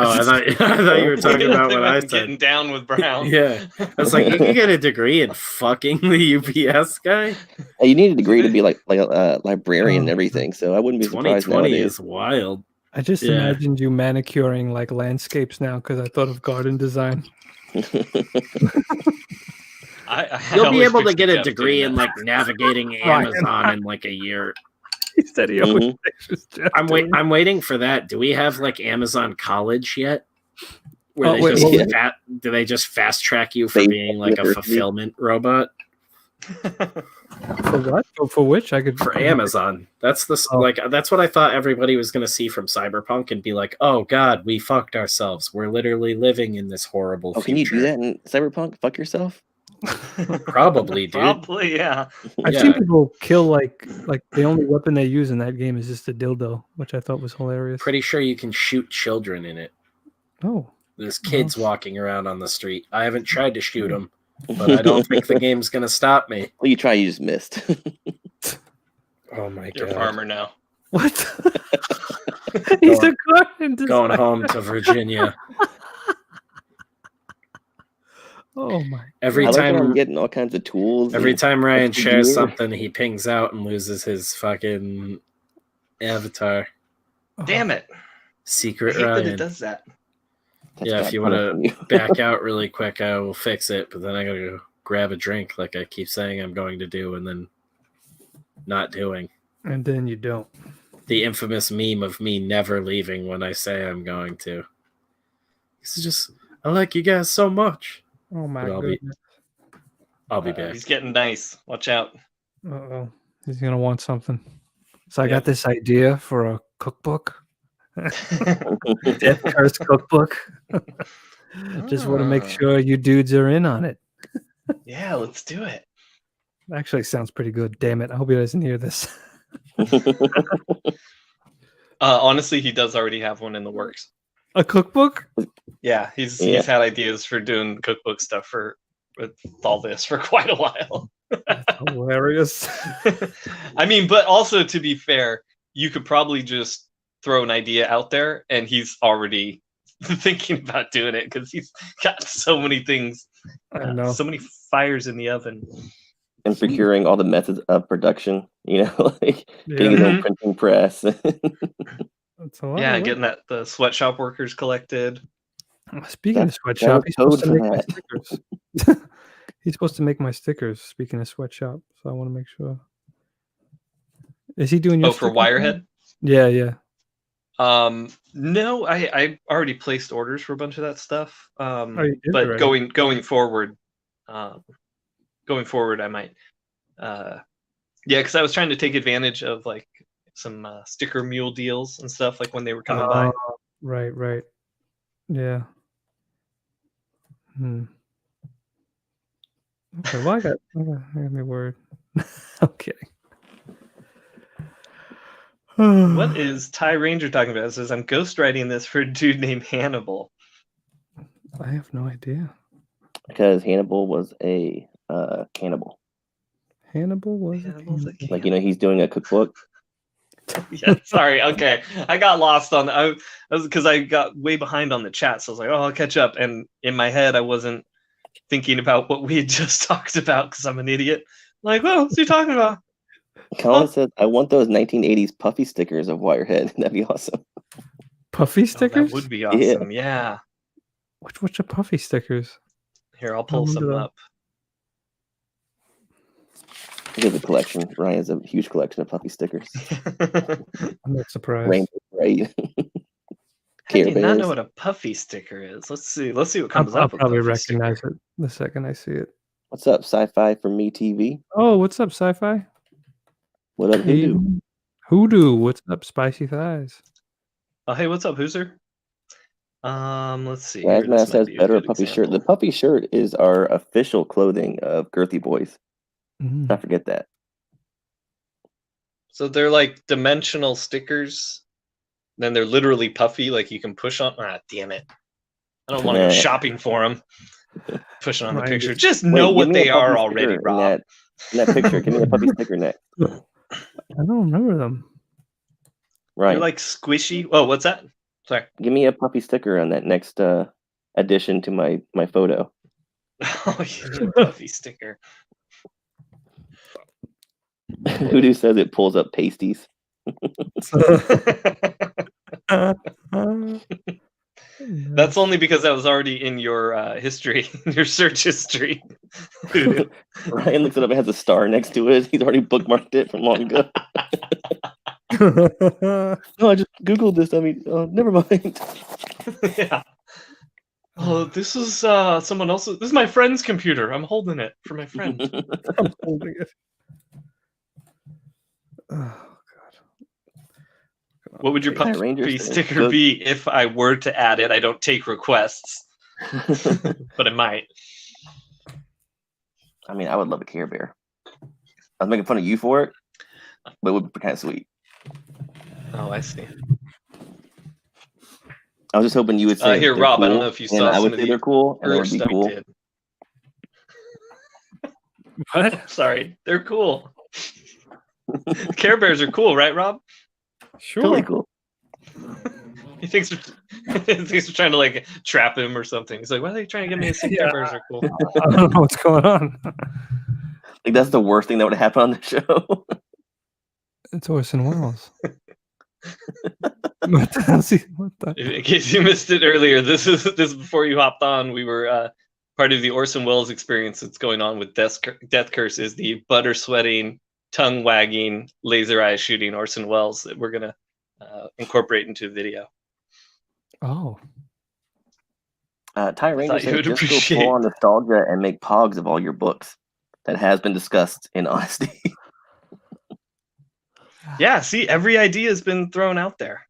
Oh, I thought you were talking about what I Getting said. down with Brown. Yeah. I was like, you can get a degree in fucking the UPS guy? You need a degree to be like a librarian and Oh. everything, so I wouldn't be surprised 2020 nowadays. is wild. I just Yeah. imagined you manicuring like landscapes now because I thought of garden design. I You'll be always able to pictured get a Jeff degree doing in that. like navigating Amazon in like a year. He said he always Mhm. pictures Jeff I'm doing I'm waiting for that. Do we have like Amazon College yet? Where Oh, they wait, just what do they just fast track you for They- being like a University. fulfillment robot For what? For which? I could for Amazon? That's the Oh. like that's what I thought everybody was going to see from Cyberpunk and be like, "Oh God, we fucked ourselves. We're literally living in this horrible Oh, can you future." do that in Cyberpunk? Fuck yourself? Probably, dude. Probably, yeah. I've Yeah. seen people kill like the only weapon they use in that game is just a dildo, which I thought was hilarious. Pretty sure you can shoot children in it. Oh, There's kids walking around on the street. I haven't tried to shoot them, but I don't think the game's going to stop me. Well, you try, you just missed. Oh my You're a God. farmer now. what? He's a garden designer. Going home to Virginia. Oh my! Every I like that I'm time getting all kinds of tools. every and time Ryan extra shares gear. something, he pings out and loses his fucking avatar. Damn it. I Secret hate that it Ryan. does that. That's Yeah, bad if you want punishment to you. back out really quick, I will fix it, but then I gotta go grab a drink like I keep saying I'm going to do and then not doing. And then you don't. The infamous meme of me never leaving when I say I'm going to. It's just, I like you guys so much. Oh my But I'll be- goodness! I'll be back. He's getting nice. Watch out. Uh-oh. He's gonna want something. So I Yeah. got this idea for a cookbook. Death Curse cookbook. Just want to make Ah. sure you dudes are in on it. Yeah, let's do it. Actually, sounds pretty good. Damn it! I hope he doesn't hear this. Honestly, he does already have one in the works. A cookbook? Yeah, he's Yeah. had ideas for doing cookbook stuff with all this for quite a while. Hilarious. I mean, but also to be fair, you could probably just throw an idea out there and he's already thinking about doing it because he's got so many things, I know. so many fires in the oven. And procuring all the methods of production, like getting his Mhm. own printing press. That's a lot Yeah, of getting the sweatshop workers collected. work. Speaking of That sweatshop, was he's supposed to code make for my that. stickers. He's supposed to make my stickers. Speaking of sweatshop, so I want to make sure. Is he doing your Oh, for stickers? Wirehead? Yeah. No, I already placed orders for a bunch of that stuff. Oh, you did But already? going forward, I might. Yeah, because I was trying to take advantage of like some sticker mule deals and stuff like when they were coming by. Right. Yeah. Okay, well, I got me word. I'm kidding. What is Ty Ranger talking about? It says I'm ghostwriting this for a dude named Hannibal. I have no idea. Because Hannibal was a cannibal. Hannibal was a Hannibal's a cannibal. Like, he's doing a cookbook. Yeah, sorry. Okay, I got lost on. I was because I got way behind on the chat, so I was like, "Oh, I'll catch up." And in my head, I wasn't thinking about what we had just talked about because I'm an idiot. Like, oh, what's he talking about? Colin said, I want those 1980s puffy stickers of Wirehead. That'd be awesome. Puffy Oh, stickers? that would be awesome. Yeah. What's the puffy stickers? Here, I'll pull some up. He has a collection. Ryan has a huge collection of puppy stickers. I'm not surprised. Rainbow Bright. I do Care not Bears. know what a puffy sticker is. Let's see. Let's see what I'll comes up. with probably puffy recognize sticker. it the second I see it. What's up, Sci-Fi from Me TV? Oh, what's up, Sci-Fi? What up, Hoodoo? Hoodoo, what's up, Spicy Thighs? Oh, hey, what's up, Hooser? Let's see. Here, this Razmas might has be a better good puppy shirt. The example. puppy shirt is our official clothing of Girthy Boys. Mm. Don't forget that. So they're like dimensional stickers. Then they're literally puffy, like you can push on. Ah, damn it! I don't want to go shopping for them. Pushing on the Right. picture. Just know what they are already, in Rob. that picture. Give me a puppy sticker next. I don't remember them. Right. They're like squishy. Oh, what's that? Sorry. Give me a puppy sticker on that next addition to my photo. Oh, yeah, puffy sticker. Hoodoo says it pulls up pasties. That's only because that was already in your history, in your search history. Ryan looks it up. It has a star next to it. He's already bookmarked it from long ago. No, I just Googled this. I mean, never mind. Yeah. Oh, this is someone else's. This is my friend's computer. I'm holding it for my friend. I'm holding it. Oh, God. What would your Hey, puppy Rangers, sticker good. be if I were to add it? I don't take requests, but I might. I mean, I would love a Care Bear. I was making fun of you for it, but it would be kind of sweet. Oh, I see. I was just hoping you would say Here, they're Rob, cool, I don't know if you and saw I some would of say the they're cool, and it would first be I cool. did. What? Sorry, they're cool. Care Bears are cool, right, Rob? Sure. Totally cool. He thinks we're trying to like trap him or something. He's like, "Why are they trying to get me to say Care Bears are cool?" I don't know what's going on. Like that's the worst thing that would happen on the show. It's Orson Welles. What the hell's he? What the? In case you missed it earlier, this is before you hopped on. We were part of the Orson Welles experience that's going on with Death Curse is the butter sweating, tongue wagging, laser eye shooting Orson Welles that we're gonna incorporate into video. Oh. Ty Ranger thought you said would just go appreciate full on nostalgia and make pogs of all your books. That has been discussed in honesty. Yeah, see, every idea has been thrown out there.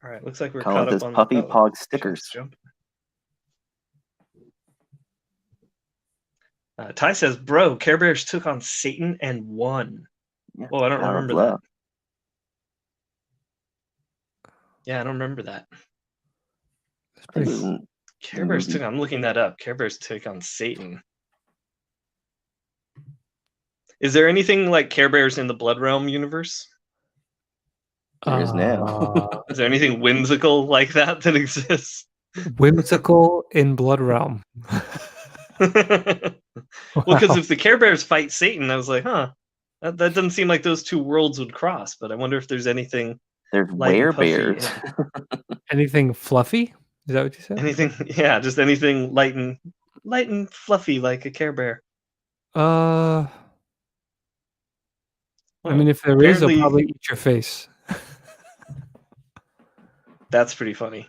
All right, looks like we're Colin caught up says on puppy pog stickers. Jump. Ty says, "Bro, Care Bears took on Satan and won." Yeah, Oh, I don't Power of remember Love. that. Yeah, I don't remember that. That's I think pretty it was in Care Bears movie. took. I'm looking that up. Care Bears took on Satan. Is there anything like Care Bears in the Blood Realm universe? There is now. Is there anything whimsical like that exists? whimsical in Blood Realm. Well, because if the Care Bears fight Satan, I was like, huh, that doesn't seem like those two worlds would cross. But I wonder if there's anything There's light and puffy werebears. Anything fluffy? Is that what you said? anything, yeah, just anything light and fluffy like a Care Bear. I Well, mean, if there is, they'll apparently- probably eat your face. That's pretty funny.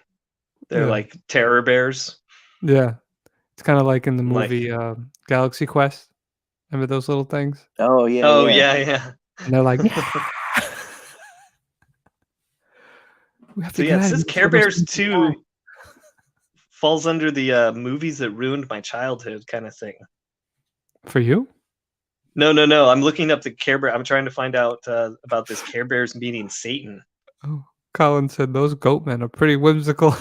They're Yeah. like terror bears. Yeah. It's kind of like in the Like- movie Galaxy Quest. Remember those little things? Oh yeah. Oh yeah. yeah. And they're like, we have So to yeah, get it out of says here Care before those Bears things 2 die." falls under the movies that ruined my childhood kind of thing. For you? No. I'm looking up the Care Bear. I'm trying to find out about this Care Bears meeting Satan. Oh, Colin said those goat men are pretty whimsical.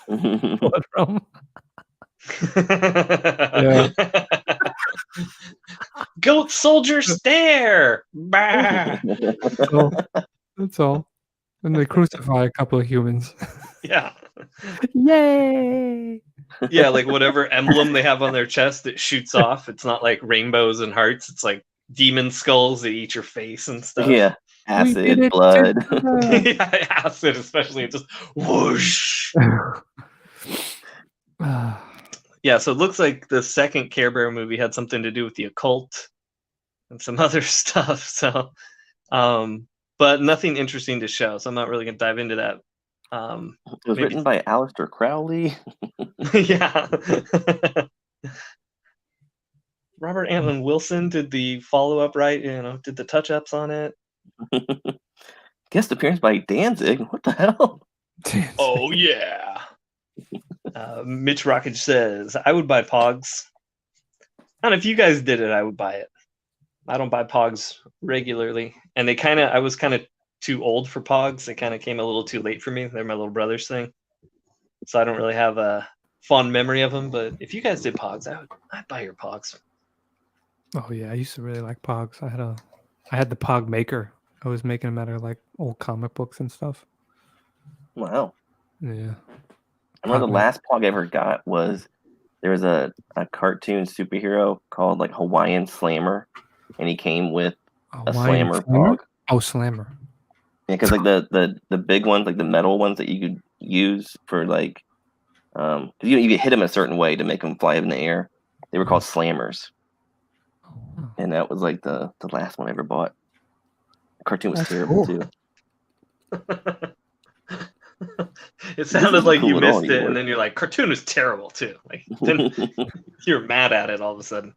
Blood Realm. Yeah. Goat soldier stare. Bah! That's all. And they crucify a couple of humans. Yeah. Yay! Yeah, like whatever emblem they have on their chest that shoots off. It's not like rainbows and hearts. It's like demon skulls that eat your face and stuff. Yeah. Acid, blood. Yeah, acid, especially. It just whoosh. Yeah, so it looks like the second Care Bear movie had something to do with the occult and some other stuff. So, but nothing interesting to show. So I'm not really gonna dive into that. It was written by Aleister Crowley. Yeah. Robert Anton Wilson did the follow-up, right? Did the touch-ups on it. Guest appearance by Danzig. What the hell? Oh yeah. Mitch Rockage says, I would buy Pogs. I don't know if you guys did it, I would buy it. I don't buy Pogs regularly. And I was kind of too old for Pogs. They kind of came a little too late for me. They're my little brother's thing. So I don't really have a fond memory of them. But if you guys did Pogs, I'd buy your Pogs. Oh yeah, I used to really like Pogs. I had the Pog Maker. I was making them out of like old comic books and stuff. Wow. Yeah. I remember the last Pog I ever got was there was a cartoon superhero called like Hawaiian Slammer, and he came with a Slammer Pog. Oh, Slammer. Yeah, because like the big ones, like the metal ones that you could use for like, because you could hit them a certain way to make them fly up in the air. They were called Slammers, and that was like the last one I ever bought. The cartoon was terrible too. It sounded like you missed it, and then you're like, cartoon is terrible too. Like, then you're mad at it all of a sudden.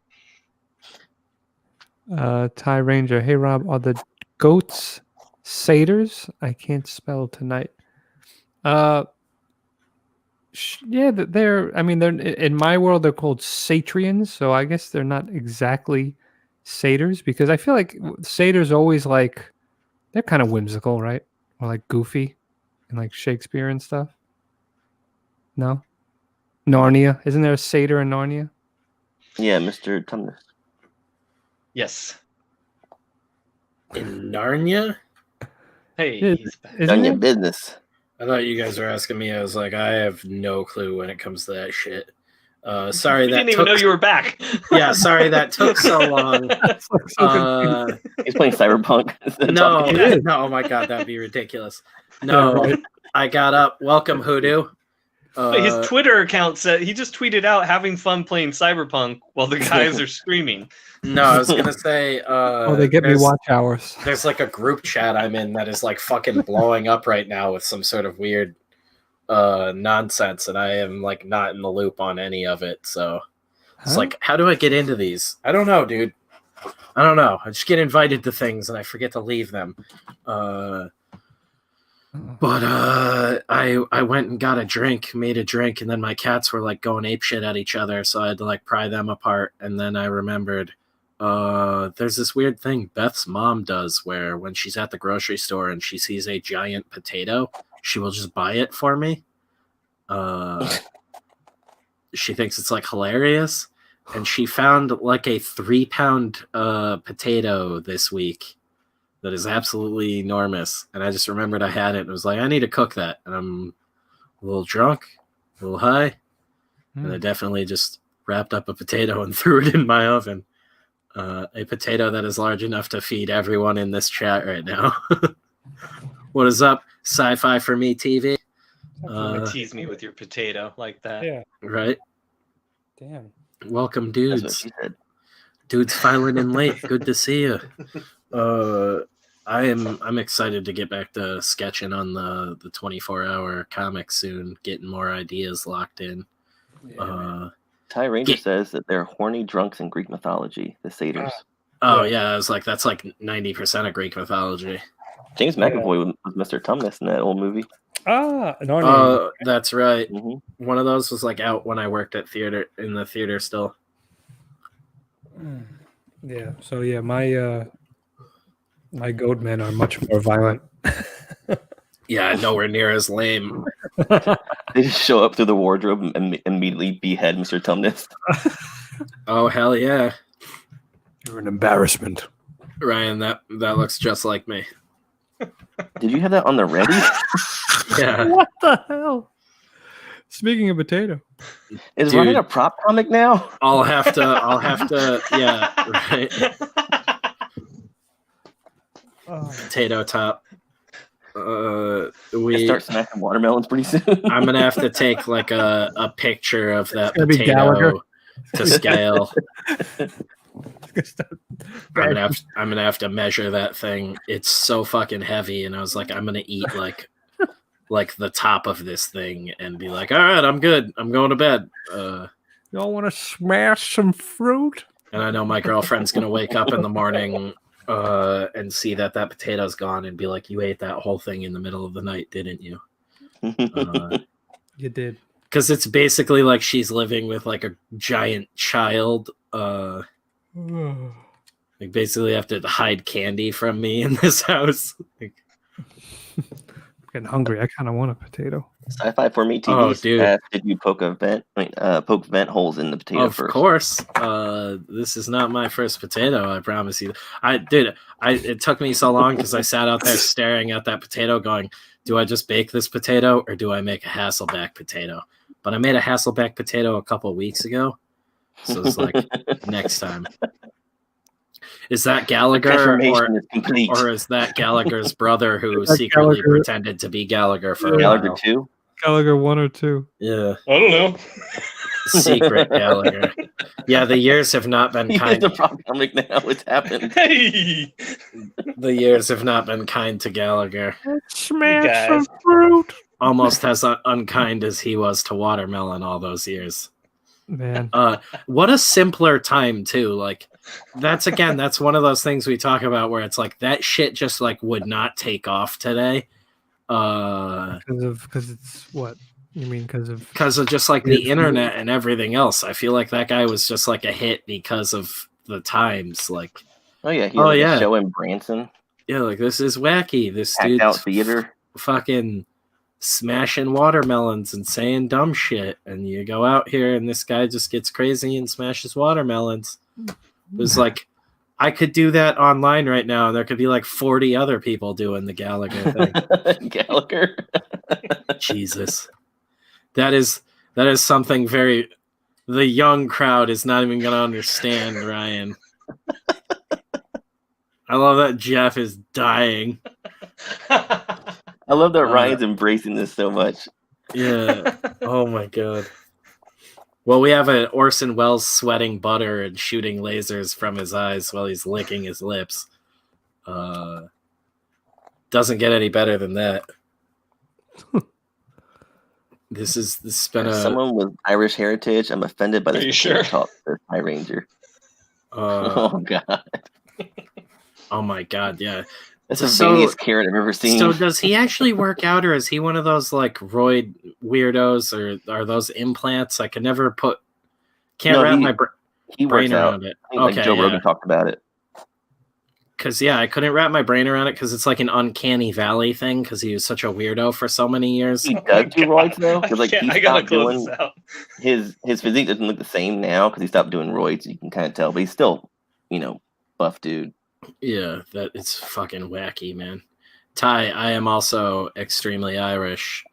Ty Ranger, hey Rob, are the goats satyrs? I can't spell tonight. Yeah, they're. I mean, they're in my world. They're called satrians, so I guess they're not exactly satyrs because I feel like satyrs always like they're kind of whimsical, right? Or like goofy. And like Shakespeare and stuff? No? Narnia? Isn't there a satyr in Narnia? Yeah, Mr. Tumnus. Yes. In Narnia? Hey, Done your business. I thought you guys were asking me. I was like, I have no clue when it comes to that shit. Sorry, I didn't even know you were back. Yeah, sorry that took so long. He's playing Cyberpunk. No, oh my god, that'd be ridiculous. No, I got up. Welcome, Hoodoo. His Twitter account said he just tweeted out having fun playing Cyberpunk while the guys are screaming. No, I was gonna say. They get me watch hours. There's like a group chat I'm in that is like fucking blowing up right now with some sort of weird nonsense, and I am like not in the loop on any of it. So it's like, how do I get into these? I don't know, dude. I don't know. I just get invited to things and I forget to leave them. But I went and got made a drink, and then my cats were like going apeshit at each other, so I had to like pry them apart. And then I remembered there's this weird thing Beth's mom does where when she's at the grocery store and she sees a giant potato, she will just buy it for me. She thinks it's like hilarious, and she found like a 3-pound potato this week that is absolutely enormous, and I just remembered I had it and was like, I need to cook that, and I'm a little drunk, a little high, and I definitely just wrapped up a potato and threw it in my oven. A potato that is large enough to feed everyone in this chat right now. What is up, Sci-Fi for Me TV? Tease me with your potato like that. Yeah. Right? Damn. Welcome, That's what dudes. she said. Dudes filing in late. Good to see you. I'm excited to get back to sketching on the 24-hour comic soon, getting more ideas locked in. Ty Ranger says that they're horny drunks in Greek mythology, the satyrs. Oh yeah, I was like, that's like 90% of Greek mythology. James McAvoy was Mr. Tumnus in that old movie. Narnia. That's right. Mm-hmm. One of those was like out when I worked at in the theater still. Yeah. So yeah, my goat men are much more violent. Yeah, nowhere near as lame. They just show up through the wardrobe and immediately behead Mr. Tumnus. Oh hell yeah! You're an embarrassment, Ryan. That looks just like me. Did you have that on the ready? Yeah. What the hell? Speaking of potato, Is Ryan a prop comic now? I'll have to. Yeah. Right. potato top. We start smacking watermelons pretty soon. I'm gonna have to take like a picture of that gonna be Gallagher. potato to scale. I'm gonna have to measure that thing. It's so fucking heavy, and I was like, I'm gonna eat like the top of this thing and be like, all right, I'm good. I'm going to bed. Y'all want to smash some fruit? And I know my girlfriend's gonna wake up in the morning and see that potato's gone and be like, you ate that whole thing in the middle of the night, didn't you? You did. Because it's basically like she's living with like a giant child. Like basically have to hide candy from me in this house. I'm getting hungry. I kind of want a potato. Sci-fi for me TV. Did you poke vent holes in the potato first? Of course. This is not my first potato. I promise you. It took me so long because I sat out there staring at that potato, going, "Do I just bake this potato or do I make a Hasselback potato?" But I made a Hasselback potato a couple weeks ago, so it's like next time. Is that Gallagher, or is that Gallagher's brother who secretly pretended to be Gallagher for a Gallagher while? 2? Gallagher 1 or 2? Yeah. I don't know. Secret Gallagher. Yeah, the years have not been kind. The problem now. What's happened? Hey! The years have not been kind to Gallagher. Smash some fruit. Almost as unkind as he was to Watermelon all those years. Man. What a simpler time too. Like that's one of those things we talk about where it's like that shit just like would not take off today. Because it's what you mean? Because of just like the internet and everything else. I feel like that guy was just like a hit because of the times. Like, he had a show in Branson. Yeah, like this is wacky. This Packed dude's out theater. Fucking smashing watermelons and saying dumb shit, and you go out here and this guy just gets crazy and smashes watermelons. It was like I could do that online right now, and there could be like 40 other people doing the Gallagher thing. Gallagher. Jesus. That is something very the young crowd is not even gonna understand, Ryan. I love that Jeff is dying. I love that Ryan's embracing this so much. Yeah. Oh my god. Well, we have an Orson Welles sweating butter and shooting lasers from his eyes while he's licking his lips. Doesn't get any better than that. This has been someone with Irish heritage. I'm offended by this. Are you sure? Talk to High Ranger. Oh god. Oh my god. Yeah. That's the veiniest carrot I've ever seen. So does he actually work out, or is he one of those like roid weirdos, or are those implants? I can never wrap my brain around it. Like Joe Rogan talked about it. Because I couldn't wrap my brain around it because it's like an uncanny valley thing because he was such a weirdo for so many years. He does do roids though. Like I gotta close this out. His physique doesn't look the same now because he stopped doing roids. You can kind of tell, but he's still, buff dude. Yeah, that it's fucking wacky, man. Ty, I am also extremely Irish,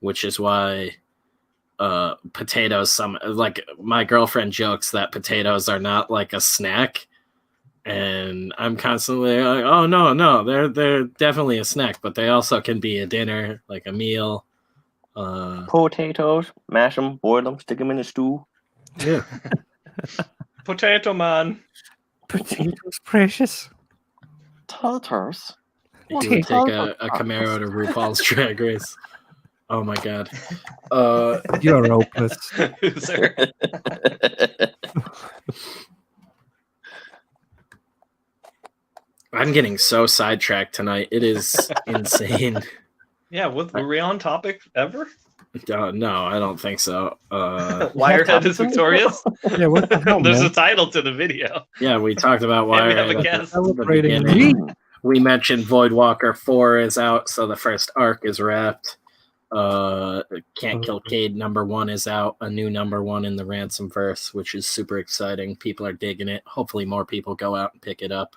which is why potatoes. Like my girlfriend jokes that potatoes are not like a snack, and I'm constantly like, oh no, they're definitely a snack, but they also can be a dinner, like a meal. Potatoes, mash them, boil them, stick them in a stew. Yeah. Potato man. Potatoes precious. Tatars. You would take a Camaro to RuPaul's Drag Race. Oh my god. You're hopeless. Loser. I'm getting so sidetracked tonight. It is insane. Yeah, were we on topic ever? No, I don't think so. Wirehead is victorious? Yeah, what the hell, There's man? a title to the video. Yeah, we talked about And we have Wirehead. a guest. Celebrating me. We mentioned Voidwalker 4 is out, so the first arc is wrapped. Can't Kill Cade #1 is out, a new #1 in the Ransomverse, which is super exciting. People are digging it. Hopefully more people go out and pick it up.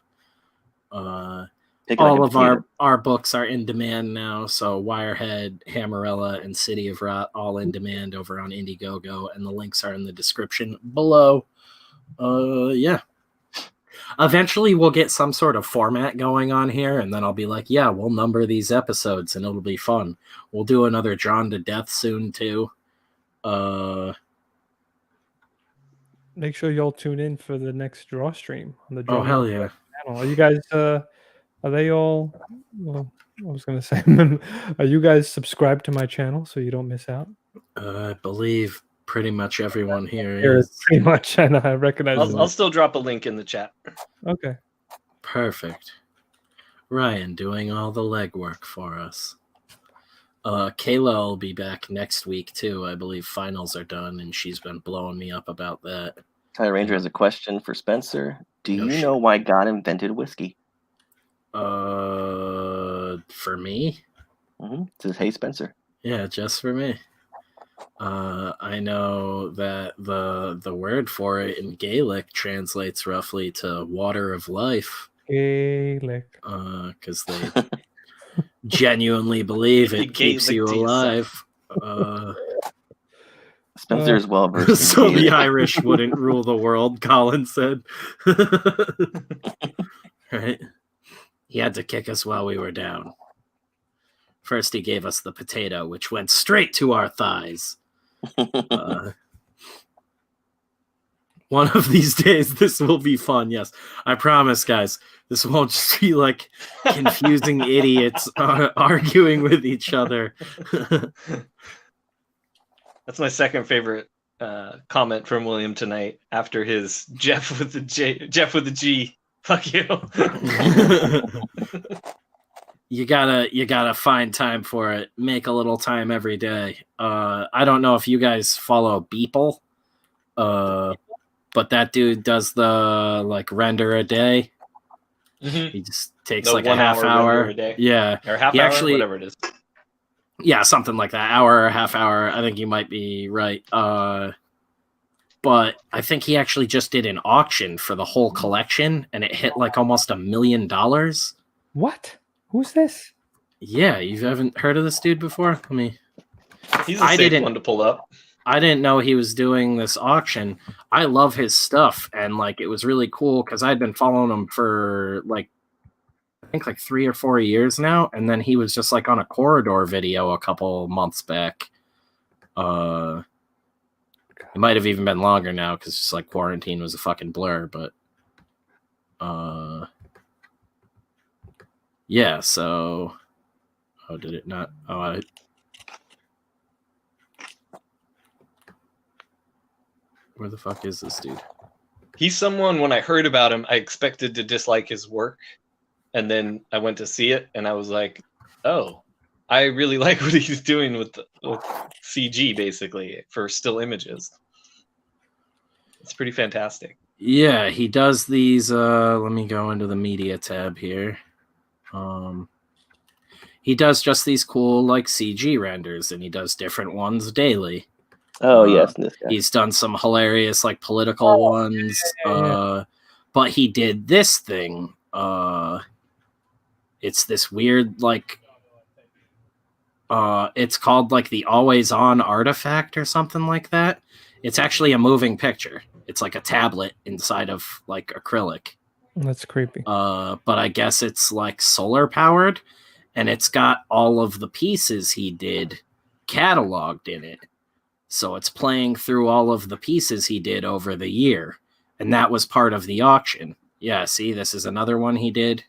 All of our books are in demand now, so Wirehead, Hammerella, and City of Rot all in demand over on Indiegogo, and the links are in the description below. Yeah. Eventually, we'll get some sort of format going on here, and then I'll be like, yeah, we'll number these episodes, and it'll be fun. We'll do another Drawn to Death soon, too. Make sure y'all tune in for the next draw stream on the Oh, Drawn hell to yeah. Death channel. Are you guys, are they all, well, I was going to say, are you guys subscribed to my channel so you don't miss out? I believe pretty much everyone here Here, is. pretty much, and I recognize I'll still drop a link in the chat. Okay. Perfect. Ryan doing all the legwork for us. Kayla will be back next week too. I believe finals are done, and she's been blowing me up about that. Ty Ranger has a question for Spencer. Do No you shit. know why God invented whiskey? For me? It says, "Hey Spencer." Yeah, just for me. I know that the word for it in Gaelic translates roughly to water of life. Gaelic. Because they genuinely believe it keeps you alive. Spencer is well versed in So the Gaelic. Irish wouldn't rule the world, Colin said. Right? He had to kick us while we were down. First, he gave us the potato, which went straight to our thighs. One of these days, this will be fun. Yes, I promise, guys. This won't just be like confusing idiots arguing with each other. That's my second favorite comment from William tonight after his Jeff with the G. Fuck you. You gotta find time for it. Make a little time every day. I don't know if you guys follow Beeple, but that dude does the like render a day. Mm-hmm. He just takes The like a 1 half hour hour render a day. Yeah, or half he hour, actually, whatever it is. Yeah, something like that. Hour or half hour. I think you might be right. But I think he actually just did an auction for the whole collection, and it hit like almost $1 million. What? Who's this? Yeah, you haven't heard of this dude before? Let me. He's a safe one to pull up. I didn't know he was doing this auction. I love his stuff, and like it was really cool because I'd been following him for like I think like 3 or 4 years now, and then he was just like on a corridor video a couple months back. It might have even been longer now because just like quarantine was a fucking blur, but yeah. So, did it not? Where the fuck is this dude? He's someone, when I heard about him, I expected to dislike his work. And then I went to see it, and I was like, oh, I really like what he's doing with CG, basically, for still images. It's pretty fantastic. Yeah, he does these. Let me go into the media tab here. He does just these cool, like, CG renders, and he does different ones daily. Oh, yes, this guy. He's done some hilarious, like, political ones. But he did this thing. It's this weird, like, it's called, like, the Always On Artifact or something like that. It's actually a moving picture. It's like a tablet inside of, like, acrylic. That's creepy. But I guess it's, like, solar powered, and it's got all of the pieces he did cataloged in it. So it's playing through all of the pieces he did over the year. And that was part of the auction. Yeah, see, this is another one he did.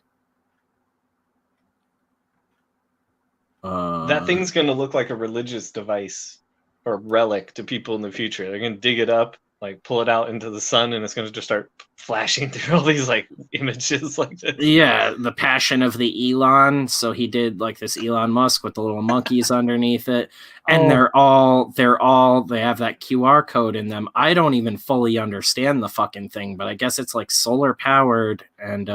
That thing's going to look like a religious device or relic to people in the future. They're going to dig it up, like pull it out into the sun, and it's going to just start flashing through all these like images like this. Yeah, the Passion of the Elon. So he did like this Elon Musk with the little monkeys underneath it, and they have that QR code in them. I don't even fully understand the fucking thing, but I guess it's like solar powered, and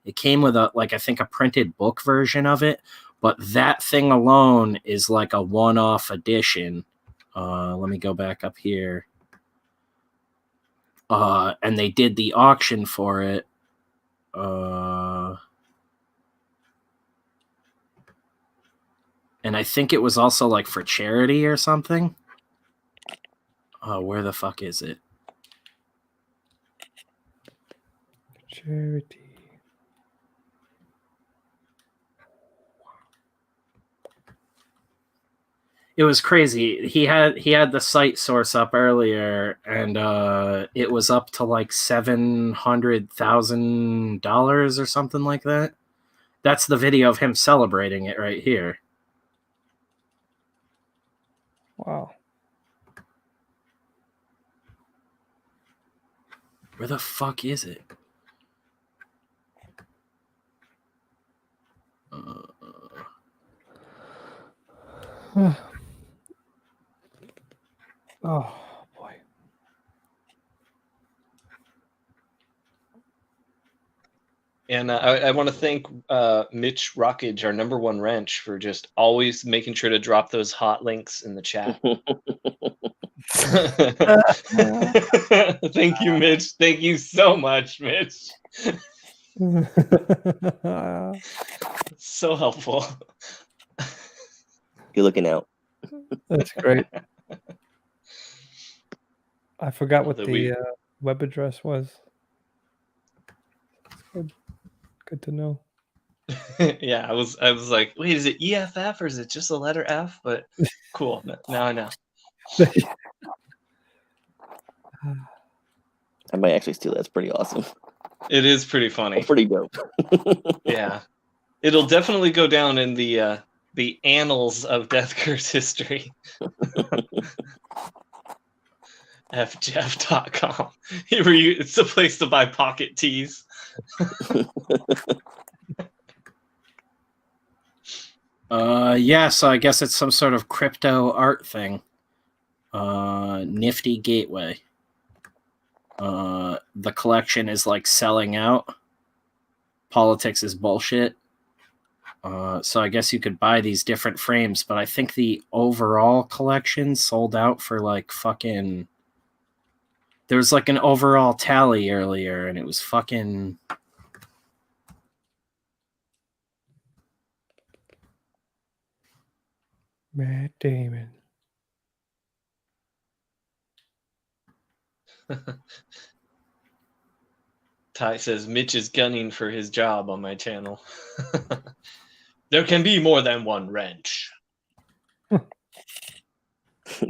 it came with I think a printed book version of it. But that thing alone is like a one-off edition. Let me go back up here. And they did the auction for it. And I think it was also like for charity or something. Where the fuck is it? Charity. It was crazy. He had the site source up earlier, and it was up to like $700,000 or something like that. That's the video of him celebrating it right here. Wow. Where the fuck is it? Oh boy. And I want to thank Mitch Rockage, our #1 wrench, for just always making sure to drop those hot links in the chat. Thank you, Mitch. Thank you so much, Mitch. So helpful. You're looking out. That's great. I forgot what That the web address was. Good. Good to know. Yeah, I was like, wait, is it EFF or is it just the letter F? But cool. Now I know. I might actually steal that. It's pretty awesome. It is pretty funny. It's pretty dope. Yeah. It'll definitely go down in the annals of Deathcurse history. fjeff.com. It's the place to buy pocket tees. Yeah, so I guess it's some sort of crypto art thing. Nifty Gateway. The collection is like selling out. Politics is bullshit. So I guess you could buy these different frames, but I think the overall collection sold out for like fucking... There was like an overall tally earlier, and it was fucking... Matt Damon. Ty says Mitch is gunning for his job on my channel. There can be more than one wrench.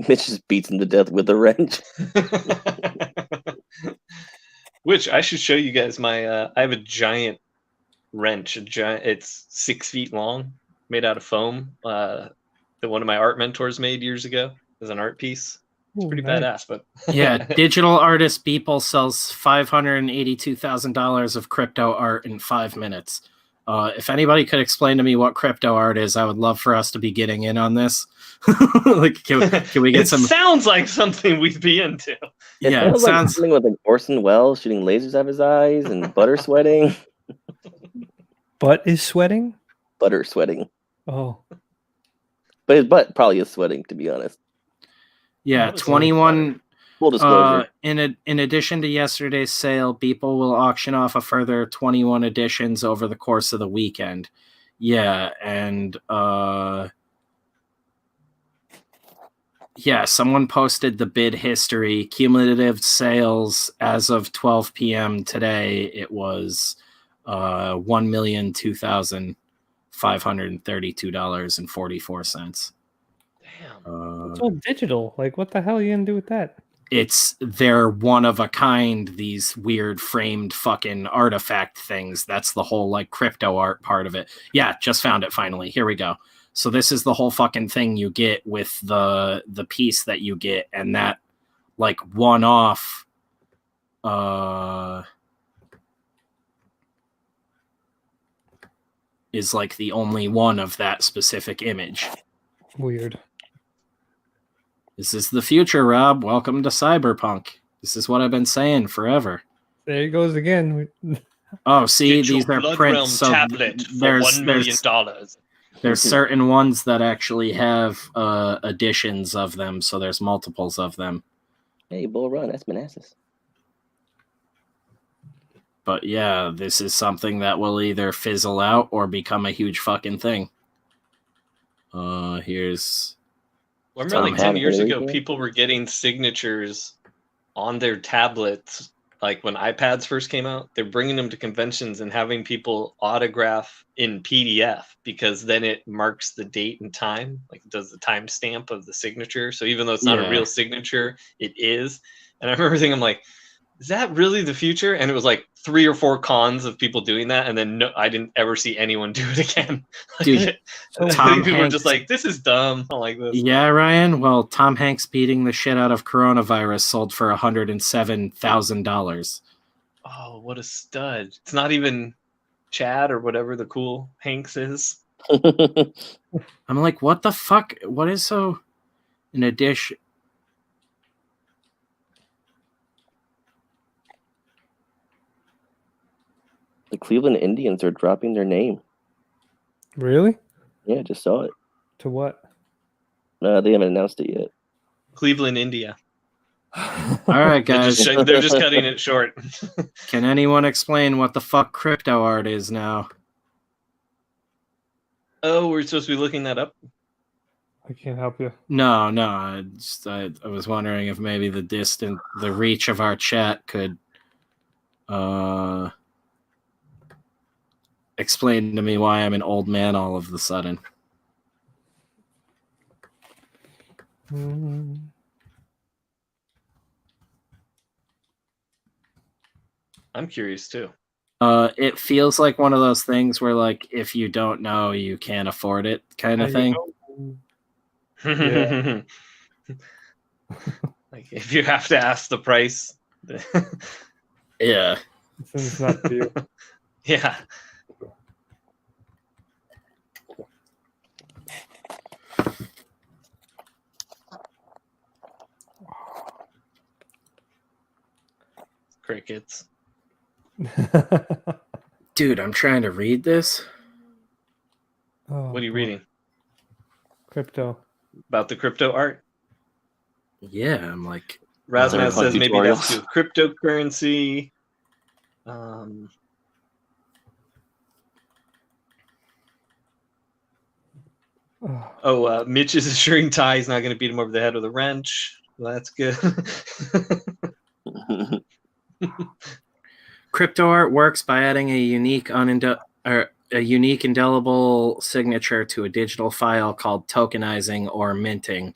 Mitch just beats him to death with a wrench. Which I should show you guys my. I have a giant wrench. It's 6 feet long, made out of foam. That one of my art mentors made years ago as an art piece. It's pretty badass, but yeah, digital artist Beeple sells $582,000 of crypto art in 5 minutes. If anybody could explain to me what crypto art is, I would love for us to be getting in on this. Like, can we get some? Sounds like something we'd be into. Yeah, it sounds like something with like Orson Welles shooting lasers out of his eyes and butter sweating. Butt is sweating? Butter sweating. Oh. But his butt probably is sweating, to be honest. Yeah, 21. Full disclosure. In addition to yesterday's sale, Beeple will auction off a further 21 editions over the course of the weekend. Yeah, and yeah, someone posted the bid history. Cumulative sales as of 12 p.m. today, it was $1,002,532.44. Damn. It's all digital. Like, what the hell are you gonna do with that? They're one of a kind, these weird framed fucking artifact things. That's the whole like crypto art part of it. Yeah, just found it finally. Here we go. So this is the whole fucking thing you get with the piece that you get, and that like one-off is like the only one of that specific image. Weird. This is the future, Rob. Welcome to Cyberpunk. This is what I've been saying forever. There he goes again. Oh, see, Get these your are Blood prints. Realm So tablet for $1 million. There's certain ones that actually have editions of them, so there's multiples of them. Hey, Bull Run, that's Manassas. But yeah, this is something that will either fizzle out or become a huge fucking thing. Here's... Well, I remember like 10 years ago, people were getting signatures on their tablets like when iPads first came out, they're bringing them to conventions and having people autograph in PDF because then it marks the date and time, like it does the timestamp of the signature. So even though it's not a real signature, it is. And I remember thinking, I'm like, is that really the future? And it was like 3 or 4 cons of people doing that, and then I didn't ever see anyone do it again. Dude, people were just like, "This is dumb. I don't like this." Yeah, Ryan. Well, Tom Hanks beating the shit out of coronavirus sold for $107,000. Oh, what a stud! It's not even Chad or whatever the cool Hanks is. I'm like, what the fuck? What is so? In addition. The Cleveland Indians are dropping their name. Really? Yeah, I just saw it. To what? They haven't announced it yet. Cleveland, India. All right, guys. They're just cutting it short. Can anyone explain what the fuck crypto art is now? Oh, we're supposed to be looking that up? I can't help you. No. I was wondering if maybe the reach of our chat could explain to me why I'm an old man all of a sudden. I'm curious too. It feels like one of those things where, like, if you don't know, you can't afford it, kind of thing. Yeah. Like if you have to ask the price. Yeah. It's not for you. Yeah. Crickets. Dude, I'm trying to read this. Oh, What are you reading? Crypto. About the crypto art? Yeah, I'm like... Razmat says maybe tutorials. that's to cryptocurrency. Mitch is assuring Ty he's not going to beat him over the head with a wrench. Well, that's good. Crypto art works by adding a unique indelible signature to a digital file called tokenizing or minting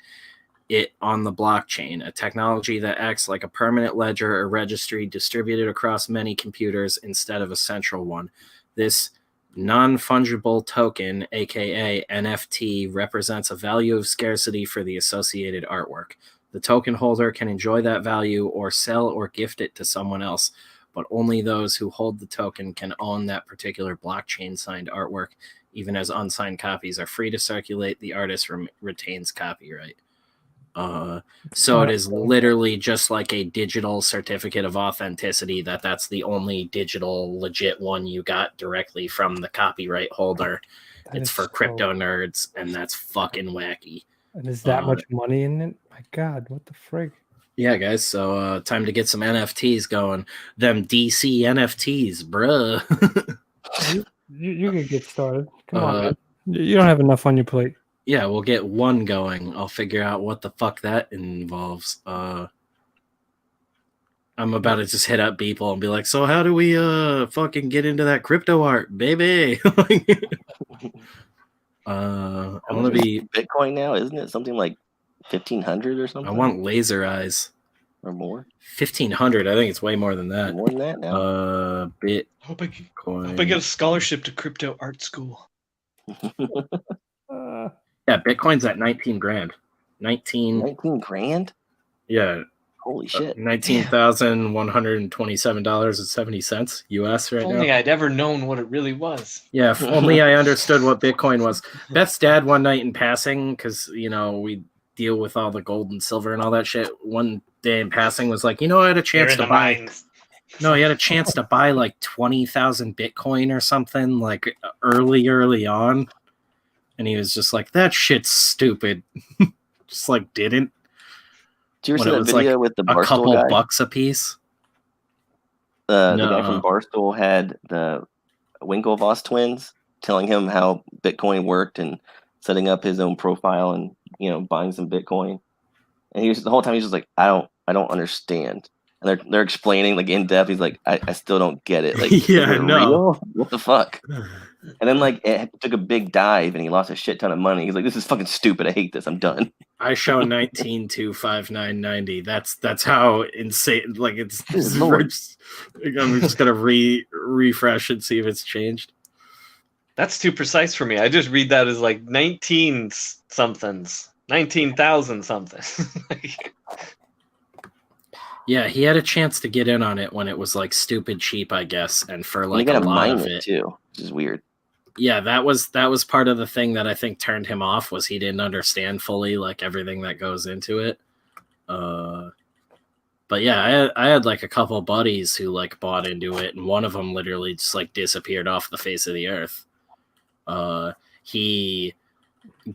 it on the blockchain, a technology that acts like a permanent ledger or registry distributed across many computers instead of a central one. This non-fungible token, aka NFT, represents a value of scarcity for the associated artwork. The token holder can enjoy that value or sell or gift it to someone else, but only those who hold the token can own that particular blockchain signed artwork. Even as unsigned copies are free to circulate, the artist retains copyright. So it is literally just like a digital certificate of authenticity that's the only digital legit one you got directly from the copyright holder. It's for crypto nerds, and that's fucking wacky. And is that much money in it? My God, what the frig? Yeah, guys. So time to get some NFTs going. Them DC NFTs, bruh. you can get started. Come on, man. You don't have enough on your plate. Yeah, we'll get one going. I'll figure out what the fuck that involves. I'm about to just hit up people and be like, so how do we fucking get into that crypto art, baby? I want to be Bitcoin now, isn't it? Something like 1,500 or something? I want laser eyes. Or more? 1,500. I think it's way more than that. More than that now? Bitcoin. Hope I get a scholarship to crypto art school. Yeah, Bitcoin's at 19 grand. 19 grand? Yeah. Holy shit. $19,127.70 US right If now. only I'd ever known what it really was. Yeah, if only I understood what Bitcoin was. Beth's dad one night in passing, because, you know, we deal with all the gold and silver and all that shit. One day in passing was like, you know, I had a chance to buy. No, he had a chance to buy like 20,000 Bitcoin or something, like early on. And he was just like, that shit's stupid. Just like didn't. Did you ever see that video with the Barstool a couple guy? bucks a piece? The guy from Barstool had the Winklevoss twins telling him how Bitcoin worked and setting up his own profile and, you know, buying some Bitcoin. And he was the whole time he was just like, I don't understand. and they're explaining like in depth. He's like, I still don't get it. Like, Yeah, is it no. real? What the fuck? And then like it took a big dive, and he lost a shit ton of money. He's like, this is fucking stupid. I hate this. I'm done. I show 19,259.90. That's how insane. Like it's. Lord. I'm just gonna refresh and see if it's changed. That's too precise for me. I just read that as like 19 somethings, 19,000 something. Yeah, he had a chance to get in on it when it was like stupid cheap, I guess, and for And like you gotta a lot mine of it it too, which is weird. Yeah, that was part of the thing that I think turned him off was he didn't understand fully like everything that goes into it. But yeah, I had like a couple buddies who like bought into it, and one of them literally just like disappeared off the face of the earth. He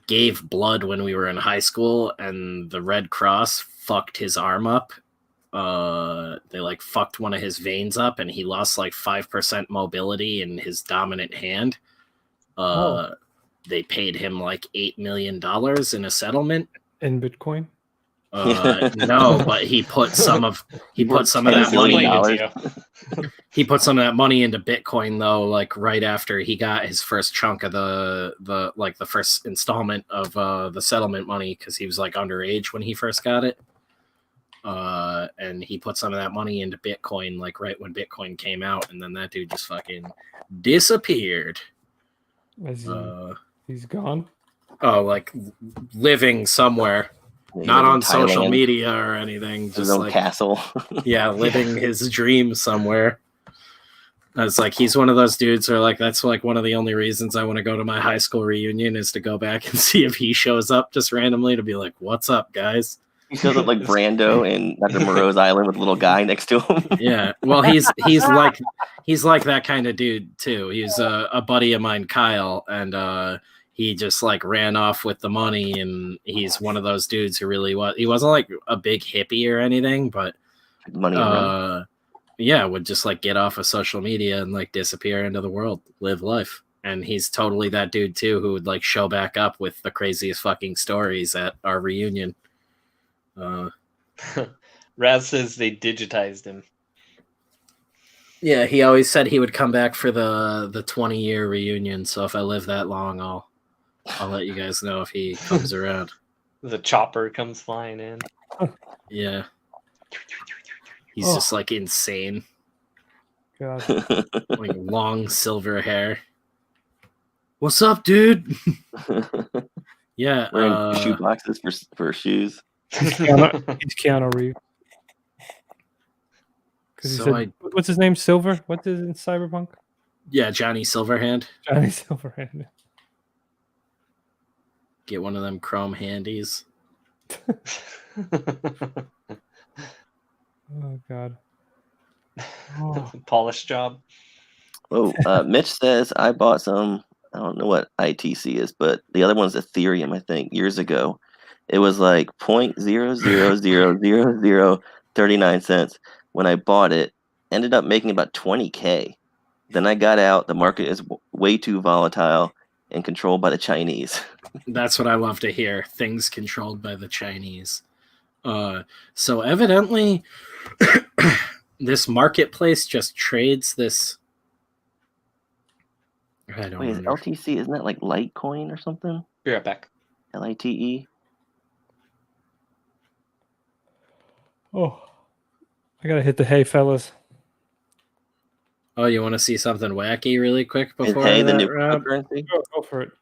gave blood when we were in high school, and the Red Cross fucked his arm up. They like fucked one of his veins up, and he lost like 5% mobility in his dominant hand. They paid him like $8 million in a settlement in Bitcoin. No, but he put some of that money. He put some of that money into Bitcoin though, like right after he got his first chunk of the first installment of the settlement money, because he was like underage when he first got it. And he put some of that money into Bitcoin like right when Bitcoin came out, and then that dude just fucking disappeared. He's gone. Oh, like living somewhere. Not on social media or anything. His Just own like castle. Yeah, living his dream somewhere. It's like he's one of those dudes who are like, that's like one of the only reasons I want to go to my high school reunion is to go back and see if he shows up just randomly to be like, what's up, guys? He shows up like Brando in Dr. Moreau's Island with a little guy next to him. Yeah, well, he's like that kind of dude too. He's a buddy of mine, Kyle, and he just like ran off with the money, and he's one of those dudes who really he wasn't like a big hippie or anything, but money yeah, would just like get off of social media and like disappear into the world, live life. And he's totally that dude too, who would like show back up with the craziest fucking stories at our reunion. Raz says they digitized him. Yeah, he always said he would come back for the 20-year reunion. So if I live that long, I'll let you guys know if he comes around. The chopper comes flying in. Yeah. He's just like insane. God. Like long silver hair. What's up, dude? Yeah. Wearing shoe boxes for shoes. He's Keanu Reeves. What's his name? Silver? What is it in Cyberpunk? Yeah, Johnny Silverhand. Johnny Silverhand. Get one of them chrome handies. Oh God. Polish job. Oh, Mitch says I bought some. I don't know what ITC is, but the other one's Ethereum. I think years ago, it was like 0.000039 when I bought it. Ended up making about 20K. Then I got out. The market is way too volatile and controlled by the Chinese. That's what I love to hear. Things controlled by the Chinese. So evidently, this marketplace just trades this. I don't know. Wait, is LTC, isn't that like Litecoin or something? Be right back. LITE? Oh, I gotta hit the hay, fellas. Oh, you want to see something wacky really quick before Is hay the that, new Rob? cryptocurrency? Go for it.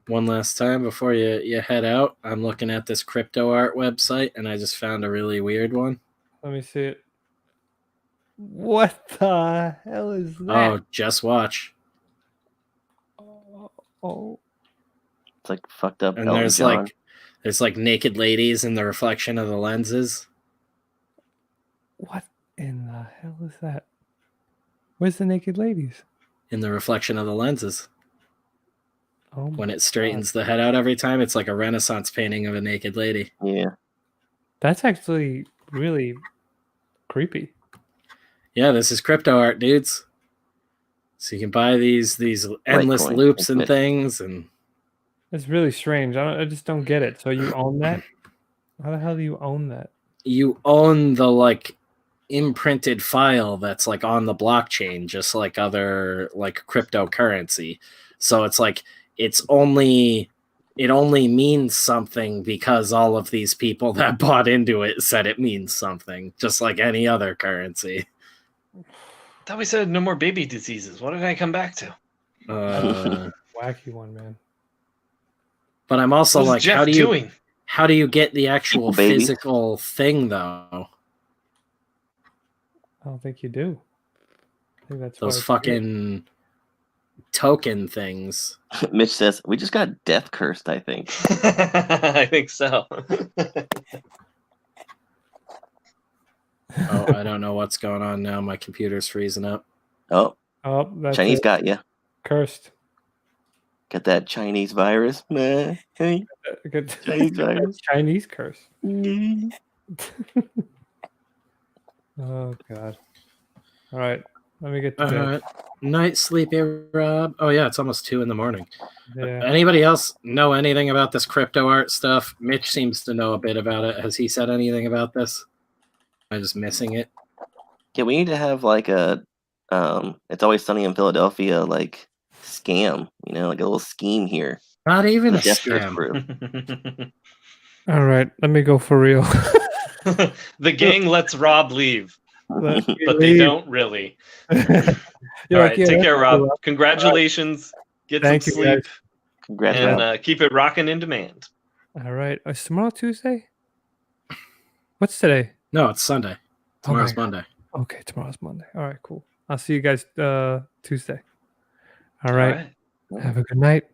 One last time before you head out. I'm looking at this crypto art website, and I just found a really weird one. Let me see it. What the hell is that? Oh, just watch. Oh. It's like fucked up. And Elton there's John. like naked ladies in the reflection of the lenses. What in the hell is that? Where's the naked ladies? In the reflection of the lenses. Oh, when it straightens the head out every time, it's like a Renaissance painting of a naked lady. Yeah. That's actually really creepy. Yeah, this is crypto art, dudes. So you can buy these endless Litecoin. loops and things, and it's really strange. I just don't get it. So you own that? How the hell do you own that? you own the imprinted file that's like on the blockchain, just like other like cryptocurrency. So it's like it only means something because all of these people that bought into it said it means something, just like any other currency. I thought we said no more baby diseases. What did I come back to? Wacky one, man. But I'm also What is like, Jeff doing? How do you get the actual Babies. physical thing though? I don't think you do. I think that's Those fucking token things. Mitch says, we just got death cursed, I think. I think so. Oh, I don't know what's going on now. My computer's freezing up. Oh, that's Chinese it. got you. Cursed. Got that Chinese virus. Meh. Hey, Good. Chinese virus. Chinese curse. Mm. Oh God. All right. Let me get to bed. Night sleepy, Rob. Oh yeah, it's almost 2 a.m. Yeah. Anybody else know anything about this crypto art stuff? Mitch seems to know a bit about it. Has he said anything about this? Am I just missing it? Yeah, we need to have like a It's Always Sunny in Philadelphia like scam, like a little scheme here. Not even a Death curse scam. brew. All right. Let me go for real. The gang lets Rob leave, Let me but they leave. don't really. You're All like, right, yeah, take that's care, Rob. cool. Congratulations. Get Thank some you, guys. sleep Congrats, and Rob. keep it rocking in demand. All right. Is tomorrow Tuesday? What's today? No, it's Sunday. Tomorrow's Okay. Monday. Okay, tomorrow's Monday. All right, cool. I'll see you guys Tuesday. All right. Have a good night.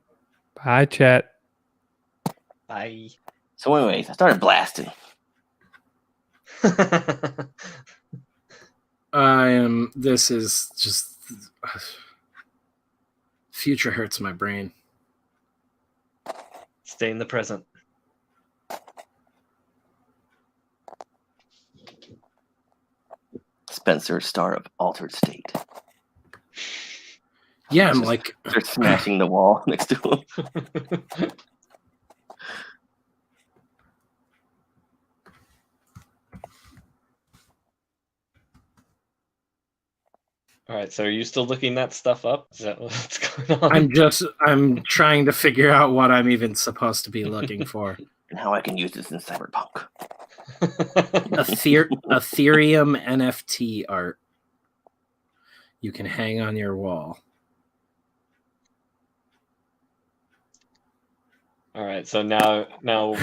Bye, chat. Bye. So anyways, I started blasting. This is just future hurts my brain. Stay in the present. Spencer, star of Altered State. Yeah, I'm like Start smashing the wall next to him. All right, so are you still looking that stuff up? Is that what's going on? I'm trying to figure out what I'm even supposed to be looking for. And how I can use this in Cyberpunk. Ethereum NFT art. You can hang on your wall. All right, so now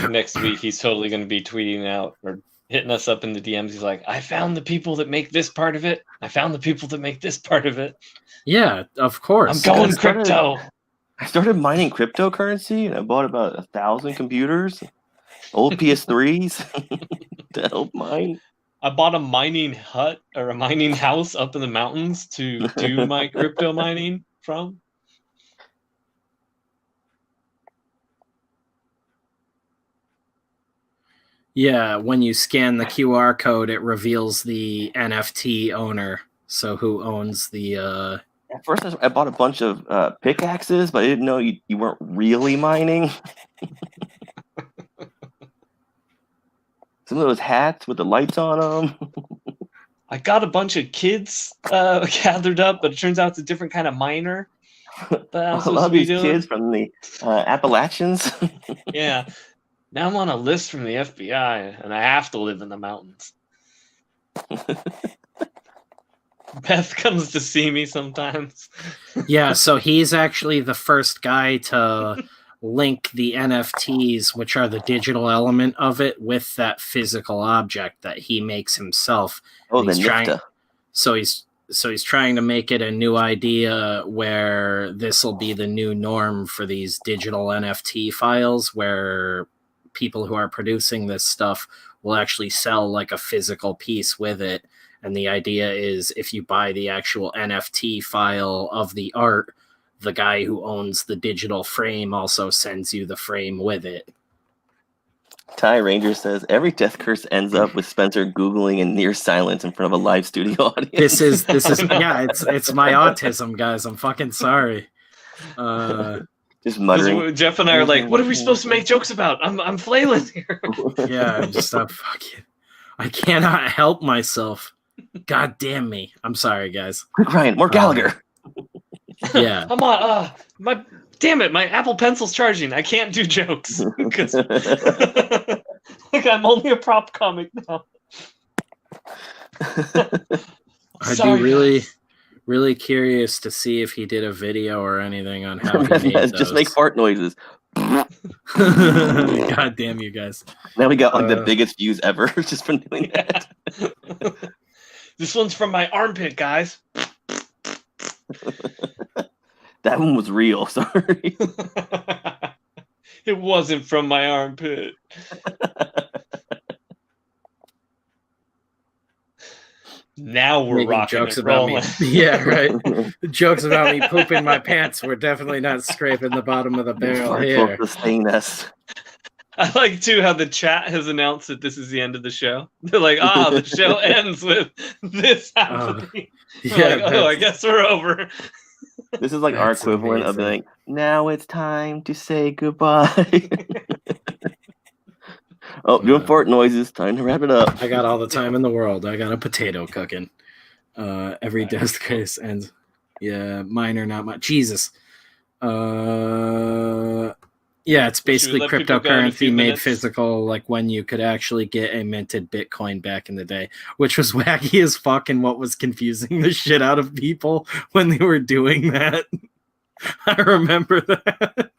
next week he's totally going to be tweeting out or hitting us up in the DMs. He's like, I found the people that make this part of it. I found the people that make this part of it. Yeah, of course. I'm going crypto. I started mining cryptocurrency, and I bought about 1,000 computers, old PS3s to help mine. I bought a mining hut or a mining house up in the mountains to do my crypto mining from. Yeah, when you scan the QR code, it reveals the NFT owner. So who owns the... At first, I bought a bunch of pickaxes, but I didn't know you weren't really mining. Some of those hats with the lights on them. I got a bunch of kids gathered up, but it turns out it's a different kind of miner. I love these kids from the Appalachians. Yeah. Now I'm on a list from the FBI, and I have to live in the mountains. Beth comes to see me sometimes. Yeah, so he's actually the first guy to link the NFTs, which are the digital element of it, with that physical object that he makes himself. Oh, And the he's trying, NIFTA. so he's trying to make it a new idea where this will be the new norm for these digital NFT files, where people who are producing this stuff will actually sell like a physical piece with it. And the idea is if you buy the actual NFT file of the art, the guy who owns the digital frame also sends you the frame with it. Ty Ranger says every death curse ends up with Spencer Googling in near silence in front of a live studio audience. This is yeah, it's my autism, guys. I'm fucking sorry. Just muttering. Jeff and I are like, what are we supposed to make jokes about? I'm flailing here. Yeah, I'm fucking. I cannot help myself. God damn me. I'm sorry, guys. Ryan, more Gallagher. Yeah. Come on, damn it, my Apple Pencil's charging. I can't do jokes. 'Cause- like I'm only a prop comic now. I'd Sorry, be really, guys. really curious to see if he did a video or anything on how he made those. Just make fart noises. God damn you guys. Now we got like the biggest views ever just from doing that. This one's from my armpit, guys. That one was real. Sorry. It wasn't from my armpit. Now we're Making rocking jokes and about me. rolling. Yeah, right. The jokes about me pooping my pants were definitely not scraping the bottom of the barrel Farts here. will sustain us. I like too how the chat has announced that this is the end of the show. They're like, the show ends with this happening. Yeah, Like, I guess we're over. This is like our That's equivalent of amazing. like, now it's time to say goodbye. Oh, doing fart noises. Time to wrap it up. I got all the time in the world. I got a potato cooking. Every death case ends. Yeah, mine are not much. Jesus. Yeah, it's basically let people go in a few cryptocurrency made minutes? physical, like when you could actually get a minted Bitcoin back in the day, which was wacky as fuck and what was confusing the shit out of people when they were doing that. I remember that.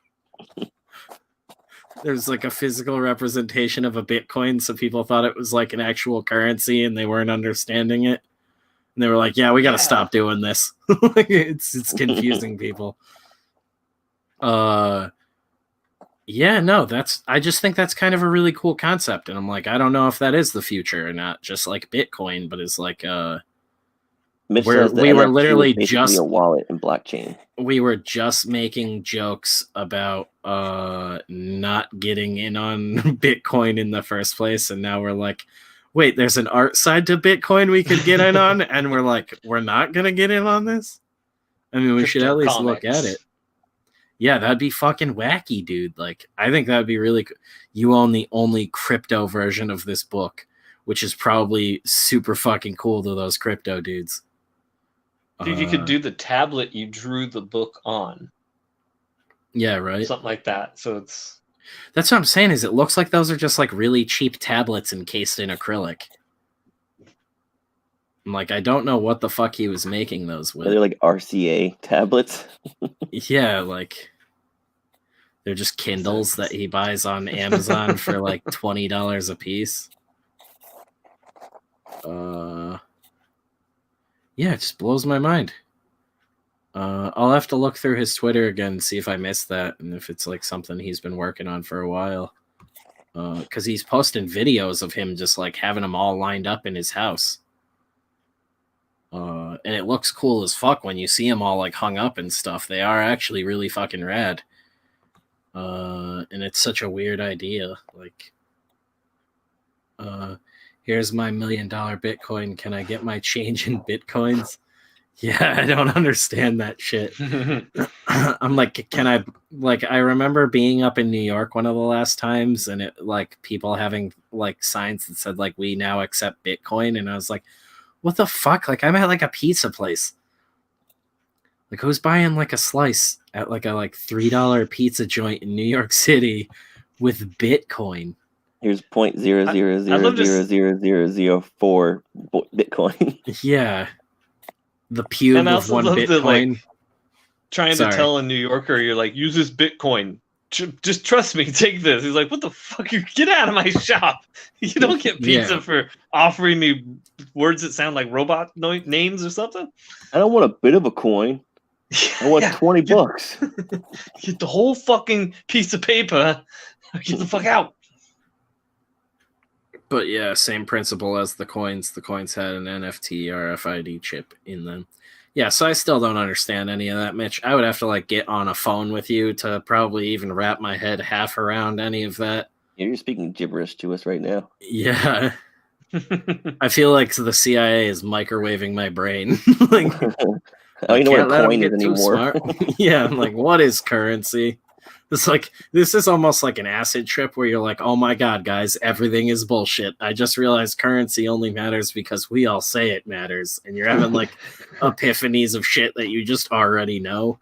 There's like a physical representation of a Bitcoin, so people thought it was like an actual currency and they weren't understanding it. And they were like, yeah, we got to stop doing this. It's confusing people. Yeah, no, I just think that's kind of a really cool concept. And I'm like, I don't know if that is the future or not, just like Bitcoin, but it's like, Mitch we says the were NFT literally is basically just a wallet and blockchain. we were just making jokes about not getting in on Bitcoin in the first place, and now we're like, wait, there's an art side to Bitcoin we could get in on, and we're like, we're not gonna get in on this. I mean, we should at least look at it. Yeah, that'd be fucking wacky, dude. Like, I think that'd be really you own the only crypto version of this book, which is probably super fucking cool to those crypto dudes. Dude, you could do the tablet you drew the book on. Yeah, right. Something like that. So That's what I'm saying, is it looks like those are just like really cheap tablets encased in acrylic. I'm like, I don't know what the fuck he was making those with. They're like RCA tablets. Yeah, like they're just Kindles that he buys on Amazon for like $20 a piece. Yeah, it just blows my mind. I'll have to look through his Twitter again and see if I missed that and if it's like something he's been working on for a while. Because he's posting videos of him just like having them all lined up in his house. And it looks cool as fuck when you see them all like hung up and stuff. They are actually really fucking rad. And it's such a weird idea. Like, here's my $1 million Bitcoin. Can I get my change in Bitcoins? Yeah, I don't understand that shit. I'm like, can I, like, I remember being up in New York one of the last times and it like people having like signs that said like, we now accept Bitcoin. And I was like, what the fuck? Like, I'm at like a pizza place. Like, who's buying like a slice at like a $3 pizza joint in New York City with Bitcoin? Here's 0.000004 Bitcoin. Yeah. The pube and I of also one love Bitcoin. the, like, trying to tell a New Yorker, you're like, use this Bitcoin. Just trust me, take this. He's like, what the fuck? You get out of my shop. You don't get pizza for offering me words that sound like robot names or something. I don't want a bit of a coin. I want 20 bucks. Get the whole fucking piece of paper. Get the fuck out. But yeah, same principle as the coins. The coins had an NFT RFID chip in them. Yeah, so I still don't understand any of that, Mitch. I would have to like get on a phone with you to probably even wrap my head half around any of that. Yeah, you're speaking gibberish to us right now. Yeah. I feel like the CIA is microwaving my brain. Like, I don't know what a coin is anymore. Yeah, I'm like, what is currency? It's like, this is almost like an acid trip where you're like, oh my God, guys, everything is bullshit. I just realized currency only matters because we all say it matters. And you're having like epiphanies of shit that you just already know.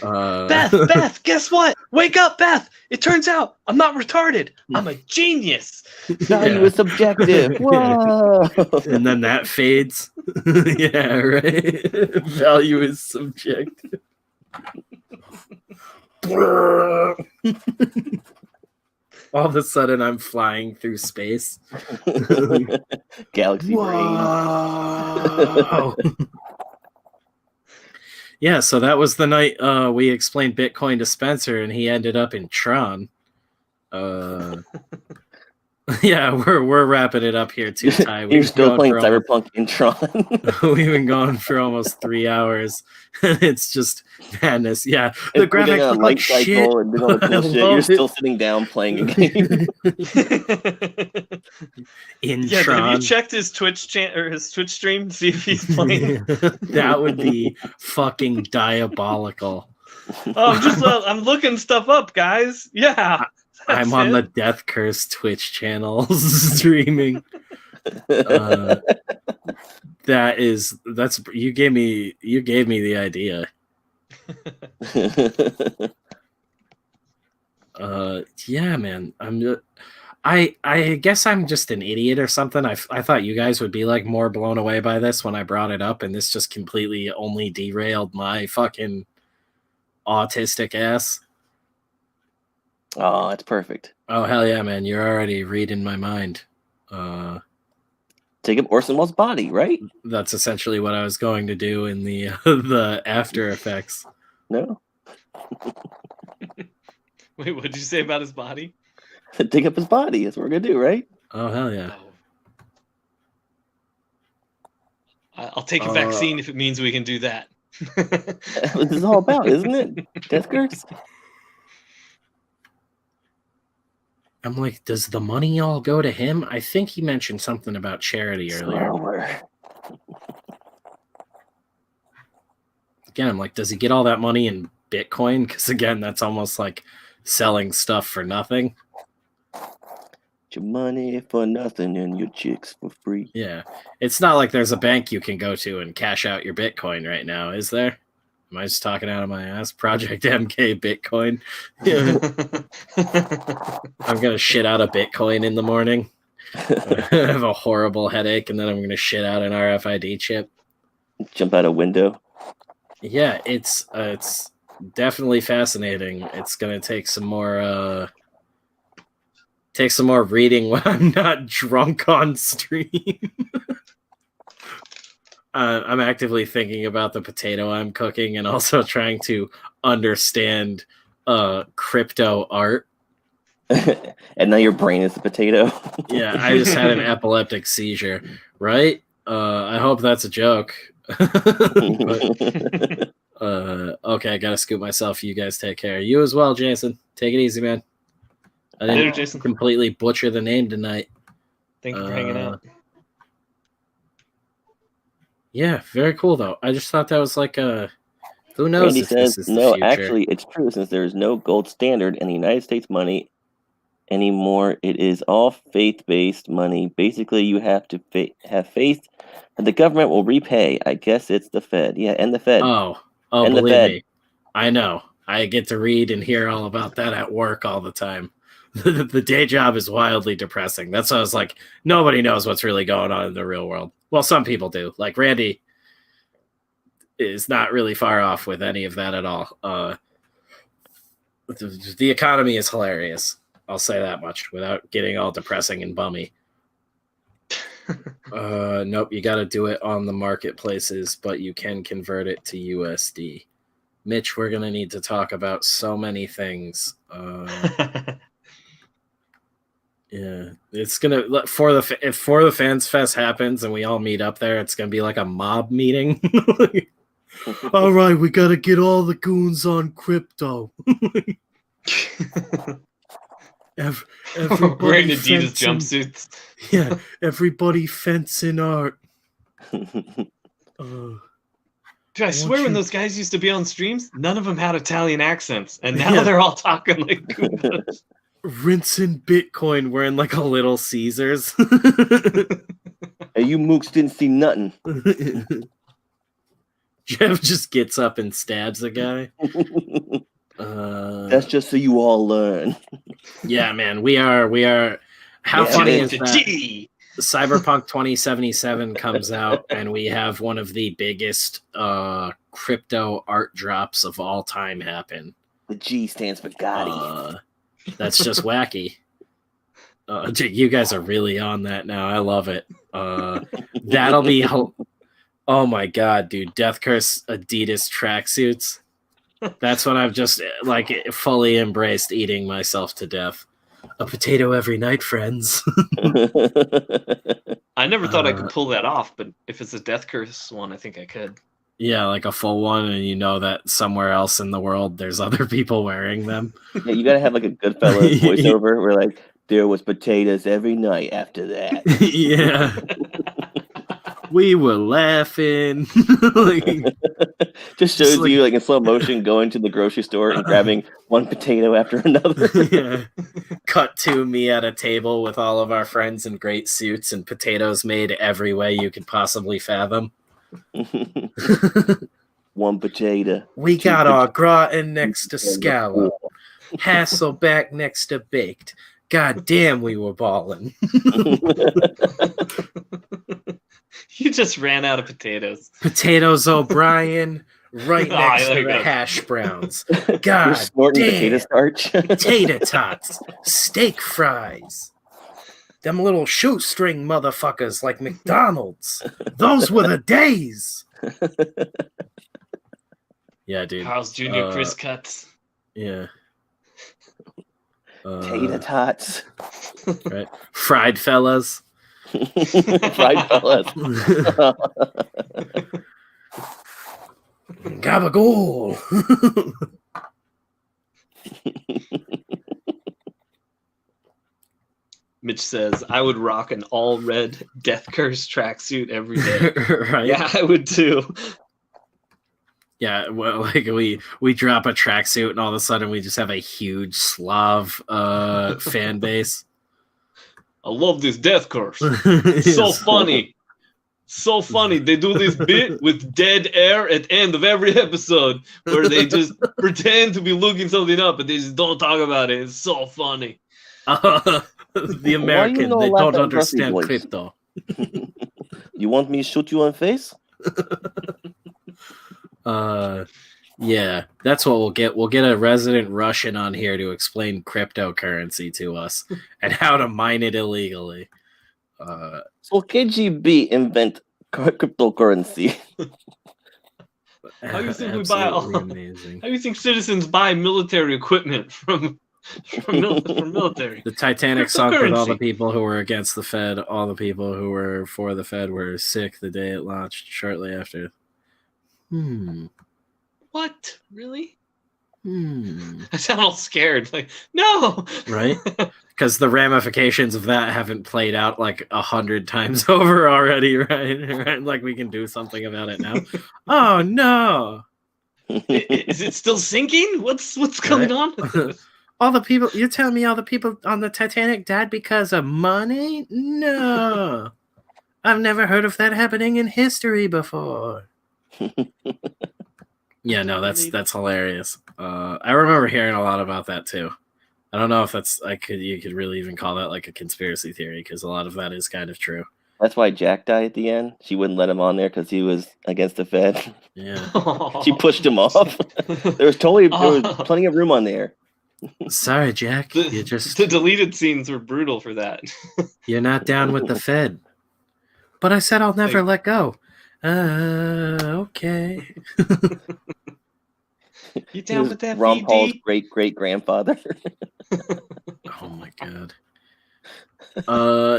Beth, guess what? Wake up, Beth. It turns out I'm not retarded. I'm a genius. Value is subjective. Whoa. And then that fades. Yeah, right. Value is subjective. All of a sudden, I'm flying through space. Galaxy brain. Yeah, so that was the night we explained Bitcoin to Spencer, and he ended up in Tron. Yeah, we're wrapping it up here too, Ty. You're still playing Cyberpunk in Tron. We've been going for almost 3 hours. It's just madness. Yeah, the graphics look like shit. And doing all the cool shit. You're still sitting down playing a game. In Tron. Have you checked his Twitch stream? See if he's playing. That would be fucking diabolical. Oh, I'm looking stuff up, guys. Yeah. I'm on the Death Curse Twitch channel streaming. That's you gave me the idea. Yeah, man. I guess I'm just an idiot or something. I thought you guys would be like more blown away by this when I brought it up, and this just completely only derailed my fucking autistic ass. Oh, that's perfect. Oh, hell yeah, man. You're already reading my mind. Take up Orson Welles' body, right? That's essentially what I was going to do in the the After Effects. No. Wait, what did you say about his body? Dig up his body. That's what we're going to do, right? Oh, hell yeah. I'll take a vaccine if it means we can do that. That's what this is all about, isn't it? Death Curse? I'm like, does the money all go to him? I think he mentioned something about charity earlier. Again, I'm like, does he get all that money in Bitcoin? Because again, that's almost like selling stuff for nothing. Your money for nothing and your chicks for free. Yeah. It's not like there's a bank you can go to and cash out your Bitcoin right now, is there? Am I just talking out of my ass? Project MK Bitcoin. I'm going to shit out a Bitcoin in the morning. I have a horrible headache, and then I'm going to shit out an RFID chip. Jump out a window. Yeah, it's definitely fascinating. It's going to take some more reading when I'm not drunk on stream. I'm actively thinking about the potato I'm cooking and also trying to understand crypto art. And now your brain is a potato. Yeah, I just had an epileptic seizure, right? I hope that's a joke. But, okay, I gotta scoop myself. You guys take care. You as well, Jason. Take it easy, man. I didn't completely butcher the name tonight. Thank you for hanging out. Yeah, very cool though. I just thought that was like a who knows Randy if this says, is no, the future. actually, it's true. Since there is no gold standard in the United States money anymore, it is all faith-based money. Basically, you have to have faith that the government will repay. I guess it's the Fed. Yeah, and the Fed. Oh, and believe the Fed. me, I know. I get to read and hear all about that at work all the time. The day job is wildly depressing. That's why I was like, nobody knows what's really going on in the real world. Well, some people do. Like Randy is not really far off with any of that at all. The economy is hilarious. I'll say that much without getting all depressing and bummy. Nope, you got to do it on the marketplaces, but you can convert it to USD. Mitch, we're going to need to talk about so many things. Yeah, it's gonna if for the Fans Fest happens and we all meet up there, it's gonna be like a mob meeting. All right, we gotta get all the goons on crypto. Everybody wearing Adidas jumpsuits. Yeah, everybody fencing art. Dude, I swear when those guys used to be on streams, none of them had Italian accents, and now Yeah. they're all talking like Goombas. Rinsing Bitcoin wearing like a Little Caesars. Hey, you mooks didn't see nothing. Jeff just gets up and stabs the guy. That's just so you all learn. Yeah, man, we are. How Yeah, funny man. is that? G. Cyberpunk 2077 comes out, and we have one of the biggest crypto art drops of all time happen. The G stands for Gotti. That's just wacky. Dude, you guys are really on that now. I love it. That'll be. Oh my god, dude! Death Curse Adidas tracksuits. That's when I've just like fully embraced eating myself to death. A potato every night, friends. I never thought I could pull that off, but if it's a Death Curse one, I think I could. Yeah, like a full one, and you know that somewhere else in the world there's other people wearing them. Yeah, you gotta have like a Goodfellas voiceover where like there was potatoes every night after that. Yeah. We were laughing. Like, Just shows you like in slow motion going to the grocery store and grabbing one potato after another. Yeah. Cut to me at a table with all of our friends in great suits and potatoes made every way you could possibly fathom. One potato. We got our gratin next to scallop, Hasselback next to baked. God damn, we were balling. You just ran out of potatoes. Potatoes O'Brien right Oh, next there to you the go. hash browns. You're God snorting damn. potato starch. Tater tots, steak fries. Them little shoestring motherfuckers like McDonald's. Those were the days. Yeah, dude. Carl's Jr. Chris cuts. Yeah. Tater tots. Right. Fried fellas. Fried fellas. Gabagool. Mitch says, I would rock an all red Death Curse tracksuit every day. Right? Yeah, I would too. Yeah, well, like we drop a tracksuit and all of a sudden we just have a huge Slav fan base. I love this Death Curse. It's so Yes. funny. So funny. They do this bit with dead air at the end of every episode where they just pretend to be looking something up and they just don't talk about it. It's so funny. The American, know they laugh don't at understand Ruffy voice? crypto. You want me to shoot you on face? Yeah, that's what we'll get. We'll get a resident Russian on here to explain cryptocurrency to us and how to mine it illegally. So KGB invent cryptocurrency. How do you think we buy Absolutely amazing. How do you think citizens buy military equipment from military? The Titanic sunk with all the Cryptocurrency. people who were against the Fed. All the people who were for the Fed were sick the day it launched shortly after. What? Really? Hmm. I sound all scared. Like, no! Right? Because the ramifications of that haven't played out like 100 times over already, right? Like we can do something about it now. Oh no! Is it still sinking? What's going on? All the people, you're telling me all the people on the Titanic died because of money? No. I've never heard of that happening in history before. Yeah, no, that's hilarious. I remember hearing a lot about that too. I don't know if you could really even call that like a conspiracy theory because a lot of that is kind of true. That's why Jack died at the end. She wouldn't let him on there because he was against the Fed. Yeah. She pushed him off. there was plenty of room on there. Sorry, Jack. The deleted scenes were brutal for that. You're not down with the Fed. But I said I'll never let go. Okay. You down with that, Ron Paul's VD? great-great-grandfather. Oh my god.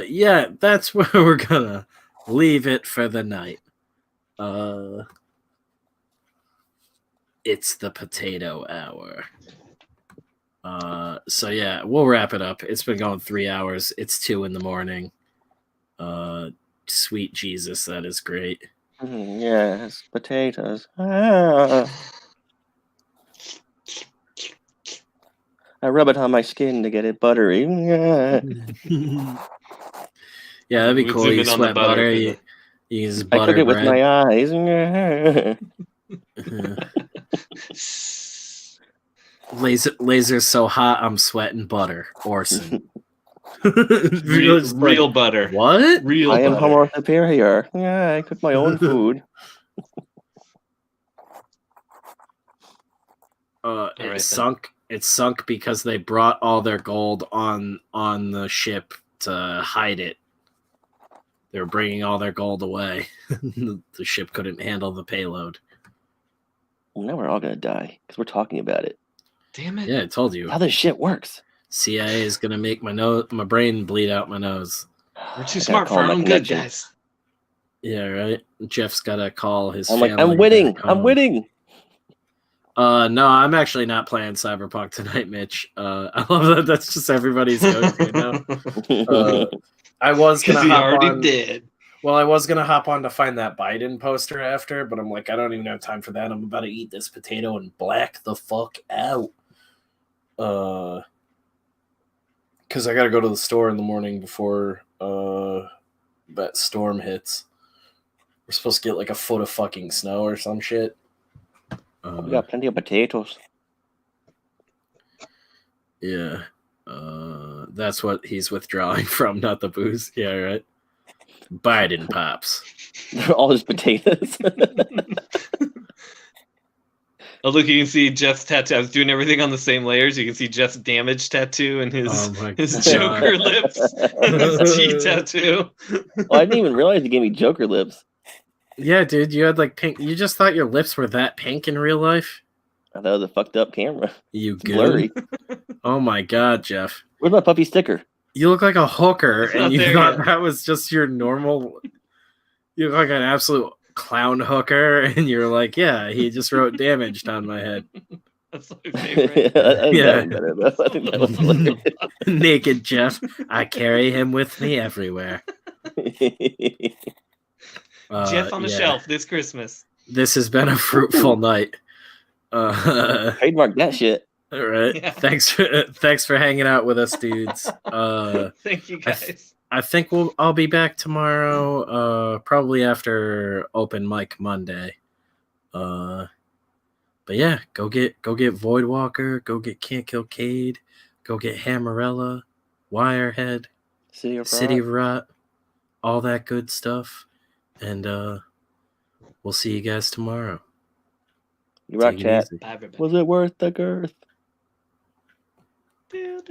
Yeah, that's where we're gonna leave it for the night. It's the potato hour. So yeah, we'll wrap it up. It's been going 3 hours. It's 2 a.m. Sweet Jesus, that is great. Yes, potatoes. Ah. I rub it on my skin to get it buttery. Yeah. Yeah, that'd be We'd cool. zoom You in on the sweat butter, butter. 'cause You use I cook butter it with bread. my eyes. Yeah. Laser's so hot, I'm sweating butter. Orson. real butter. What? Real I am butter. Homo superior. Yeah, I cook my own food. It sunk. It sunk because they brought all their gold on the ship to hide it. They were bringing all their gold away. The ship couldn't handle the payload. Well, now we're all gonna die because we're talking about it. Damn it. Yeah, I told you. How this shit works. CIA is gonna make my brain bleed out my nose. We're too smart for our own good, guys. Yeah, right. Jeff's gotta call his I'm family. like, I'm winning. back I'm home. winning. No, I'm actually not playing Cyberpunk tonight, Mitch. I love that. That's just everybody's go right now. I was gonna he hop already on. did. Well, I was gonna hop on to find that Biden poster after, but I'm like, I don't even have time for that. I'm about to eat this potato and black the fuck out. Because I gotta go to the store in the morning before that storm hits. We're supposed to get like a foot of fucking snow or some shit. We got plenty of potatoes. Yeah. That's what he's withdrawing from, not the booze. Yeah, right. Biden pops. All his potatoes. Oh, look, you can see Jeff's tattoo. I was doing everything on the same layers. You can see Jeff's damage tattoo and his Joker lips and his G tattoo. I didn't even realize he gave me Joker lips. Yeah, dude, you had like pink. You just thought your lips were that pink in real life? I thought it was a fucked up camera. You It's blurry. Oh my god, Jeff. Where's my puppy sticker? You look like a hooker, It's and not you there thought yet. that was just your normal. You look like an absolute clown hooker, and you're like, yeah, he just wrote damaged on my head. That's my favorite. I think Yeah. that was better, though. I think that was hilarious. Naked Jeff. I carry him with me everywhere. Jeff on the yeah. shelf this Christmas. This has been a fruitful night. Trademark that shit. All right. Yeah. Thanks for hanging out with us, dudes. Thank you, guys. I think I'll be back tomorrow, probably after open mic Monday. But yeah, go get Voidwalker, go get Can't Kill Cade, go get Hammerella, Wirehead, City of Rot, all that good stuff. And we'll see you guys tomorrow. You rock, Take it chat. easy. Bye, everybody. Was it worth the girth?